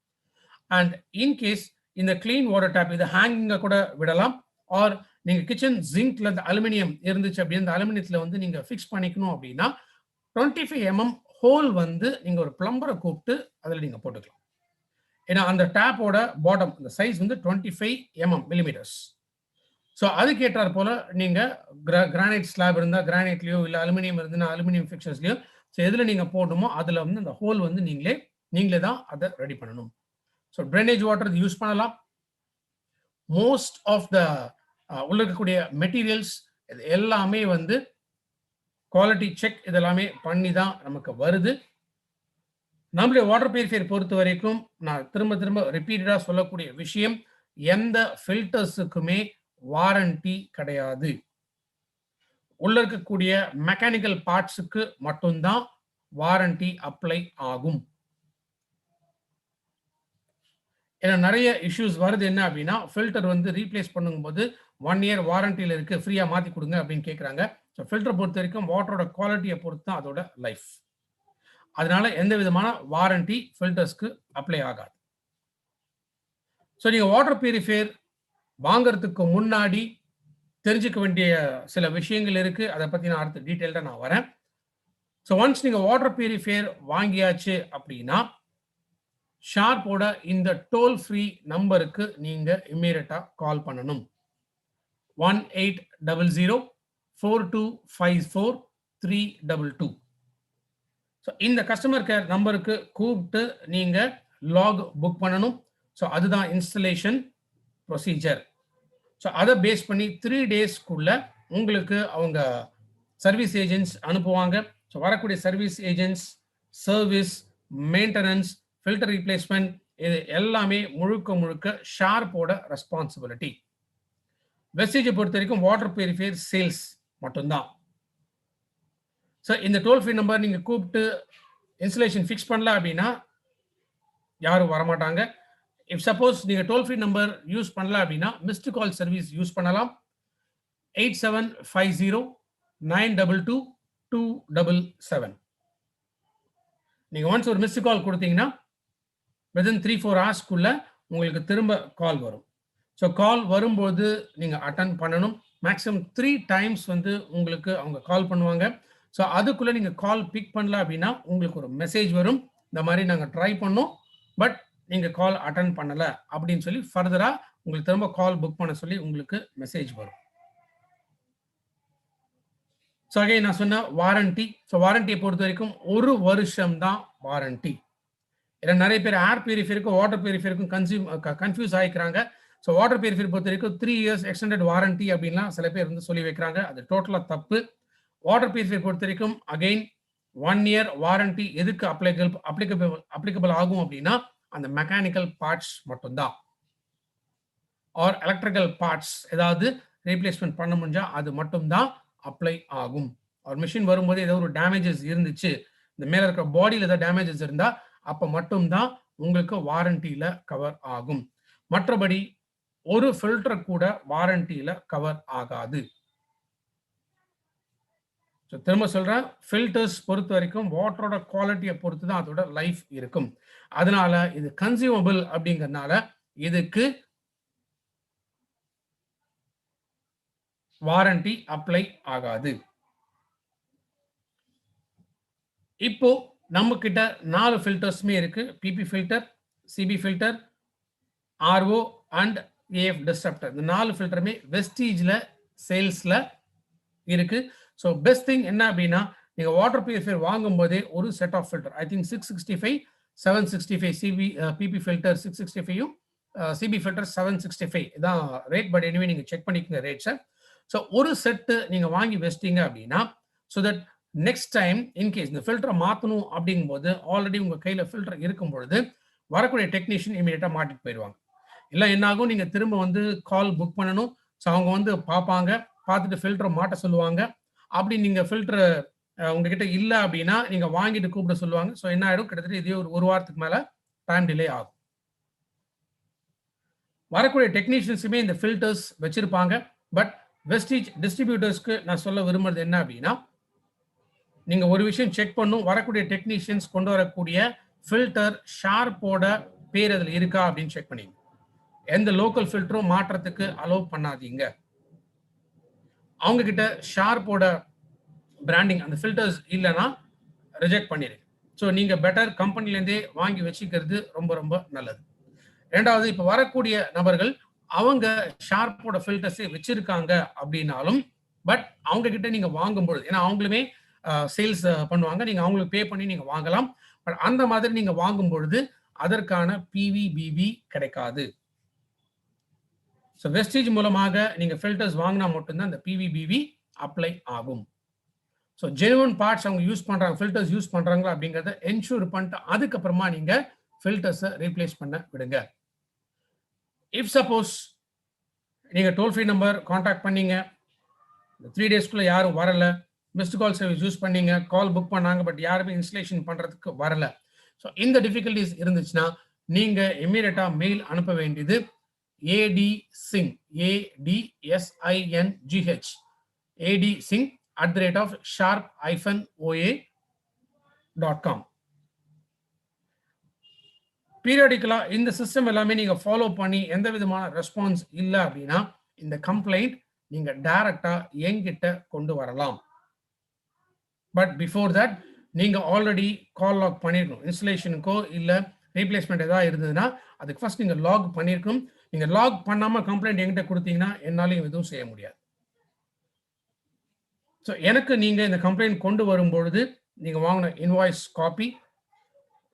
அண்ட் இன்கேஸ் இந்த கிளீன் வாட்டர் டேப் இதை ஹேங்கிங்க கூட விடலாம். ஆர் நீங்க கிச்சன் ஜிங்க்ல இந்த அலுமினியம் இருந்துச்சு அப்படின்னு இந்த அலுமினியத்துல வந்து நீங்க ஃபிக்ஸ் பண்ணிக்கணும் அப்படின்னா 25 mm ஹோல் வந்து நீங்க ஒரு பிளம்பரை கூப்பிட்டு அதில் நீங்க போட்டுக்கலாம். ஏன்னா அந்த டேப்போட பாட்டம் இந்த சைஸ் வந்து 25 mm. ஸோ அதுக்கு ஏற்றார் போல நீங்க கிரானைட் ஸ்லாப் இருந்தா கிரானைட்லயோ இல்லை அலுமினியம் இருந்துன்னா அலுமினியம் ஃபிக்சர்ஸ்லயோ ஸோ எதுல நீங்க போடணுமோ அதுல வந்து அந்த ஹோல் வந்து நீங்களே தான் அதை ரெடி பண்ணணும். ஸோ ட்ரைனேஜ் வாட்டர் யூஸ் பண்ணலாம். மோஸ்ட் ஆஃப் த உள்ள இருக்கக்கூடிய மெட்டீரியல்ஸ் எல்லாமே வந்து குவாலிட்டி செக் இதெல்லாமே பண்ணி தான் நமக்கு வருது. நம்மளுடைய வாட்டர் பியூரிஃபையர் பொறுத்த வரைக்கும் நான் திரும்ப ரிப்பீட்டடா சொல்லக்கூடிய விஷயம், எந்த ஃபில்டர்ஸுக்குமே வாரண்டி கிடையாது. உள்ள இருக்கக்கூடிய மெக்கானிக்கல் பார்ட்ஸுக்கு மட்டும்தான் வாரண்டி அப்ளை ஆகும். ஏன்னா நிறைய இஷ்யூஸ் வருது என்ன அப்படின்னா ஃபில்டர் வந்து ரீப்ளேஸ் பண்ணும்போது 1 year வாரண்டியில் இருக்கு, ஃப்ரீயா மாத்தி கொடுங்க அப்படின்னு கேட்குறாங்க. ஸோ ஃபில்டர் பொறுத்த வரைக்கும் வாட்டரோட குவாலிட்டியை பொறுத்து தான் அதோட லைஃப். அதனால எந்த விதமான வாரண்டி ஃபில்டர்ஸ்க்கு அப்ளை ஆகாது. ஸோ நீங்க வாட்டர் பியூரிஃபையர் வாங்குறதுக்கு முன்னாடி தெரிஞ்சுக்க வேண்டிய சில விஷயங்கள் இருக்கு. அதை பத்தி நான் அடுத்த டீட்டெயில்டா நான் வரேன். ஸோ ஒன்ஸ் நீங்க வாட்டர் பியூரிஃபையர் வாங்கியாச்சு அப்படின்னா ஷார்ப்போட இந்த டோல் ஃப்ரீ நம்பருக்கு நீங்க இம்மீடியட்டா கால் பண்ணணும். 1800-4254-322. ஸோ இந்த கஸ்டமர் கேர் நம்பருக்கு கூப்பிட்டு நீங்க லாக் புக் பண்ணணும். ஸோ அதுதான் இன்ஸ்டலேஷன் ப்ரொசீஜர். ஸோ அதை பேஸ் பண்ணி 3 டேஸ்க்குள்ள உங்களுக்கு அவங்க சர்வீஸ் ஏஜென்ட்ஸ் அனுப்புவாங்க. ஸோ வரக்கூடிய service agents service, maintenance, filter replacement இது எல்லாமே முழுக்க முழுக்க ஷார்ப்போட ரெஸ்பான்சிபிலிட்டி. வெஸ்டேஜை பொறுத்த வரைக்கும் வாட்டர் பியூரிஃபையர் சேல்ஸ் மட்டும்தான். ஸோ இந்த டோல் ஃப்ரீ நம்பர் நீங்க கூப்பிட்டு இன்ஸ்டலேஷன் ஃபிக்ஸ் பண்ணல அப்படின்னா யாரும் வரமாட்டாங்க. இஃப் சப்போஸ் நீங்க டோல் ஃப்ரீ நம்பர் யூஸ் பண்ணல அப்படின்னா மிஸ்டு கால் சர்வீஸ் யூஸ் பண்ணலாம். 8750-922-277. நீங்க ஒன்ஸ் ஒரு மிஸ்டு கால் கொடுத்தீங்கன்னா வித்தின் 3-4 ஹவர்ஸ்க்குள்ள உங்களுக்கு திரும்ப கால் வரும். ஸோ கால் வரும்போது நீங்க அட்டன் பண்ணணும். மேக்ஸிமம் 3 டைம்ஸ் உங்களுக்கு அவங்க கால் பண்ணுவாங்க. ஸோ அதுக்குள்ள நீங்க கால் பிக் பண்ணல அப்படின்னா உங்களுக்கு ஒரு மெசேஜ் வரும், இந்த மாதிரி நாங்கள் ட்ரை பண்ணோம் பட் நீங்க கால் அட்டன் பண்ணல அப்படின்னு சொல்லி ஃபர்தரா உங்களுக்கு திரும்ப கால் புக் பண்ண சொல்லி உங்களுக்கு மெசேஜ் வரும். ஸோ அகைன் நான் சொன்ன வாரண்டி. ஸோ வாரண்டியை பொறுத்த வரைக்கும் 1 வருஷம் தான் வாரண்டி. ஏன்னா நிறைய பேர் ஏர் பியூரிஃபையருக்கும் வாட்டர் பியூரிஃபையருக்கும் கன்ஃபியூஸ் ஆகிக்கிறாங்க. ஸோ வாட்டர் பியூரிஃபையர் பொறுத்த வரைக்கும் 3 இயர்ஸ் எக்ஸ்டெண்டட் வாரண்டி அப்படின்லாம் சில பேர் சொல்லி வைக்கிறாங்க. அது டோட்டலாக தப்பு. வாட்டர் பியூரிஃபையர் பொறுத்த வரைக்கும் அகைன் 1 இயர் வாரண்டி எதுக்கு அப்ளிகபிள் ஆகும் அப்படின்னா அந்த மெக்கானிக்கல் பார்ட்ஸ் மட்டும்தான், ஆர் எலக்ட்ரிக்கல் பார்ட்ஸ் ஏதாவது ரீப்ளேஸ்மெண்ட் பண்ண முடிஞ்சா அது மட்டும்தான் அப்ளை ஆகும். ஒரு மிஷின் வரும்போது ஏதோ ஒரு டேமேஜஸ் இருந்துச்சு, இந்த மேல இருக்கிற பாடியில் ஏதாவது டேமேஜஸ் இருந்தா அப்ப மட்டும்தான் உங்களுக்கு வாரண்டியில கவர் ஆகும். மற்றபடி ஒரு ஃபில்டர் கூட வாரண்டியில கவர் ஆகாது. திரும்ப சொல்றேன், ஃபில்டர்ஸ் பொறுத்த வரைக்கும் வாட்டரோட குவாலிட்டியை பொறுத்து தான் அதோட லைஃப் இருக்கும். அதனால இது கன்சியூமபிள் அப்படிங்கறதுனால இதுக்கு வாரண்டி அப்ளை ஆகாது. இப்போ நம்ம கிட்ட 4 ஃபில்டர்ஸ்மே இருக்கு. PP filter, CB filter, RO and AF disruptor. இந்த 4 ஃபில்டருமே வெஸ்டீஜ்ல சேல்ஸ்ல இருக்கு. ஸோ பெஸ்ட் திங் என்ன அப்படின்னா நீங்க வாட்டர் பியூரிஃபையர் வாங்கும் போதே ஒரு set of filter, I think 665, 765 CB PP filter 665 CB filter 765 இதான் ரேட். பட் எனிவே நீங்க செக் பண்ணிக்கங்க ரேட்ஸை. ஸோ ஒரு செட்டு நீங்க வாங்கி வச்சிட்டீங்க அப்படின்னா so that next time in case இந்த ஃபில்டரை மாற்றணும் அப்படிங்கும்போது ஆல்ரெடி உங்க கையில ஃபில்டர் இருக்கும் பொழுது வரக்கூடிய டெக்னீஷியன் இமீடியட்டா மாட்டிட்டு போயிடுவாங்க. இல்லை என்னாகும், நீங்க திரும்ப கால் புக் பண்ணணும். ஸோ அவங்க பார்ப்பாங்க, பார்த்துட்டு ஃபில்டரை மாட்ட சொல்லுவாங்க. அப்படி நீங்க ஃபில்டர் உங்ககிட்ட இல்லை அப்படின்னா நீங்க வாங்கிட்டு கூப்பிட சொல்லுவாங்க. ஸோ என்ன ஆயிடும், கிட்டத்தட்ட இதே ஒரு வாரத்துக்கு மேல டைம் டிலே ஆகும். வரக்கூடிய டெக்னீஷியன்ஸுமே இந்த ஃபில்டர்ஸ் வச்சிருப்பாங்க. பட் வெஸ்டீஜ் டிஸ்ட்ரிபியூட்டர்ஸ்க்கு நான் சொல்ல விரும்புறது என்ன அப்படின்னா நீங்க ஒரு விஷயம் செக் பண்ணும், வரக்கூடிய டெக்னீஷியன்ஸ் கொண்டு வரக்கூடிய ஃபில்டர் ஷார்ப்போட பேர் அதில் இருக்கா அப்படின்னு செக் பண்ணிங்க. எந்த லோக்கல் ஃபில்டரும் மாற்றத்துக்கு அலோவ் பண்ணாதீங்க. அவங்க கிட்ட ஷார்ப்போட பிராண்டிங் அந்த ஃபில்டர்ஸ் இல்லைன்னா ரிஜெக்ட் பண்ணிடுங்க. ஸோ நீங்க பெட்டர் கம்பெனிலேருந்தே வாங்கி வச்சுக்கிறது ரொம்ப ரொம்ப நல்லது. ரெண்டாவது, இப்போ வரக்கூடிய நபர்கள் அவங்க ஷார்ப்போட ஃபில்டர்ஸே வச்சிருக்காங்க அப்படின்னாலும் பட் அவங்க கிட்ட நீங்க வாங்கும்பொழுது, ஏன்னா அவங்களுமே சேல்ஸ் பண்ணுவாங்க, நீங்க அவங்களுக்கு பே பண்ணி நீங்க வாங்கலாம். பட் அந்த மாதிரி நீங்க வாங்கும் பொழுது அதற்கான பிவிபிபி கிடைக்காது. ஸோ வெஸ்டீஜ் மூலமாக நீங்க ஃபில்டர்ஸ் வாங்கினா மட்டும்தான் இந்த பிவிபிபி அப்ளை ஆகும். ஸோ ஜெனுவன் பார்ட்ஸ் அவங்க யூஸ் பண்றாங்க, ஃபில்டர்ஸ் யூஸ் பண்றாங்களா அப்படிங்கிறத என்ஷூர் பண்ணிட்டு அதுக்கப்புறமா நீங்க ஃபில்டர்ஸை ரீப்ளேஸ் பண்ண விடுங்க. இஃப் சப்போஸ் நீங்க டோல் ஃப்ரீ நம்பர் கான்டாக்ட் பண்ணீங்க, 3 டேஸ்க்குள்ள யாரும் வரல, மிஸ்டு கால் சர்வீஸ் யூஸ் பண்ணீங்க, கால் புக் பண்ணாங்க, பட் யாருமே இன்ஸ்டலேஷன் பண்றதுக்கு வரல. ஸோ இந்த டிஃபிகல்டிஸ் இருந்துச்சுன்னா நீங்க இமீடியட்டா மெயில் அனுப்ப வேண்டியது ADSingh ADSINGH ADSingh@sharp-oa.com. பீரியாடிக்கலா இந்த சிஸ்டம் எல்லாமே நீங்க ஃபாலோ பண்ணி எந்த விதமான ரெஸ்பான்ஸ் இல்லை அப்படின்னா இந்த கம்ப்ளைண்ட் நீங்க டைரக்டா என்கிட்ட கொண்டு வரலாம். பட் பிஃபோர் தட் நீங்க ஆல்ரெடி கால் லாக் பண்ணிருக்கணும். இன்ஸ்டலேஷனுக்கோ இல்ல ரீப்ளேஸ்மெண்ட் ஏதாவது இருந்ததுன்னா அதுக்கு ஃபர்ஸ்ட் நீங்க லாக் பண்ணிருக்கணும். நீங்க லாக் பண்ணாம கம்ப்ளைண்ட் என்கிட்ட கொடுத்தீங்கன்னா என்னாலையும் எதுவும் செய்ய முடியாது. ஸோ எனக்கு நீங்க இந்த கம்ப்ளைண்ட் கொண்டு வரும்பொழுது நீங்க வாங்கின இன்வாய்ஸ் காப்பி,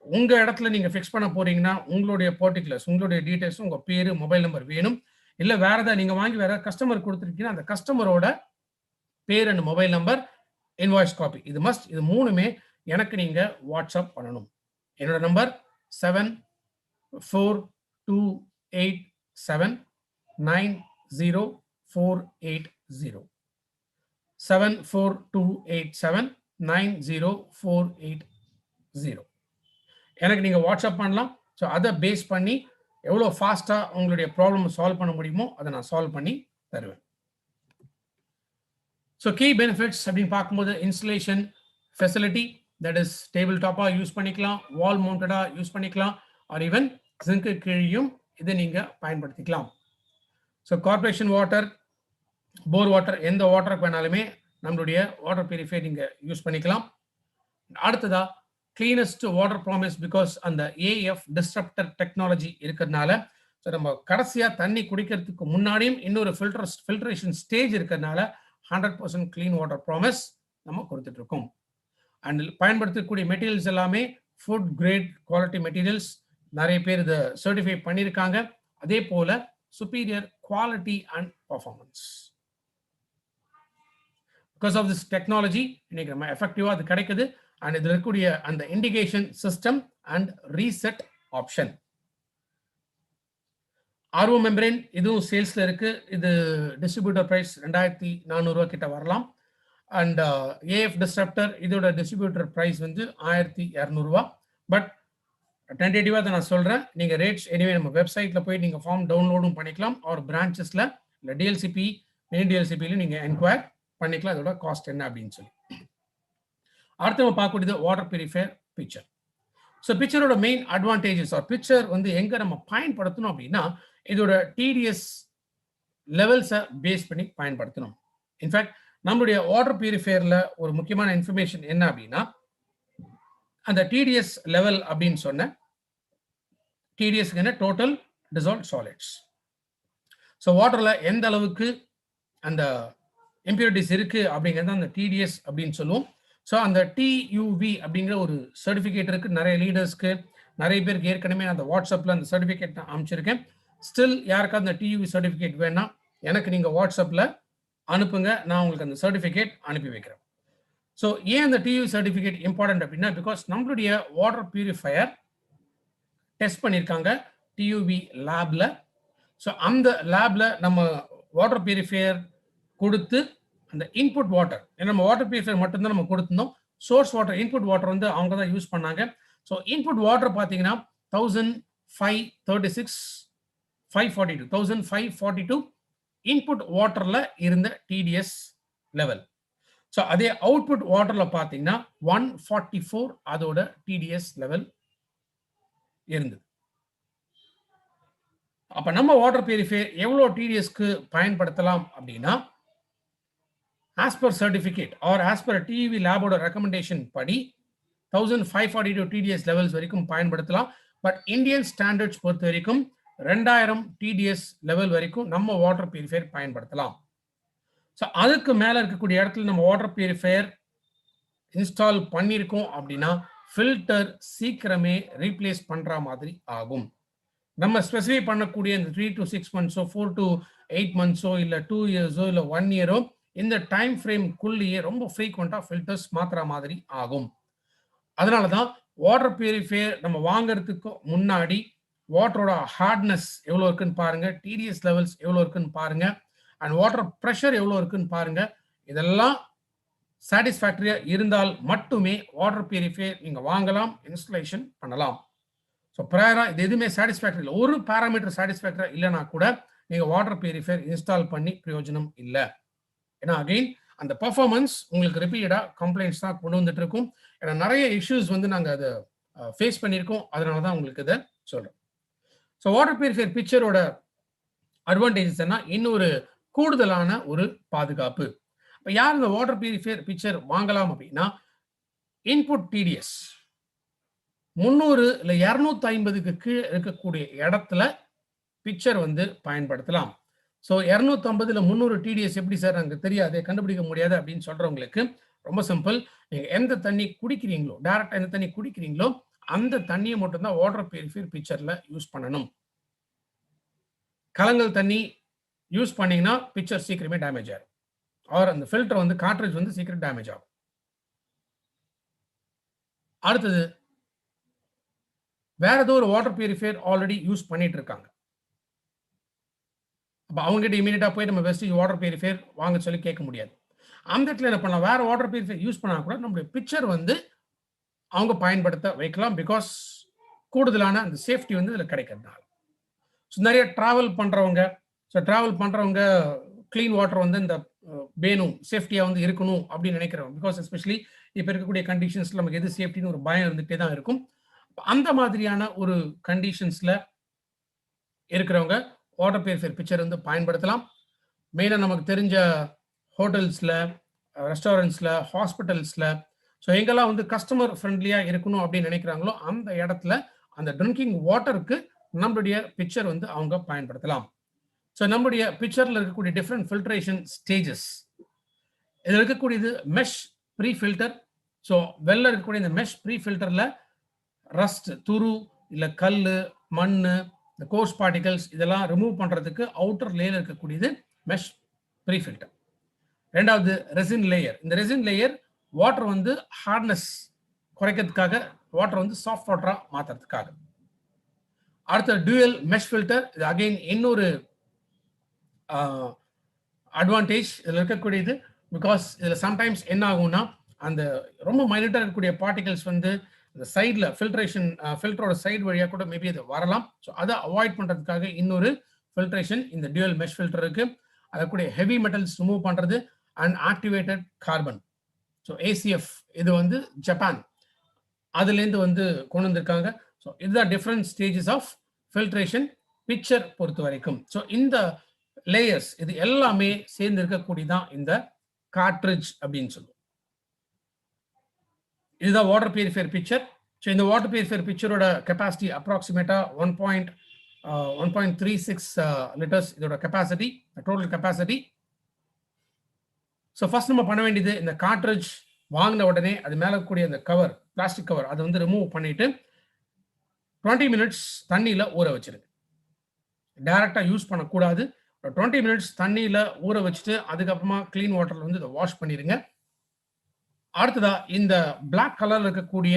உங்க இடத்துல நீங்க ஃபிக்ஸ் பண்ண போறீங்கன்னா உங்களுடைய பர்டிகுலர்ஸ், உங்களுடைய டீடைல்ஸ், உங்க பேரு, மொபைல் நம்பர் வேணும். இல்ல வேற ஏதாவது நீங்க வாங்கி வேற கஸ்டமர் கொடுத்துருக்கீங்கன்னா அந்த கஸ்டமரோட பேர் and mobile number, invoice copy, இது மஸ்ட். இது மூணுமே எனக்கு நீங்க வாட்ஸ்அப் பண்ணணும். என்னோட நம்பர் 7428790480 7428790480. எனக்கு நீங்க வாட்ஸ்அப் பண்ணலாம். ஸோ அதை பேஸ் பண்ணி எவ்வளோ ஃபாஸ்டா உங்களுடைய ப்ராப்ளம் சால்வ் பண்ண முடியுமோ அதை நான் சால்வ் பண்ணி தருவேன். ஸோ கீ பெனிஃபிட்ஸ் அப்படின்னு பார்க்கும்போது installation facility, that is table டாப்பாக யூஸ் பண்ணிக்கலாம், வால் மவுண்டடாக யூஸ் பண்ணிக்கலாம், ஆர் ஈவன் சிங்க்கு கீழியும் இதை நீங்கள் பயன்படுத்திக்கலாம். So corporation water, bore water, எந்த வாட்டருக்கு வேணாலுமே நம்மளுடைய வாட்டர் பியூரிஃபையர் நீங்கள் யூஸ் பண்ணிக்கலாம். அடுத்ததா கிளீனஸ்ட் வாட்டர் ப்ராமிஸ், பிகாஸ் அந்த ஏஎஃப் டிஸ்ட்ரப்டர் டெக்னாலஜி இருக்கிறதுனால ஸோ நம்ம கடைசியாக தண்ணி குடிக்கிறதுக்கு முன்னாடியும் இன்னொரு ஃபில்ட்ரேஷன் ஸ்டேஜ் இருக்கிறதுனால 100% கிளீன் வாட்டர் ப்ராமிஸ் நம்ம கொடுத்துட்டு இருக்கோம். அண்ட் பயன்படுத்தக்கூடிய மெட்டீரியல்ஸ் எல்லாமே ஃபுட் கிரேட் குவாலிட்டி மெட்டீரியல்ஸ். நிறைய பேர் இதை சர்டிஃபை பண்ணியிருக்காங்க. அதே போல superior quality and performance. Because of this technology இன்னைக்கு நம்ம எஃபெக்டிவா அது கிடைக்குது. அண்ட் இதில் இருக்கக்கூடிய அந்த indication system and reset option. RO membrane இதுவும் சேல்ஸ்ல இருக்கு. இது டிஸ்ட்ரிபியூட்டர் பிரைஸ் 2400 கிட்ட வரலாம். அண்ட் ஏஎஃப் டிஸ்ட்ரப்டர் இதோட டிஸ்ட்ரிபியூட்டர் பிரைஸ் வந்து 1200. பட் டென்டேட்டிவா தான் நான் சொல்றேன். நீங்க ரேட்ஸ் எனிவே நம்ம வெப்சைட்ல போய் நீங்க ஃபார்ம் டவுன்லோடும் பண்ணிக்கலாம். ஒரு பிரான்ச்சஸ்ல இல்லை டிஎல்சிபி மினி டிஎல்சிபியில நீங்க என்கொயர் பண்ணிக்கலாம் அதோட காஸ்ட் என்ன அப்படின்னு சொல்லி. அடுத்து நம்ம பார்க்கக்கூடியது வாட்டர் பியூரிஃபையர் பிக்சர். ஸோ பிக்சரோட மெயின் அட்வான்டேஜஸ் ஆர் பிக்சர் வந்து எங்க நம்ம பயன்படுத்தணும் அப்படின்னா இதோட டிடிஎஸ் லெவல்ஸை பேஸ் பண்ணி பயன்படுத்தணும். இன்ஃபேக்ட் நம்மளுடைய வாட்டர் பியூரிஃபையர்ல ஒரு முக்கியமான இன்ஃபர்மேஷன் என்ன அப்படின்னா அந்த டிடிஎஸ் லெவல் அப்படின்னு சொன்ன டிடிஎஸ் என்ன டோட்டல் டிசால்வ் சாலிட்ஸ். ஸோ வாட்டர்ல எந்த அளவுக்கு அந்த இம்பியூரிட்டிஸ் இருக்கு அப்படிங்கிறது அந்த டிடிஎஸ் அப்படின்னு சொல்லுவோம். ஸோ அந்த டியூவி அப்படிங்கிற ஒரு சர்டிஃபிகேட் இருக்கு. நிறைய லீடர்ஸ்க்கு நிறைய பேருக்கு ஏற்கனவே அந்த வாட்ஸ்அப்ல அந்த சர்டிஃபிகேட் நான் அமைச்சிருக்கேன். ஸ்டில் யாருக்காவது அந்த டியூவி சர்டிஃபிகேட் வேணா எனக்கு நீங்க வாட்ஸ்அப்ல அனுப்புங்க, நான் உங்களுக்கு அந்த சர்டிஃபிகேட் அனுப்பி வைக்கிறேன். ஸோ ஏன் அந்த டியூவி சர்டிஃபிகேட் இம்பார்ட்டன்ட் அப்படின்னா பிகாஸ் நம்மளுடைய வாட்டர் பியூரிஃபையர் டெஸ்ட் பண்ணியிருக்காங்க டியூவி லேப்ல. ஸோ அந்த லேப்ல நம்ம வாட்டர் பியூரிஃபையர் கொடுத்து அந்த இன்புட் வாட்டர், நம்ம வாட்டர் பியூரிஃபையர் மட்டும்தான் நம்ம கொடுத்துருந்தோம். சோர்ஸ் வாட்டர் இன்புட் வாட்டர் வந்து அவங்க தான் யூஸ் பண்ணாங்க. ஸோ இன்புட் வாட்டர் பார்த்தீங்கன்னா 1542 இன்புட் வாட்டர்ல இருந்த டிடிஎஸ் லெவல். ஸோ அதே அவுட்புட் வாட்டர்ல பார்த்தீங்கன்னா 144 அதோட டிடிஎஸ் லெவல் இருந்தது. அப்ப நம்ம வாட்டர் பியூரிஃபையர் எவ்வளோ டிடிஎஸ்க்கு பயன்படுத்தலாம் அப்படின்னா as per certificate or as per TUV lab ஓட recommendation படி 1542 TDS levels வரைக்கும் பயன்படுத்தலாம். பட் இந்தியன் ஸ்டாண்டர்ட்ஸ் பொறுத்த வரைக்கும் 2000 TDS லெவல் வரைக்கும் நம்ம வாட்டர் பியூரிஃபையர் பயன்படுத்தலாம். ஸோ அதுக்கு மேல இருக்கக்கூடிய இடத்துல நம்ம வாட்டர் பியூரிஃபையர் இன்ஸ்டால் பண்ணியிருக்கோம் அப்படின்னா ஃபில்டர் சீக்கிரமே ரீப்ளேஸ் பண்ற மாதிரி ஆகும். நம்ம ஸ்பெசிஃபை பண்ணக்கூடிய இந்த 3 to 6 months 4 to 8 months இல்ல 2 years இல்ல 1 year இந்த டைம் ஃப்ரேம்குள்ளேயே ரொம்ப ஃப்ரீக்வெண்டா ஃபில்டர்ஸ் மாத்திர மாதிரி ஆகும். அதனாலதான் வாட்டர் பியூரிஃபையர் நம்ம வாங்குறதுக்கு முன்னாடி வாட்டரோட ஹார்ட்னஸ் எவ்வளவு இருக்குன்னு பாருங்க, டிடிஎஸ் லெவல்ஸ் எவ்வளவு இருக்குன்னு பாருங்க, அண்ட் வாட்டர் ப்ரெஷர் எவ்வளவு இருக்குன்னு பாருங்க. இதெல்லாம் சாட்டிஸ்ஃபேக்டரியா இருந்தால் மட்டுமே வாட்டர் பியூரிஃபையர் நீங்க வாங்கலாம், இன்ஸ்டலேஷன் பண்ணலாம். ஸோ ப்ரையரா இது எதுவுமே சாட்டிஸ்ஃபேக்டரி இல்லை, ஒரு பேராமீட்டர் சாட்டிஸ்ஃபேக்டரா இல்லைன்னா கூட நீங்க வாட்டர் பியூரிஃபையர் இன்ஸ்டால் பண்ணி பிரயோஜனம் இல்லை. ஏன்னா அகைன் அந்த பர்ஃபார்மன்ஸ் உங்களுக்கு ரிப்பீட்டடா கம்ப்ளைண்ட்ஸ் தான் கொண்டு வந்துட்டு இருக்கும். ஏன்னா நிறைய இஷ்யூஸ் வந்து நாங்கள் அதை ஃபேஸ் பண்ணியிருக்கோம். அதனால தான் உங்களுக்கு இதை சொல்றேன். ஸோ வாட்டர் பியூரிஃபையர் பிக்சரோட அட்வான்டேஜஸ் என்ன, இன்னொரு கூடுதலான ஒரு பாதுகாப்பு. இப்போ யார் இந்த வாட்டர் பியூரிஃபையர் பிக்சர் வாங்கலாம் அப்படின்னா, இன்புட் டிடிஎஸ் 300 இல்லை 250க்கு கீழே இருக்கக்கூடிய இடத்துல பிக்சர் வந்து பயன்படுத்தலாம். ஸோ 250 இல்லை 300 டிடிஎஸ் எப்படி சார் எனக்கு தெரியாது, கண்டுபிடிக்க முடியாது அப்படின்னு சொல்றவங்களுக்கு ரொம்ப சிம்பிள். நீங்க எந்த தண்ணி குடிக்கிறீங்களோ, டைரக்டா எந்த தண்ணி குடிக்கிறீங்களோ அந்த தண்ணியை மட்டும்தான் வாட்டர் பியூரிஃபையர் பிக்சர்ல யூஸ் பண்ணணும். கலங்கல் தண்ணி யூஸ் பண்ணீங்கன்னா பிக்சர் சீக்கிரமே டேமேஜ் ஆகும். ஆர் அந்த ஃபில்டர் வந்து கார்ட்ரிட்ஜ் வந்து சீக்கிரம் டேமேஜ் ஆகும். அடுத்தது வேற ஏதோ ஒரு வாட்டர் பியூரிஃபையர் ஆல்ரெடி யூஸ் பண்ணிட்டு இருக்காங்க. அப்போ அவங்ககிட்ட இமீடியட்டா போய் நம்ம வெஸ்டேஜ் வாட்டர் பியூரிஃபையர் வாங்க சொல்லி கேட்க முடியாது. அந்த இடத்துல என்ன பண்ணலாம், வேற வாட்டர் பியூரிஃபையர் யூஸ் பண்ணா கூட நம்மளுடைய பிக்சர் வந்து அவங்க பயன்படுத்த வைக்கலாம். பிகாஸ் கூடுதலான அந்த சேஃப்டி வந்து இதில் கிடைக்கிறதுனால. ஸோ நிறைய டிராவல் பண்றவங்க கிளீன் வாட்டர் வந்து இந்த வேணும், சேஃப்டியா வந்து இருக்கணும் அப்படின்னு நினைக்கிறவங்க. பிகாஸ் எஸ்பெஷலி இப்போ இருக்கக்கூடிய கண்டிஷன்ஸ்ல நமக்கு எது சேஃப்டின்னு ஒரு பயம் இருந்துகிட்டே தான் இருக்கும். அந்த மாதிரியான ஒரு கண்டிஷன்ஸ்ல இருக்கிறவங்க வாட்டர் பியூரிஃபையர் பிக்சர் வந்து பயன்படுத்தலாம். மெயினாக நமக்கு தெரிஞ்ச ஹோட்டல்ஸ்ல, ரெஸ்டாரண்ட்ஸ்ல, ஹாஸ்பிட்டல்ஸ்ல, ஸோ எங்கெல்லாம் வந்து கஸ்டமர் ஃப்ரெண்ட்லியா இருக்கணும் அப்படின்னு நினைக்கிறாங்களோ அந்த இடத்துல அந்த ட்ரிங்கிங் வாட்டருக்கு நம்மளுடைய பிக்சர் வந்து அவங்க பயன்படுத்தலாம். ஸோ நம்முடைய பிக்சர்ல இருக்கக்கூடிய டிஃப்ரெண்ட் ஃபில்ட்ரேஷன் ஸ்டேஜஸ், இதில் இருக்கக்கூடியது மெஷ் ப்ரீ ஃபில்டர். ஸோ வெளில இருக்கக்கூடிய இந்த மெஷ் ப்ரீ ஃபில்டர்ல ரஸ்ட், துரு, இல்லை கல், மண், இந்த கோர்ஸ் பார்ட்டிகல்ஸ் இதெல்லாம் ரிமூவ் பண்றதுக்கு அவுட்டர் லேயர் இருக்கக்கூடியது மெஷ் ப்ரீ ஃபில்டர். ரெண்டாவது ரெசின் லேயர். இந்த ரெசின் லேயர் வாட்டர் வந்து ஹார்ட்னஸ் குறைக்கிறதுக்காக, வாட்டர் வந்து சாஃப்ட் வாட்டரா மாத்துறதுக்காக. அடுத்த டூயல் மெஷ் ஃபில்டர். இது அகைன் இன்னொரு அட்வான்டேஜ் இதில் இருக்கக்கூடியது. பிகாஸ் இதில் சம்டைம்ஸ் என்ன ஆகும்னா, அந்த ரொம்ப மைனூட்டாக இருக்கக்கூடிய பார்ட்டிகல்ஸ் வந்து இந்த சைடில் ஃபில்டரோட சைடு வழியாக கூட மேபி அது வரலாம். ஸோ அதை அவாய்ட் பண்ணுறதுக்காக இன்னொரு ஃபில்ட்ரேஷன் இந்த டியூயல் மெஷ் ஃபில்டர் இருக்கு. அதற்குடைய ஹெவி மெட்டல்ஸ் ரிமூவ் பண்ணுறது and activated carbon. So ACF இது வந்து ஜப்பான் அதுலேருந்து வந்து கொண்டு வந்திருக்காங்க. ஸோ இதுதான் different stages of filtration picture பொறுத்த வரைக்கும். ஸோ இந்த லேயர்ஸ் இது எல்லாமே சேர்ந்து இருக்கக்கூடியதான் இந்த கார்ட்ரிட்ஜ் அப்படின்னு சொல்லுவோம். இதுதான் வாட்டர் பியூரிஃபையர் பிக்சர். ஸோ இந்த வாட்டர் பியூரிஃபையர் பிக்சரோட கெப்பாசிட்டி அப்ராக்சிமேட்டா 1.36 லிட்டர்ஸ் இதோட capacity, total capacity. So first நம்ம பண்ண வேண்டியது, இந்த கார்ட்ரிட்ஜ் வாங்கின உடனே அது மேலே இருக்கக்கூடிய அந்த கவர், பிளாஸ்டிக் கவர், அதை வந்து ரிமூவ் பண்ணிட்டு 20 மினிட்ஸ் தண்ணியில் ஊற வச்சிருங்க. டைரக்டா யூஸ் பண்ணக்கூடாது. 20 மினிட்ஸ் தண்ணியில் ஊற வச்சுட்டு அதுக்கப்புறமா கிளீன் வாட்டர்ல வந்து இதை வாஷ் பண்ணிடுங்க. அடுத்ததா இந்த பிளாக் கலர்ல இருக்கக்கூடிய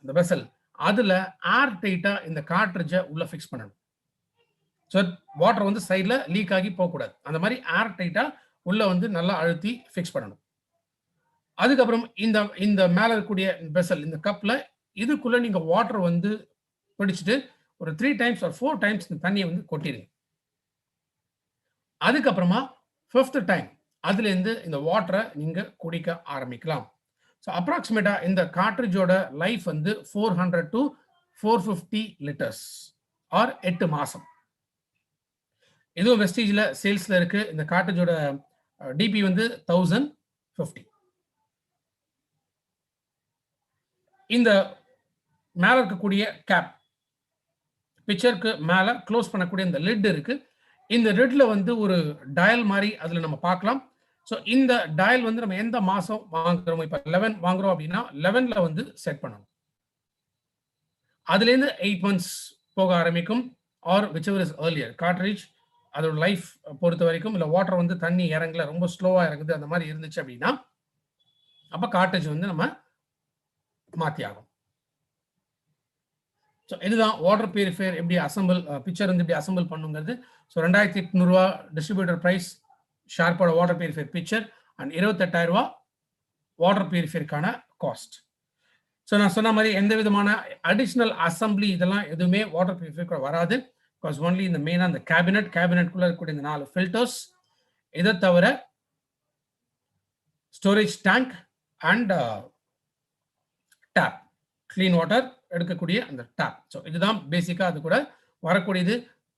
இந்த வெசல், அதுல ஏர் டைட்டா இந்த கார்ட்ரிட்ஜை உள்ள ஃபிக்ஸ் பண்ணணும். ஸோ வாட்டர் வந்து சைட்ல லீக் ஆகி போகக்கூடாது. அந்த மாதிரி ஏர் டைட்டா உள்ள வந்து நல்லா அழுத்தி ஃபிக்ஸ் பண்ணணும். அதுக்கப்புறம் இந்த மேல இருக்கக்கூடிய வெசல், இந்த கப்ல இதுக்குள்ள நீங்க வாட்டர் வந்து பிடிச்சிட்டு ஒரு 3 டைம்ஸ் ஆர் 4 டைம்ஸ் இந்த தண்ணியை வந்து கொட்டிடுங்க. அதுக்கப்புறமா 5th டைம் அதுல இருந்து இந்த வாட்டரை நீங்க குடிக்க ஆரம்பிக்கலாம். ஸோ அப்ராக்சிமேட்டா இந்த கார்ட்ரிட்ஜோட லைஃப் வந்து 400 to 450 லிட்டர்ஸ் ஆர் 8 மாசம். இதுவும் வெஸ்டேஜ்ல சேல்ஸ்ல இருக்கு. இந்த கார்ட்ரிட்ஜோட டிபி வந்து 1050. இந்த மேல இருக்கக்கூடிய கேப், பிக்சருக்கு மேல க்ளோஸ் பண்ணக்கூடிய இந்த லிட் இருக்கு. இந்த லிட்ல வந்து ஒரு டயல் மாதிரி அதுல நம்ம பார்க்கலாம். ஸோ இந்த டயல் வந்து நம்ம எந்த மாசம் வாங்குறோம், இப்போ 11 வாங்குறோம் அப்படின்னா 11ல வந்து செட் பண்ணணும். அதுலேருந்து 8 months போக ஆரம்பிக்கும். ஆர் விச்எவர் இஸ் ஏர்லியர் கார்ட்ரிட்ஜ் அதோட லைஃப் பொறுத்த வரைக்கும். இல்லை வாட்டர் வந்து தண்ணி இறங்கல, ரொம்ப ஸ்லோவா இறங்குது, அந்த மாதிரி இருந்துச்சு அப்படின்னா அப்போ கார்ட்ரிட்ஜ் வந்து நம்ம மாற்றி ஆகும். ஸோ இதுதான் வாட்டர் பியூரிஃபையர் எப்படி அசம்பிள், பிக்சர் வந்து எப்படி அசம்பிள் பண்ணுங்கிறது. ஸோ 2800 ரூபா டிஸ்ட்ரிபியூட்டர் பிரைஸ் ஷார்ப்போட வாட்டர் பியூரிஃபையர் பிக்சர் அண்ட் 28,000 ரூபா வாட்டர் பியூரிஃபையருக்கான காஸ்ட். ஸோ நான் சொன்ன மாதிரி எந்த விதமான அடிஷ்னல் அசம்பிளி இதெல்லாம் எதுவுமே வாட்டர் பியூரிஃபையர் வராது. பிகாஸ் ஒன்லி இந்த மெயினாக இந்த கேபினெட்குள்ள இருக்கக்கூடிய இந்த 4 ஃபில்டர்ஸ், இதை தவிர storage tank and tap, clean water எடுக்கக்கூடிய அந்த டேப். ஸோ இதுதான் பேசிக்காக அது கூட வரக்கூடியது.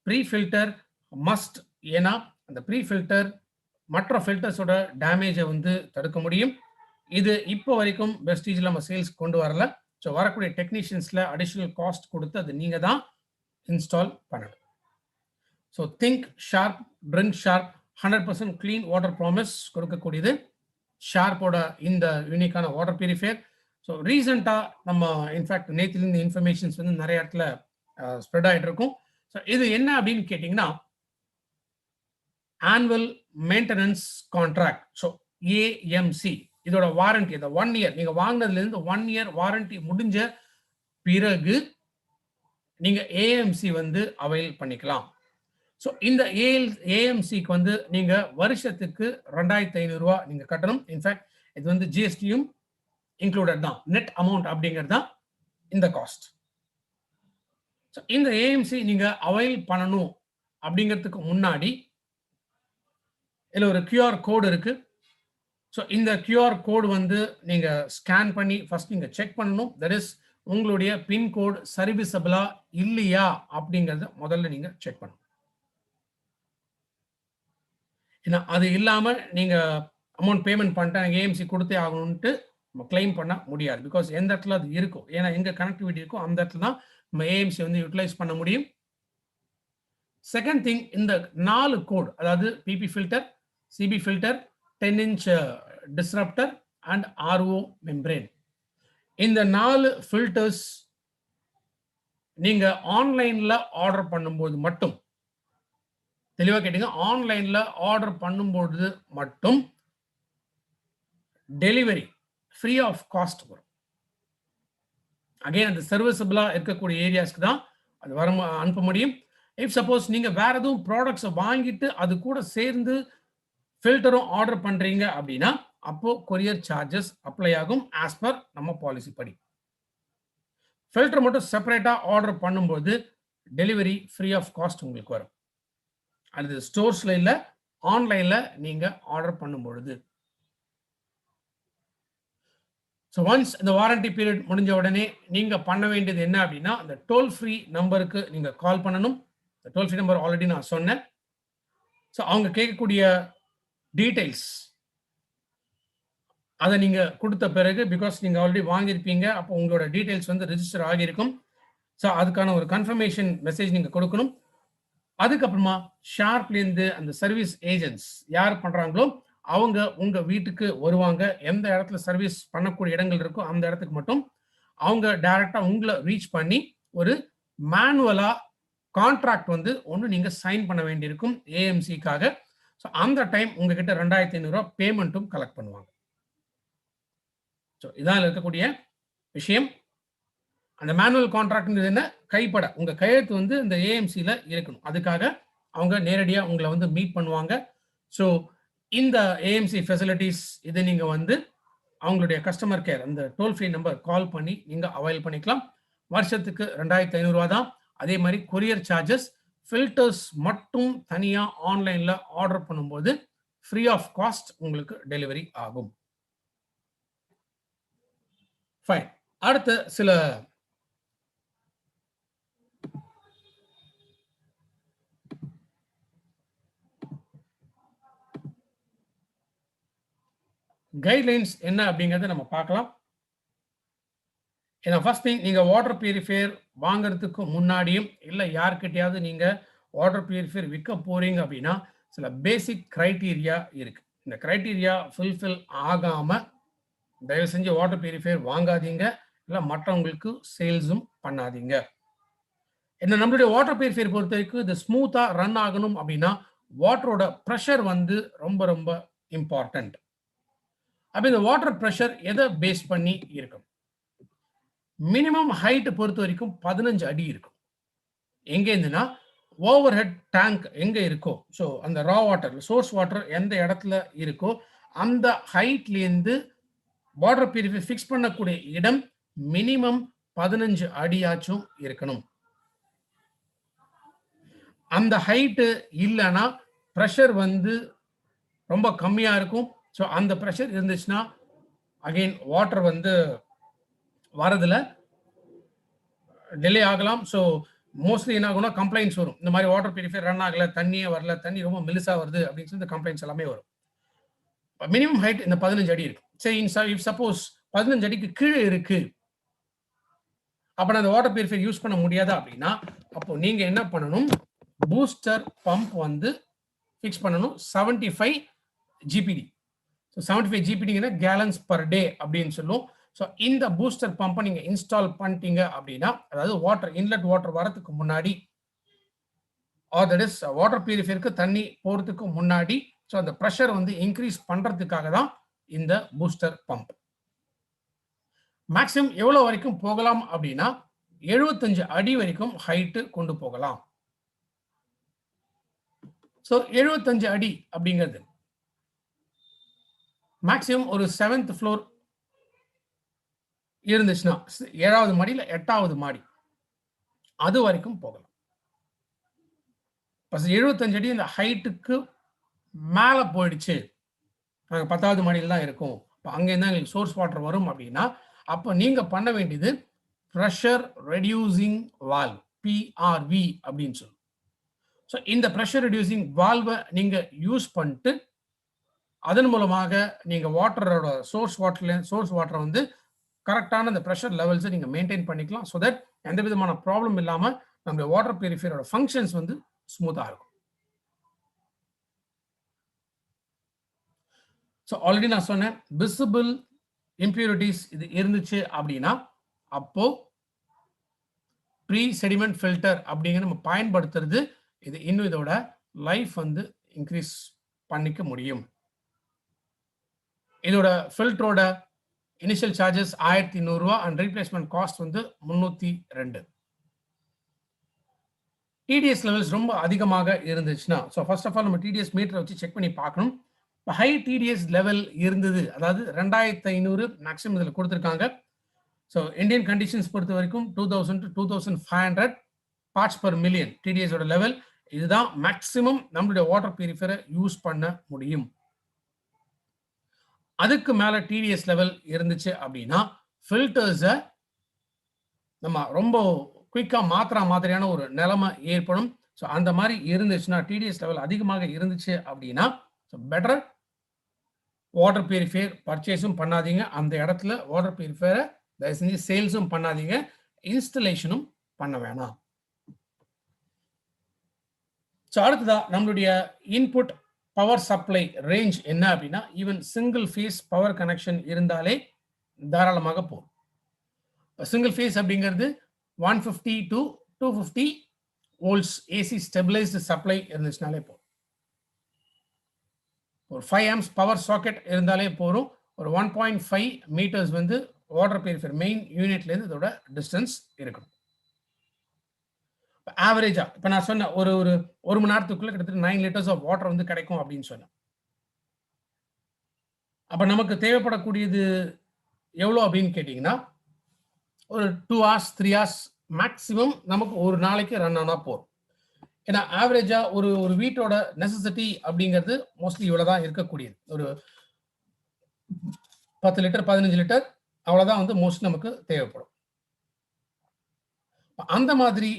Pre filter must. ஏன்னா அந்த ப்ரீ ஃபில்டர் மற்ற ஃபில்டர்ஸோட டேமேஜை வந்து தடுக்க முடியும். இது இப்போ வரைக்கும் வெஸ்டீஜில் நம்ம சேல்ஸ் கொண்டு வரல. ஸோ வரக்கூடிய டெக்னீஷியன்ஸில் அடிஷ்னல் காஸ்ட் கொடுத்து அது நீங்கள் தான் இன்ஸ்டால் பண்ணணும். So think sharp, drink sharp, 100% clean water promise கொடுக்கக்கூடியது ஷார்ப்போட இந்த யூனிக்கான வாட்டர் பியூரிஃபையர். ஸோ ரீசெண்டாக நம்ம இன்ஃபேக்ட் நேற்றுலேருந்து இன்ஃபர்மேஷன்ஸ் வந்து நிறைய இடத்துல ஸ்ப்ரெட் ஆகிட்டு இருக்கும். ஸோ இது என்ன அப்படின்னு கேட்டிங்கன்னா annual maintenance contract. So AMC இதோட வாரண்டி, இந்த 1 இயர் நீங்கள் வாங்கினதுலேருந்து 1 இயர் வாரண்டி முடிஞ்ச பிறகு நீங்கள் ஏஎம்சி வந்து அவைல் பண்ணிக்கலாம். ஸோ இந்த ஏஎம்சிக்கு வந்து நீங்கள் வருஷத்துக்கு 2500 ரூபா நீங்கள் கட்டணும். இன்ஃபேக்ட் இது வந்து ஜிஎஸ்டியும் இன்க்ளூடட் தான். நெட் அமௌண்ட் அப்படிங்கிறது தான் இந்த காஸ்ட். ஸோ இந்த ஏஎம்சி நீங்கள் அவைல் பண்ணணும் அப்படிங்கிறதுக்கு முன்னாடி இதில் ஒரு கியூஆர் கோடு இருக்கு. ஸோ இந்த கியூஆர் கோடு வந்து நீங்கள் ஸ்கேன் பண்ணி ஃபர்ஸ்ட் நீங்கள் செக் பண்ணணும். தட் இஸ் உங்களுடைய பின்கோடு சர்வீசபிளா இல்லையா அப்படிங்கிறத முதல்ல நீங்கள் செக் பண்ணணும். ஏன்னா அது இல்லாமல் நீங்கள் அமௌண்ட் பேமெண்ட் பண்ணிட்டு எனக்கு ஏஎம்சி கொடுத்தே ஆகணும்ட்டு நம்ம கிளைம் பண்ண முடியாது. பிகாஸ் எந்த இடத்துல அது இருக்கும், ஏன்னா எங்கே கனெக்டிவிட்டி இருக்கோ அந்த இடத்துல தான் நம்ம ஏஎம்சி வந்து யூட்டிலைஸ் பண்ண முடியும். செகண்ட் திங், இந்த 4 கோட், அதாவது PP filter, CB filter, 10 inch disruptor and RO membrane, இந்த 4 ஃபில்டர்ஸ் நீங்கள் ஆன்லைனில் ஆர்டர் பண்ணும்போது மட்டும், தெளிவாக கேட்டீங்க, ஆன்லைனில் ஆர்டர் பண்ணும்போது மட்டும் டெலிவரி ஃப்ரீ ஆஃப் காஸ்ட் வரும். அகைன் அந்த சர்வீசபிளாக இருக்கக்கூடிய ஏரியாஸ்க்கு தான் அது வர அனுப்ப முடியும். இஃப் சப்போஸ் நீங்கள் வேற எதுவும் ப்ராடக்ட்ஸை வாங்கிட்டு அது கூட சேர்ந்து ஃபில்டரும் ஆர்டர் பண்ணுறீங்க அப்படின்னா அப்போ கொரியர் சார்ஜஸ் அப்ளை ஆகும் ஆஸ் பர் நம்ம பாலிசி படி. ஃபில்டர் மட்டும் செப்பரேட்டாக ஆர்டர் பண்ணும்போது டெலிவரி ஃப்ரீ ஆஃப் காஸ்ட் உங்களுக்கு வரும். அது ஸ்டோர்ஸ்ல இல்லை, ஆன்லைனில் நீங்கள் ஆர்டர் பண்ணும்பொழுது. ஸோ ஒன்ஸ் இந்த வாரண்டி பீரியட் முடிஞ்ச உடனே நீங்கள் பண்ண வேண்டியது என்ன அப்படின்னா, அந்த டோல் ஃப்ரீ நம்பருக்கு நீங்கள் கால் பண்ணணும். இந்த டோல் ஃப்ரீ நம்பர் ஆல்ரெடி நான் சொன்னேன். ஸோ அவங்க கேட்கக்கூடிய டீட்டெயில்ஸ் அதை நீங்கள் கொடுத்த பிறகு, பிகாஸ் நீங்கள் ஆல்ரெடி வாங்கியிருப்பீங்க, அப்போ உங்களோட டீட்டெயில்ஸ் வந்து ரெஜிஸ்டர் ஆகியிருக்கும். ஸோ அதுக்கான ஒரு கன்ஃபர்மேஷன் மெசேஜ் நீங்கள் கொடுக்கணும். அதுக்கப்புறமா ஷார்ப்லேருந்து அந்த சர்வீஸ் ஏஜென்ட்ஸ் யார் பண்ணுறாங்களோ அவங்க உங்கள் வீட்டுக்கு வருவாங்க. எந்த இடத்துல சர்வீஸ் பண்ணக்கூடிய இடங்கள் இருக்கோ அந்த இடத்துக்கு மட்டும் அவங்க டைரெக்டாக உங்களை ரீச் பண்ணி ஒரு மேனுவலாக கான்ட்ராக்ட் வந்து ஒன்று நீங்கள் சைன் பண்ண வேண்டியிருக்கும் ஏஎம்சிக்காக. ஸோ அந்த டைம் உங்ககிட்ட 2500 ரூபா பேமெண்ட்டும் கலெக்ட் பண்ணுவாங்க. ஸோ இதான் இருக்கக்கூடிய விஷயம். அந்த மேனுவல் கான்ட்ராக்ட்ன்றது என்ன, கைப்பட உங்கள் கையெழுத்து வந்து இந்த ஏஎம்சியில் இருக்கணும். அதுக்காக அவங்க நேரடியாக உங்களை வந்து மீட் பண்ணுவாங்க. ஸோ இந்த ஏஎம்சி ஃபெசிலிட்டிஸ் இது நீங்கள் வந்து அவங்களுடைய கஸ்டமர் கேர் அந்த டோல் ஃப்ரீ நம்பர் கால் பண்ணி நீங்கள் அவைல் பண்ணிக்கலாம். வருஷத்துக்கு 2500 ரூபா தான். அதே மாதிரி கொரியர் சார்ஜஸ், ஃபில்டர்ஸ் மட்டும் தனியாக ஆன்லைனில் ஆர்டர் பண்ணும்போது ஃப்ரீ ஆஃப் காஸ்ட் உங்களுக்கு டெலிவரி ஆகும். ஃபைன். அடுத்த சில கைட்லைன்ஸ் என்ன அப்படிங்கிறத நம்ம பார்க்கலாம். ஏன்னா ஃபர்ஸ்ட் திங், நீங்கள் வாட்டர் பியூரிஃபையர் வாங்குறதுக்கு முன்னாடியும் இல்லை யார்கிட்டையாவது நீங்கள் வாட்டர் பியூரிஃபையர் விற்க போறீங்க அப்படின்னா சில பேசிக் கிரைட்டீரியா இருக்கு. இந்த கிரைட்டீரியா ஃபுல்ஃபில் ஆகாமல் தயவு செஞ்சு வாட்டர் பியூரிஃபையர் வாங்காதீங்க, இல்லை மற்றவங்களுக்கு சேல்ஸும் பண்ணாதீங்க. என்ன நம்மளுடைய வாட்டர் பியூரிஃபையர் பொறுத்த வரைக்கும் இது ஸ்மூத்தாக ரன் ஆகணும் அப்படின்னா வாட்டரோட ப்ரெஷர் வந்து ரொம்ப ரொம்ப இம்பார்ட்டன்ட். அப்போ இந்த வாட்டர் ப்ரெஷர் எதை பேஸ் பண்ணி இருக்கும்? மினிமம் ஹைட் பொறுத்த வரைக்கும் 15 அடி இருக்கும். எங்கேருந்துன்னா ஓவர் ஹெட் டேங்க் எங்கே இருக்கோ, ஸோ அந்த ரா வாட்டர் சோர்ஸ் வாட்டர் எந்த இடத்துல இருக்கோ அந்த ஹைட்லேருந்து வாட்டர் பியூரிஃபையர் ஃபிக்ஸ் பண்ணக்கூடிய இடம் மினிமம் 15 அடியாச்சும் இருக்கணும். அந்த ஹைட்டு இல்லைன்னா ப்ரெஷர் வந்து ரொம்ப கம்மியாக இருக்கும். ஸோ அந்த ப்ரெஷர் இருந்துச்சுன்னா அகெயின் வாட்டர் வந்து வரதில் டிலே ஆகலாம். ஸோ மோஸ்ட்லி என்ன ஆகும்னா கம்ப்ளைண்ட்ஸ் வரும். இந்த மாதிரி வாட்டர் பியூரிஃபையர் ரன் ஆகல, தண்ணியே வரல, தண்ணி ரொம்ப மெலிசா வருது அப்படின்னு சொல்லி இந்த கம்ப்ளைண்ட்ஸ் எல்லாமே வரும். மினிமம் ஹைட் இந்த 15 அடி இருக்கு. சரி, இஃப் சப்போஸ் 15 அடிக்கு கீழே இருக்கு, அப்ப நான் அந்த வாட்டர் பியூரிஃபையர் யூஸ் பண்ண முடியாதா அப்படின்னா, அப்போ நீங்க என்ன பண்ணணும், பூஸ்டர் பம்ப் வந்து ஃபிக்ஸ் பண்ணணும். 75 ஜிபிடி. ஸோ 75 ஜிபிடிங்கிற கேலன்ஸ் பர் டே அப்படின்னு சொல்லும். ஸோ இந்த பூஸ்டர் பம்பை நீங்க இன்ஸ்டால் பண்ணிட்டீங்க அப்படின்னா, அதாவது வாட்டர் இன்லெட் வாட்டர் வரதுக்கு முன்னாடி, ஆர் தட் இஸ் வாட்டர் பியூரிஃபையருக்கு தண்ணி போறதுக்கு முன்னாடி, ஸோ அந்த ப்ரெஷர் வந்து இன்க்ரீஸ் பண்றதுக்காக தான் இந்த பூஸ்டர் பம்ப். மேக்ஸிமம் எவ்வளவு வரைக்கும் போகலாம் அப்படின்னா 75 அடி வரைக்கும் ஹைட்டு கொண்டு போகலாம். ஸோ 75 அடி அப்படிங்கிறது மேக்ஸிமம் ஒரு 7th ஃப்ளோர் இருந்துச்சுன்னா, 7வது மாடியில் 8வது மாடி அது வரைக்கும் போகலாம். 75 அடி இந்த ஹைட்டுக்கு மேல போயிடுச்சு, நாங்கள் 10வது மாடியில் தான் இருக்கோம், அங்கேருந்து எங்களுக்கு சோர்ஸ் வாட்டர் வரும் அப்படின்னா, அப்போ நீங்க பண்ண வேண்டியது ப்ரெஷர் ரெடியூசிங் வால்வ், பிஆர்வி அப்படின்னு சொல்லுவோம். ஸோ இந்த ப்ரெஷர் ரெடியூசிங் வால்வை நீங்க யூஸ் பண்ணிட்டு அதன் மூலமாக நீங்க வாட்டரோட சோர்ஸ் வாட்டரை வந்து கரெக்டான அந்த ப்ரெஷர் லெவல்ஸை நீங்க மெயின்டைன் பண்ணிக்கலாம். ஸோ தட் எந்த விதமான ப்ராப்ளம் இல்லாம நம்மளுடைய வாட்டர் பியூரிஃபையரோட ஃபங்க்ஷன்ஸ் வந்து ஸ்மூத்தா இருக்கும். ஸோ ஆல்ரெடி நான் சொன்னேன், விசிபிள் இம்பியூரிட்டிஸ் இது இருந்துச்சு அப்படின்னா, அப்போ ப்ரீ செடிமெண்ட் ஃபில்டர் அப்படிங்கிற நம்ம பயன்படுத்துறது, இது இன்னும் இதோட லைஃப் வந்து இன்க்ரீஸ் பண்ணிக்க முடியும். இதோட ஃபில்டரோட இனிஷியல் சார்ஜஸ் 1200 ரூபாய் அண்ட் ரீப்ளேஸ்மெண்ட் காஸ்ட் வந்து 302. டிடிஎஸ் லெவல்ஸ் ரொம்ப அதிகமாக இருந்துச்சுன்னா, ஸோ ஃபர்ஸ்ட் ஆஃப் ஆல் நம்ம டிடிஎஸ் மீட்டரை வச்சு செக் பண்ணி பார்க்கணும். ஹை டிடிஎஸ் லெவல் இருந்தது, அதாவது 2500 மேக்ஸிமம் இதில் கொடுத்துருக்காங்க. ஸோ இந்தியன் கண்டிஷன்ஸ் பொறுத்த வரைக்கும் 2000 to 2500 பார்ட்ஸ் பர் மில்லியன் டிடிஎஸோட லெவல். இதுதான் மேக்ஸிமம் நம்மளுடைய வாட்டர் பியூரிஃபையரை யூஸ் பண்ண முடியும். அதுக்கு மேல டிடிஎஸ் லெவல் இருந்துச்சு அப்படின்னா ஃபில்டர்ஸை நம்ம ரொம்ப குயிக்கா மாத்திர மாதிரியான ஒரு நிலைமை ஏற்படும். ஸோ அந்த மாதிரி இருந்துச்சுன்னா, டிடிஎஸ் லெவல் அதிகமாக இருந்துச்சு அப்படின்னா, பெட்டர் வாட்டர் பியூரிஃபையர் பர்ச்சேஸும் பண்ணாதீங்க. அந்த இடத்துல வாட்டர் பியூரிஃபையரை தயவு செஞ்சு சேல்ஸும் பண்ணாதீங்க, இன்ஸ்டலேஷனும் பண்ண வேணாம். ஸோ அடுத்ததா நம்மளுடைய இன்புட் பவர் சப்ளை ரேஞ்ச் என்ன அப்படின்னா, even single phase power connection இருந்தாலே தாராளமாக போகும். சிங்கிள் ஃபேஸ் அப்படிங்கிறது 150 to 250 volts AC stabilised supply இருந்துச்சுனாலே போதும். ஒரு 5 amps பவர் சாக்கெட் இருந்தாலே போதும். ஒரு 1.5 மீட்டர்ஸ் வந்து வாட்டர் பியூரிஃபையர் மெயின் யூனிட்ல இருந்து இதோட டிஸ்டன்ஸ் இருக்கணும். ஆவரேஜா இப்ப நான் சொன்ன ஒரு மணி நேரத்துக்குள்ள கிட்டத்தட்ட 9 liters ஆஃப் வாட்டர் வந்து கிடைக்கும் அப்படின்னு சொன்னேன். அப்ப நமக்கு தேவைப்படக்கூடியது எவ்வளவு அப்படின்னு கேட்டீங்கன்னா, ஒரு 2 hours 3 hours மேக்சிமம் நமக்கு ஒரு நாளைக்கு ரன் ஆனா போதும். ஏன்னா ஆவரேஜா ஒரு வீட்டோட நெசசிட்டி அப்படிங்கிறது மோஸ்ட்லி இவ்வளவுதான் இருக்கக்கூடியது. ஒரு 10 லிட்டர் 15 லிட்டர் அவ்வளவுதான் வந்து மோஸ்ட்லி நமக்கு தேவைப்படும். அந்த மாதிரி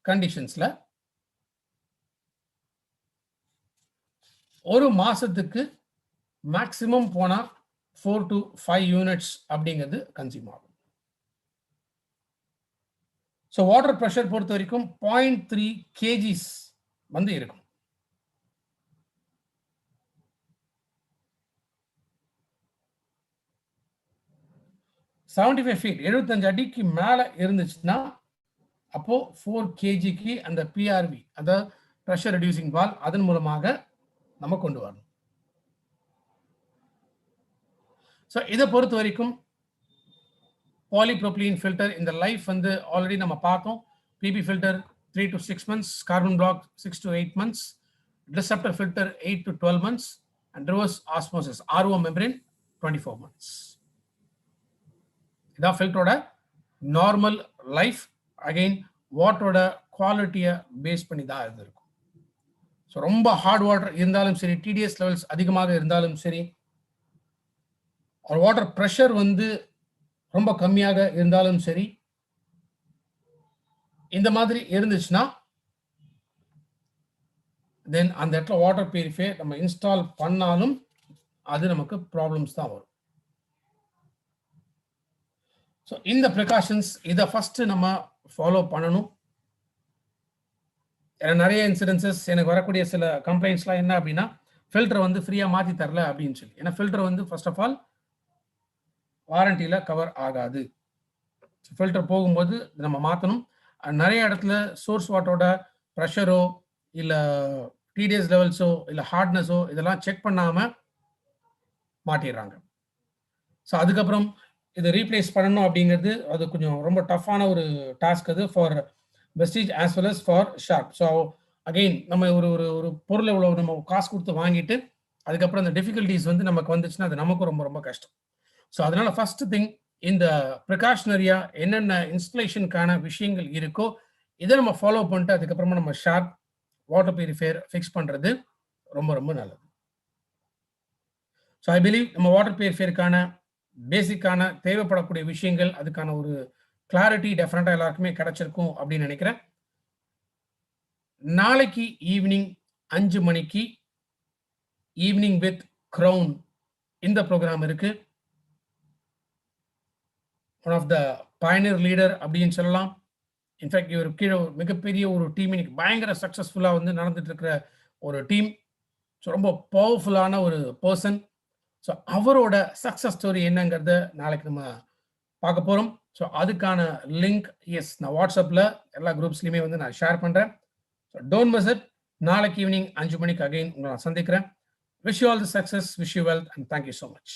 கண்டிஷன்ஸ்ல ஒரு மாசத்துக்கு மேக்சிமம் போனா 4 to 5 யூனிட்ஸ் அப்படிங்கிறது கன்சியூம் ஆகும். ஸோ வாட்டர் ப்ரெஷர் பொறுத்த வரைக்கும் 0.3 kgs வந்து இருக்கும். feet 75 அடிக்கு மேல இருந்துச்சுன்னா அப்போ 4 kgக்கு அந்த பிஆர்வி, அதாவது ப்ரெஷர் ரெடியூசிங் வால்வ், அதன் மூலமாக நம்ம கொண்டு வரணும். ஸோ இதை பொறுத்த வரைக்கும் பாலிப்ரோபிலீன் ஃபில்டர் இந்த லைஃப் வந்து ஆல்ரெடி நம்ம பார்த்தோம். PP filter 3 to 6 months, carbon block 6 to 8 months, டிசெப்டர் filter 8 to 12 months, and reverse osmosis RO membrane 24 months. இதான் ஃபில்டரோட நார்மல் லைஃப். அகைன் வாட்டரோட குவாலிட்டியை பேஸ் பண்ணி தான் இது இருக்கும். ஸோ ரொம்ப ஹார்ட் வாட்டர் இருந்தாலும் சரி, டிடிஎஸ் லெவல்ஸ் அதிகமாக இருந்தாலும் சரி, ஒரு வாட்டர் ப்ரெஷர் வந்து ரொம்ப கம்மியாக இருந்தாலும் சரி, இந்த மாதிரி இருந்துச்சுன்னா தென் அந்த இடத்துல வாட்டர் பியூரிஃபையர் நம்ம இன்ஸ்டால் பண்ணாலும் அது நமக்கு ப்ராப்ளம்ஸ் தான் வரும். ஸோ இந்த ப்ரிகாஷன்ஸ் இதை ஃபர்ஸ்ட் நம்ம ஃபாலோ பண்ணணும். நிறைய இன்சிடென்சஸ் எனக்கு வரக்கூடிய சில கம்ப்ளைண்ட்ஸ்லாம் என்ன அப்படின்னா, ஃபில்டர் வந்து ஃப்ரீயாக மாற்றி தரல அப்படின்னு சொல்லி. ஏன்னா ஃபில்டர் வந்து ஃபர்ஸ்ட் ஆஃப் ஆல் வாரண்டியில் கவர் ஆகாது. ஃபில்டர் போகும்போது நம்ம மாற்றணும். நிறைய இடத்துல சோர்ஸ் வாட்டரோட ப்ரெஷரோ இல்லை டிடிஎஸ் லெவல்ஸோ இல்லை ஹார்ட்னஸோ இதெல்லாம் செக் பண்ணாமல் மாட்டிடுறாங்க. ஸோ அதுக்கப்புறம் இதை ரீப்ளேஸ் பண்ணணும் அப்படிங்கிறது அது கொஞ்சம் ரொம்ப டஃப்பான ஒரு டாஸ்க் அது for Vestige as well as for Sharp. So again நம்ம ஒரு ஒரு ஒரு பொருளை இவ்வளோ நம்ம காசு கொடுத்து வாங்கிட்டு அதுக்கப்புறம் அந்த டிஃபிகல்ட்டிஸ் வந்து நமக்கு வந்துச்சுன்னா அது நமக்கும் ரொம்ப ரொம்ப கஷ்டம். ஸோ அதனால ஃபர்ஸ்ட் திங் இந்த ப்ரிகாஷனரியா என்னென்ன இன்ஸ்டலேஷனுக்கான விஷயங்கள் இருக்கோ இதை நம்ம ஃபாலோ பண்ணிட்டு அதுக்கப்புறமா நம்ம ஷார்ப் வாட்டர் பியூரிஃபையர் ஃபிக்ஸ் பண்ணுறது ரொம்ப ரொம்ப நல்லது. ஸோ ஐ பிலீவ் நம்ம வாட்டர் பியூரிஃபையருக்கான பேசிக்கான தேவைப்படக்கூடிய விஷயங்கள் அதுக்கான ஒரு கிளாரிட்டி டெஃபினட்டாக எல்லாருக்குமே கிடைச்சிருக்கும் அப்படின்னு நினைக்கிறேன். நாளைக்கு ஈவினிங் 5 மணிக்கு ஈவினிங் வித் க்ரௌன் இந்த ப்ரோக்ராம் இருக்கு. One of the pioneer leader அப்படின்னு சொல்லலாம். இன்ஃபேக்ட் இவர் கீழே மிகப்பெரிய ஒரு டீம் இன்னைக்கு பயங்கர சக்ஸஸ்ஃபுல்லாக வந்து நடந்துட்டு இருக்கிற ஒரு டீம். ஸோ ரொம்ப பவர்ஃபுல்லான ஒரு பர்சன். ஸோ அவரோட சக்ஸஸ் ஸ்டோரி என்னங்கிறத நாளைக்கு நம்ம பார்க்க போகிறோம். ஸோ அதுக்கான லிங்க் நான் வாட்ஸ்அப்பில் எல்லா குரூப்ஸ்லையுமே வந்து நான் ஷேர் பண்ணுறேன். So don't miss it. நாளைக்கு ஈவினிங் 5 மணிக்கு அகைன் உங்களை நான் சந்திக்கிறேன். Wish you all the success, wish you wealth and thank you so much.